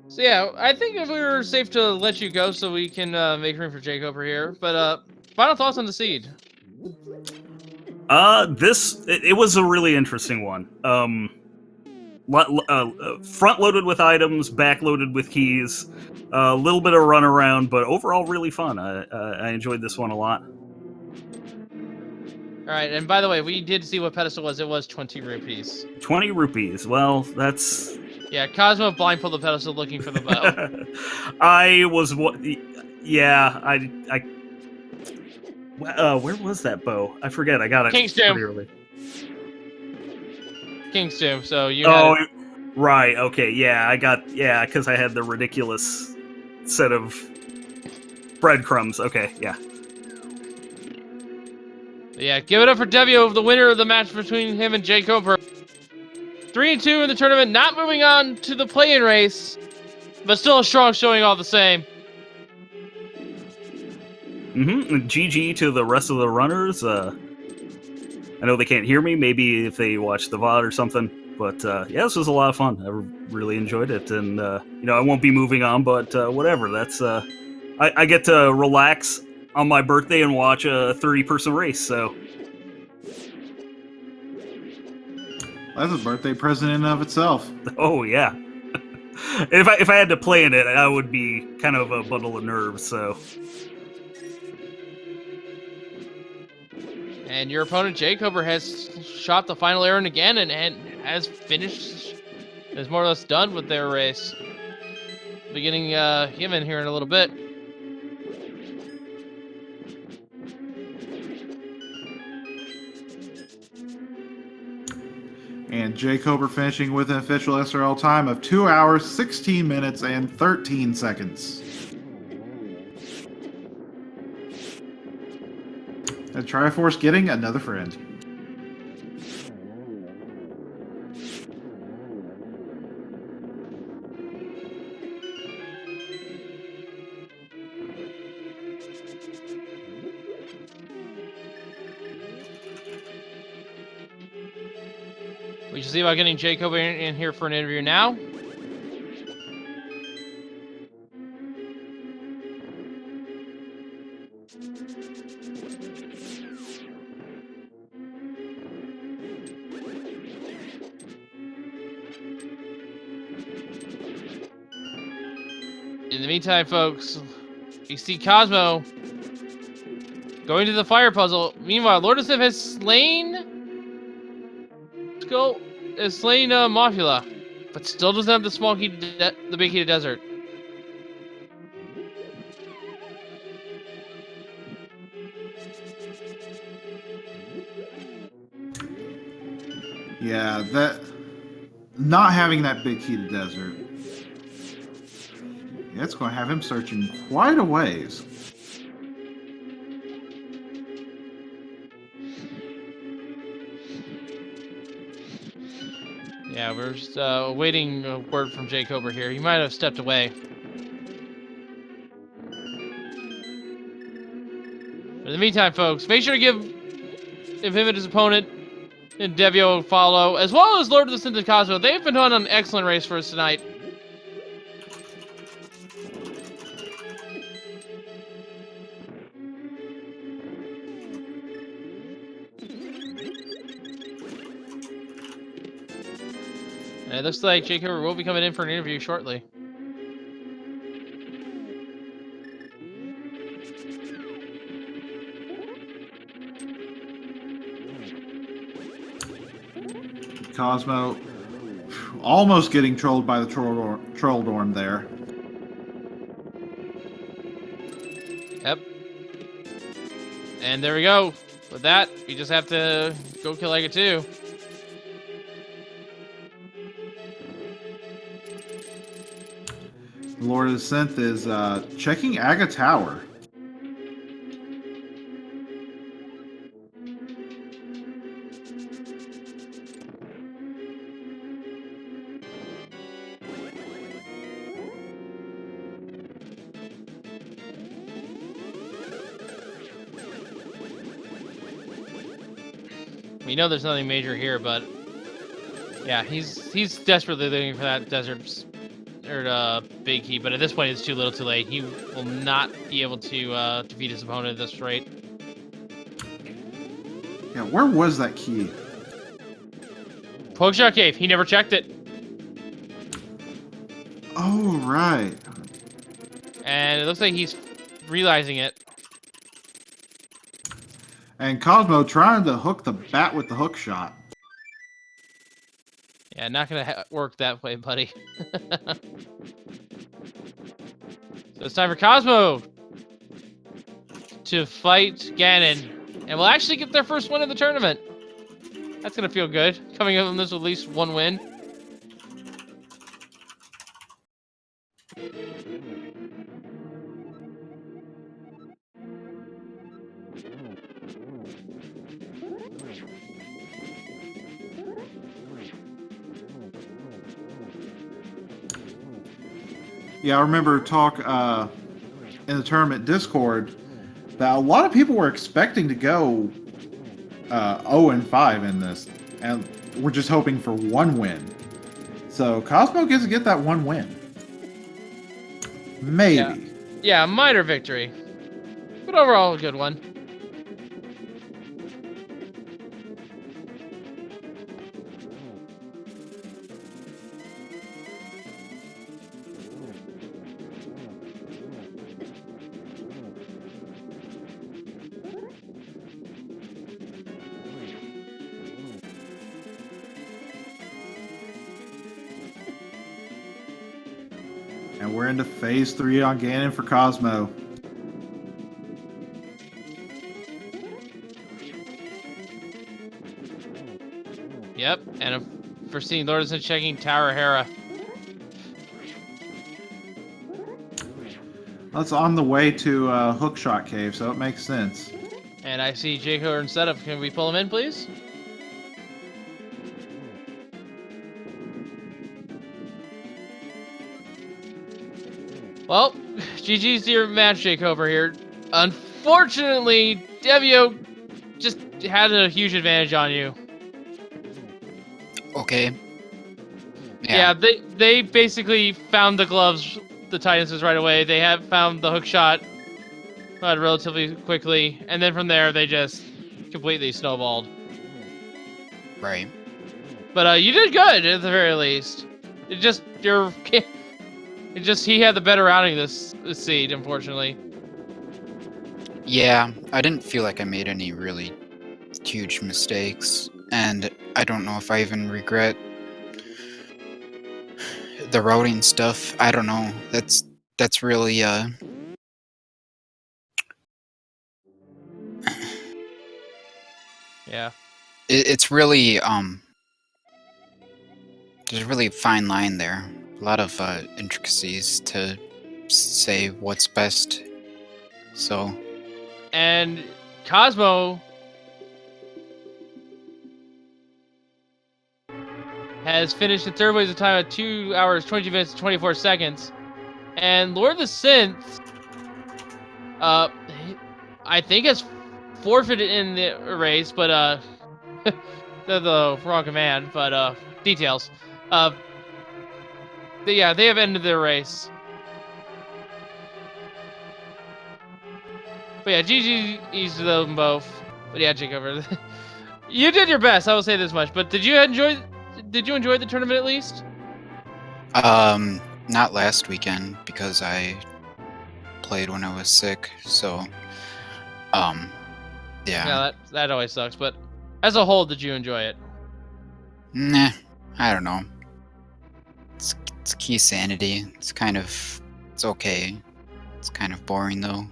Speaker 1: So yeah, I think if we were safe to let you go, so we can make room for jkoper here. But final thoughts on the seed?
Speaker 3: It was a really interesting one. Front-loaded with items, back-loaded with keys, a little bit of run around, but overall really fun. I enjoyed this one a lot.
Speaker 1: All right, and by the way, we did see what pedestal was. It was 20 rupees.
Speaker 3: 20 rupees. Well, that's
Speaker 1: Yeah, Cosmo blindfolded pedestal looking for the bow.
Speaker 3: I was what? Yeah, where was that bow? I forget. I got it
Speaker 1: King's
Speaker 3: pretty
Speaker 1: Tomb.
Speaker 3: early.
Speaker 1: King's Tomb. So you had it.
Speaker 3: Right. Okay. Yeah, because I had the ridiculous set of breadcrumbs. Okay. Yeah.
Speaker 1: Yeah, give it up for Devio, the winner of the match between him and jkoper. 3-2 in the tournament, not moving on to the play-in race, but still a strong showing all the same.
Speaker 3: GG to the rest of the runners. I know they can't hear me. Maybe if they watch the VOD or something. But yeah, this was a lot of fun. I really enjoyed it, and I won't be moving on. But whatever. That's I get to relax on my birthday and watch a 30-person race. So
Speaker 2: That's a birthday present in and of itself.
Speaker 3: oh yeah. If I had to play in it, I would be kind of a bundle of nerves. So.
Speaker 1: And your opponent, jkoper, has shot the final errand again and has finished, is more or less done with their race. Beginning him in here in a little bit.
Speaker 2: And jkoper finishing with an official SRL time of 2 hours, 16 minutes, and 13 seconds. And Triforce getting another friend.
Speaker 1: We should see about getting jkoper in here for an interview now. In the meantime, folks, you see Cosmo going to the fire puzzle. Meanwhile, LordoftheSynth has slain Mofula, but still doesn't have the small key to the big key to desert.
Speaker 2: Yeah, that not having that big key to desert. Yeah, it's going to have him searching quite a ways.
Speaker 1: Yeah, we're just awaiting a word from jkoper here. He might have stepped away. But in the meantime, folks, make sure to give him and his opponent and Devio a follow, as well as LordoftheSynth and Cosmo. They've been on an excellent race for us tonight. And it looks like jkoper will be coming in for an interview shortly.
Speaker 2: Cosmo almost getting trolled by the troll dorm there.
Speaker 1: Yep. And there we go. With that, we just have to go kill Ega 2.
Speaker 2: LordoftheSynth is checking Aga Tower.
Speaker 1: We know there's nothing major here, but yeah, he's desperately looking for that desert or big key. But at this point, it's too little, too late. He will not be able to defeat his opponent at this rate.
Speaker 2: Yeah, where was that key?
Speaker 1: Pokeshot Cave. He never checked it,
Speaker 2: Oh, right.
Speaker 1: and it looks like he's realizing it.
Speaker 2: And Cosmo trying to hook the bat with the hook shot.
Speaker 1: Yeah, not gonna work that way, buddy. So it's time for Cosmo to fight Ganon, and we'll actually get their first win of the tournament. That's gonna feel good, coming up on this with at least one win.
Speaker 2: Yeah, I remember talk in the tournament Discord that a lot of people were expecting to go 0-5 in this, and we're just hoping for one win. So Cosmo gets to get that one win. Maybe.
Speaker 1: Yeah, minor victory, but overall a good one.
Speaker 2: And we're into phase 3 on Ganon for Cosmo.
Speaker 1: Yep, and for seeing LordoftheSynth checking Tower Hera.
Speaker 2: That's on the way to Hookshot Cave, so it makes sense.
Speaker 1: And I see jkoper in setup. Can we pull him in, please? Well, GG's to your match, jkoper here. Unfortunately, Devio just had a huge advantage on you.
Speaker 4: Okay.
Speaker 1: Yeah, they basically found the gloves, the Titans right away. They have found the hook shot relatively quickly, and then from there they just completely snowballed.
Speaker 4: Right.
Speaker 1: But you did good at the very least. He had the better routing this seed, unfortunately.
Speaker 4: Yeah, I didn't feel like I made any really huge mistakes, and I don't know if I even regret the routing stuff. I don't know. That's really
Speaker 1: Yeah.
Speaker 4: it's really there's a really fine line there. A lot of intricacies to say what's best. So.
Speaker 1: And Cosmo has finished in third place with a time of 2 hours, 22 minutes, and 24 seconds. And LordoftheSynth, I think has forfeited in the race, but the wrong command, but details. Yeah, they have ended their race. But yeah, GG's to them both. But yeah, jkoper, you did your best. I will say this much. But did you enjoy the tournament at least?
Speaker 4: Not last weekend because I played when I was sick. So, yeah.
Speaker 1: Yeah, that always sucks. But as a whole, did you enjoy it?
Speaker 4: Nah, I don't know. It's Keysanity. It's okay. It's kind of boring though.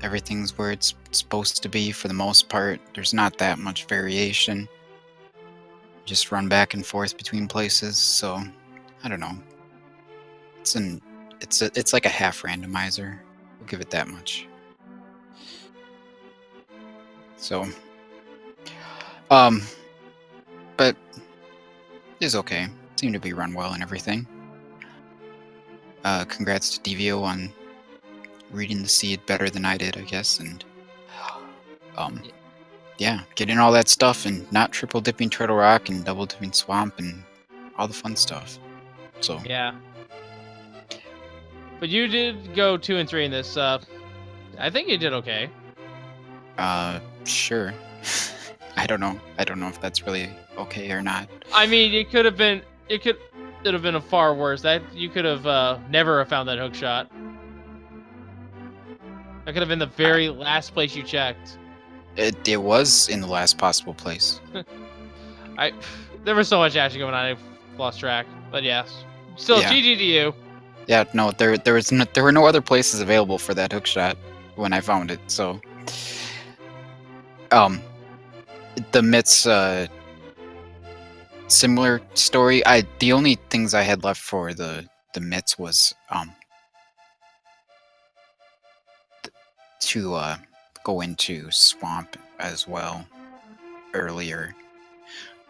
Speaker 4: Everything's where it's supposed to be for the most part. There's not that much variation. Just run back and forth between places, so I don't know. It's like a half randomizer. We'll give it that much. So but it's okay. Seemed to be run well and everything. Congrats to Devio on reading the seed better than I did, I guess, and yeah, getting all that stuff and not triple dipping Turtle Rock and double dipping Swamp and all the fun stuff. So
Speaker 1: yeah. But you did go 2 and 3 in this. I think you did okay.
Speaker 4: Sure. I don't know if that's really okay or not.
Speaker 1: I mean, it could have been a far worse. That you could have never have found that hook shot. That could have been the very last place you checked.
Speaker 4: It was in the last possible place.
Speaker 1: There was so much action going on. lost track. But yes, still
Speaker 4: Yeah.
Speaker 1: GG to you.
Speaker 4: Yeah, no, there were no other places available for that hookshot when I found it. So, the mitts, similar story. The only things I had left for the mitts was to go into swamp as well earlier,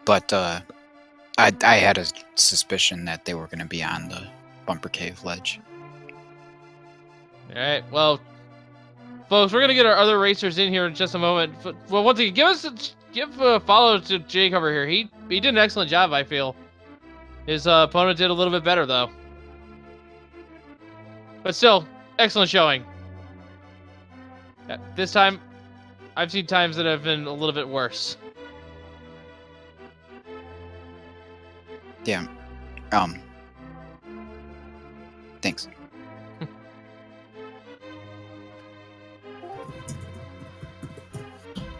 Speaker 4: but I had a suspicion that they were going to be on the bumper cave ledge.
Speaker 1: All right, well, folks, we're gonna get our other racers in here in just a moment. Well, once again, give a follow to jkoper here. He did an excellent job, I feel. His opponent did a little bit better though, but still, excellent showing. This time, I've seen times that have been a little bit worse.
Speaker 4: Yeah. Thanks.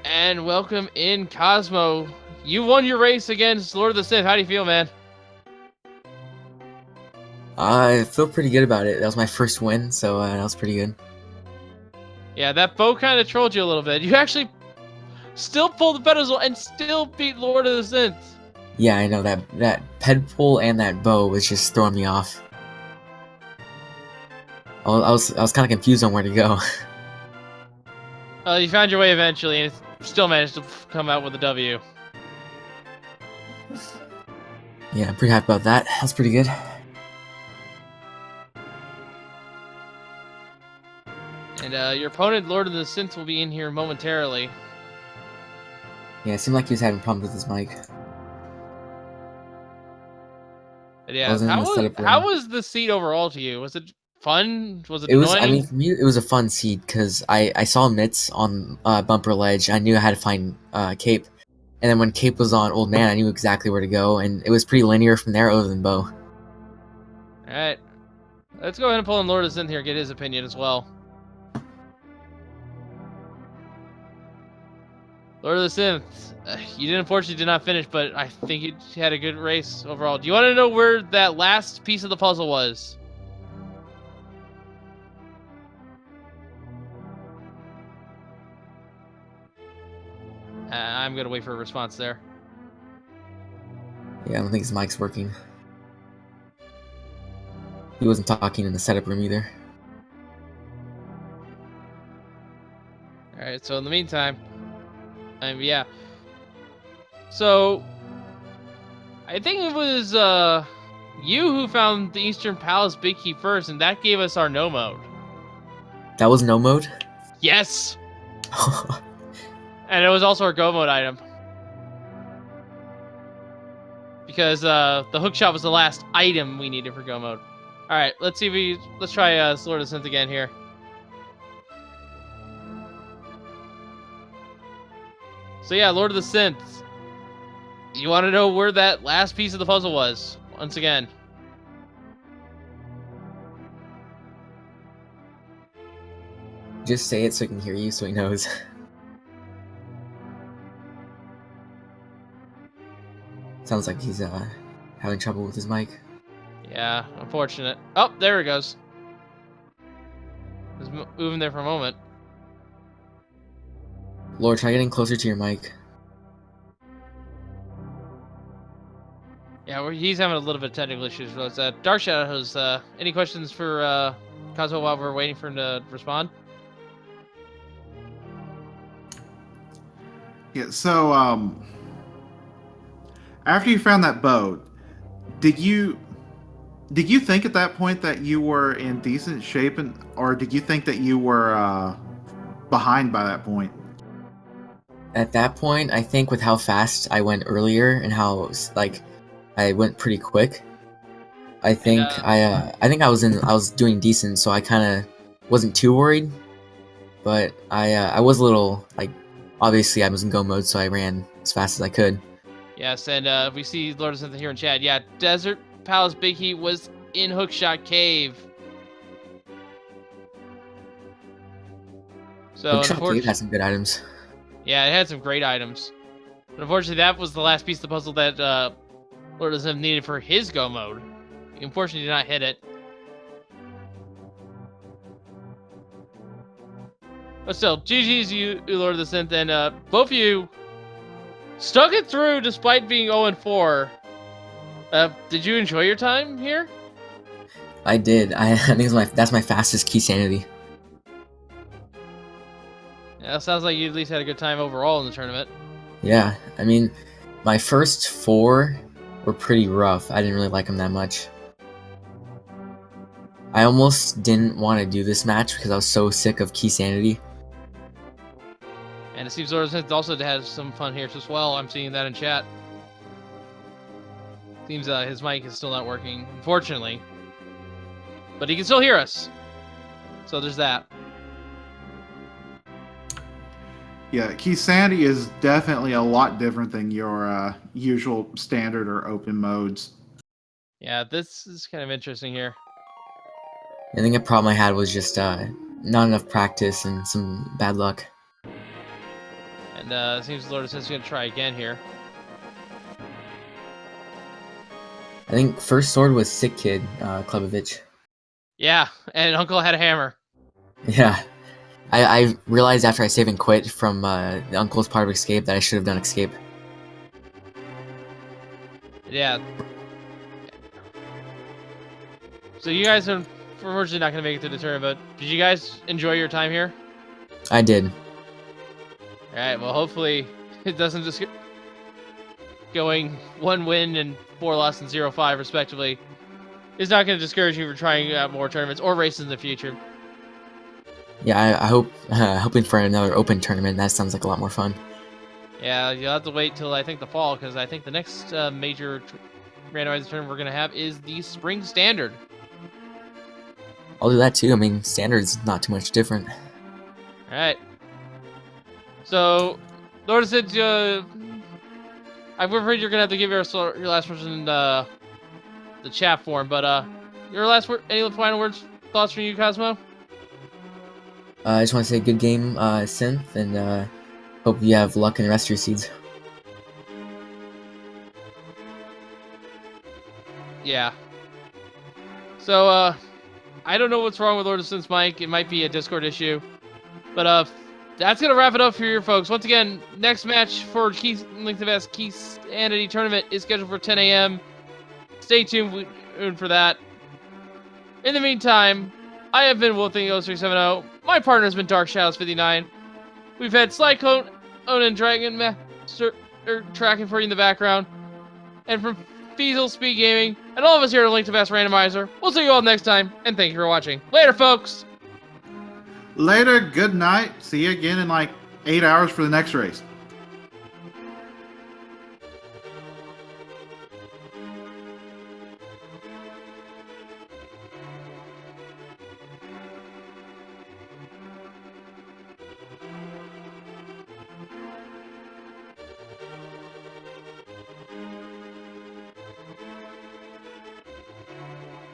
Speaker 1: And welcome in, Cosmo. You won your race against LordoftheSynth. How do you feel, man?
Speaker 5: I feel pretty good about it. That was my first win, so that was pretty good.
Speaker 1: Yeah, that bow kind of trolled you a little bit. You actually still pulled the pedestal and still beat LordoftheSynth.
Speaker 5: Yeah, I know that ped pull and that bow was just throwing me off. I was kind of confused on where to go.
Speaker 1: You found your way eventually, and still managed to come out with a W.
Speaker 5: Yeah, I'm pretty happy about that. That's pretty good.
Speaker 1: And your opponent, LordoftheSynth, will be in here momentarily.
Speaker 5: Yeah, it seemed like he was having problems with his mic.
Speaker 1: But yeah,
Speaker 5: Wasn't in the setup
Speaker 1: how
Speaker 5: room.
Speaker 1: was the seat overall to you? Was it fun? Was it
Speaker 5: It was.
Speaker 1: annoying?
Speaker 5: I mean, for me, it was a fun seed because I saw mitts on bumper ledge. I knew I had to find Cape, and then when Cape was on Old Man, I knew exactly where to go, and it was pretty linear from there, other than bow.
Speaker 1: All right, let's go ahead and pull in LordoftheSynth here, get his opinion as well. LordoftheSynth, you unfortunately did not finish, but I think you had a good race overall. Do you want to know where that last piece of the puzzle was? I'm gonna wait for a response there.
Speaker 5: Yeah, I don't think his mic's working. He wasn't talking in the setup room either.
Speaker 1: All right, so in the meantime, yeah. So I think it was you who found the Eastern Palace Big Key first, and that gave us our no mode.
Speaker 5: That was no mode?
Speaker 1: Yes, and it was also our go mode item. Because the hookshot was the last item we needed for go mode. All right, let's try LordoftheSynth again here. So yeah, LordoftheSynth, you want to know where that last piece of the puzzle was? Once again.
Speaker 5: Just say it so he can hear you, so he knows. Sounds like he's having trouble with his mic.
Speaker 1: Yeah, unfortunate. Oh, there it goes. It was moving there for a moment.
Speaker 5: Lord, try getting closer to your mic.
Speaker 1: Yeah, he's having a little bit of technical issues. So Dark Shadows, any questions for Cosmo while we're waiting for him to respond?
Speaker 2: Yeah, so after you found that bow, did you think at that point that you were in decent shape, or did you think that you were behind by that point?
Speaker 5: At that point, I think with how fast I went earlier and how I went pretty quick, I think I was doing decent, so I kind of wasn't too worried. But I was a little obviously I was in go mode, so I ran as fast as I could.
Speaker 1: Yes, and we see LordoftheSynth here in chat. Yeah, Desert Palace Big Heat was in Hookshot Cave. So
Speaker 5: Hookshot Cave had some good items.
Speaker 1: Yeah, it had some great items. But unfortunately, that was the last piece of the puzzle that LordoftheSynth needed for his go mode. He unfortunately did not hit it. But still, GG's you, LordoftheSynth, and both of you stuck it through despite being 0-4. Did you enjoy your time here?
Speaker 5: I did. I think that's my fastest Keysanity.
Speaker 1: Yeah, it sounds like you at least had a good time overall in the tournament.
Speaker 5: Yeah, I mean, my first 4 were pretty rough. I didn't really like them that much. I almost didn't want to do this match because I was so sick of Keysanity.
Speaker 1: And it seems LordoftheSynth also had some fun here as well. I'm seeing that in chat. Seems his mic is still not working, unfortunately. But he can still hear us. So there's that.
Speaker 2: Yeah, Keysanity is definitely a lot different than your usual standard or open modes.
Speaker 1: Yeah, this is kind of interesting here.
Speaker 5: I think a problem I had was just not enough practice and some bad luck.
Speaker 1: And it seems LordoftheSynth is going to try again here.
Speaker 5: I think first sword was Sick Kid, Klebovich.
Speaker 1: Yeah, and Uncle had a hammer.
Speaker 5: Yeah. I realized after I save and quit from the Uncle's part of Escape that I should have done Escape.
Speaker 1: Yeah. So you guys are unfortunately not going to make it through the tournament, but did you guys enjoy your time here?
Speaker 5: I did.
Speaker 1: Alright, well hopefully it doesn't just get going 1 win and 4 loss and 0-5 respectively. It's not going to discourage you from trying out more tournaments or races in the future.
Speaker 5: Yeah, I hope hoping for another open tournament. That sounds like a lot more fun.
Speaker 1: Yeah, you'll have to wait till I think the fall, because I think the next major randomizer tournament we're going to have is the Spring Standard.
Speaker 5: I'll do that too. I mean, standard's not too much different.
Speaker 1: Alright. So, LordoftheSynth, I'm afraid you're going to have to give your last words in the chat form, but your last word, any final words, thoughts from you, Cosmo?
Speaker 5: I just want to say good game, Synth, and hope you have luck in the rest of your seeds.
Speaker 1: Yeah. So, I don't know what's wrong with LordoftheSynth's mic. It might be a Discord issue. But, that's going to wrap it up for you folks. Once again, next match for LordoftheSynth Keysanity Tournament is scheduled for 10 a.m. Stay tuned for that. In the meantime, I have been Wolfing0370. My partner has been Dark Shadows 59. We've had Slycone, Onan, Dragon Master tracking for you in the background. And from Feasel Speed Gaming, and all of us here at LordoftheSynth Randomizer, we'll see you all next time, and thank you for watching. Later, folks!
Speaker 2: Later, good night. See you again in like 8 hours for the next race.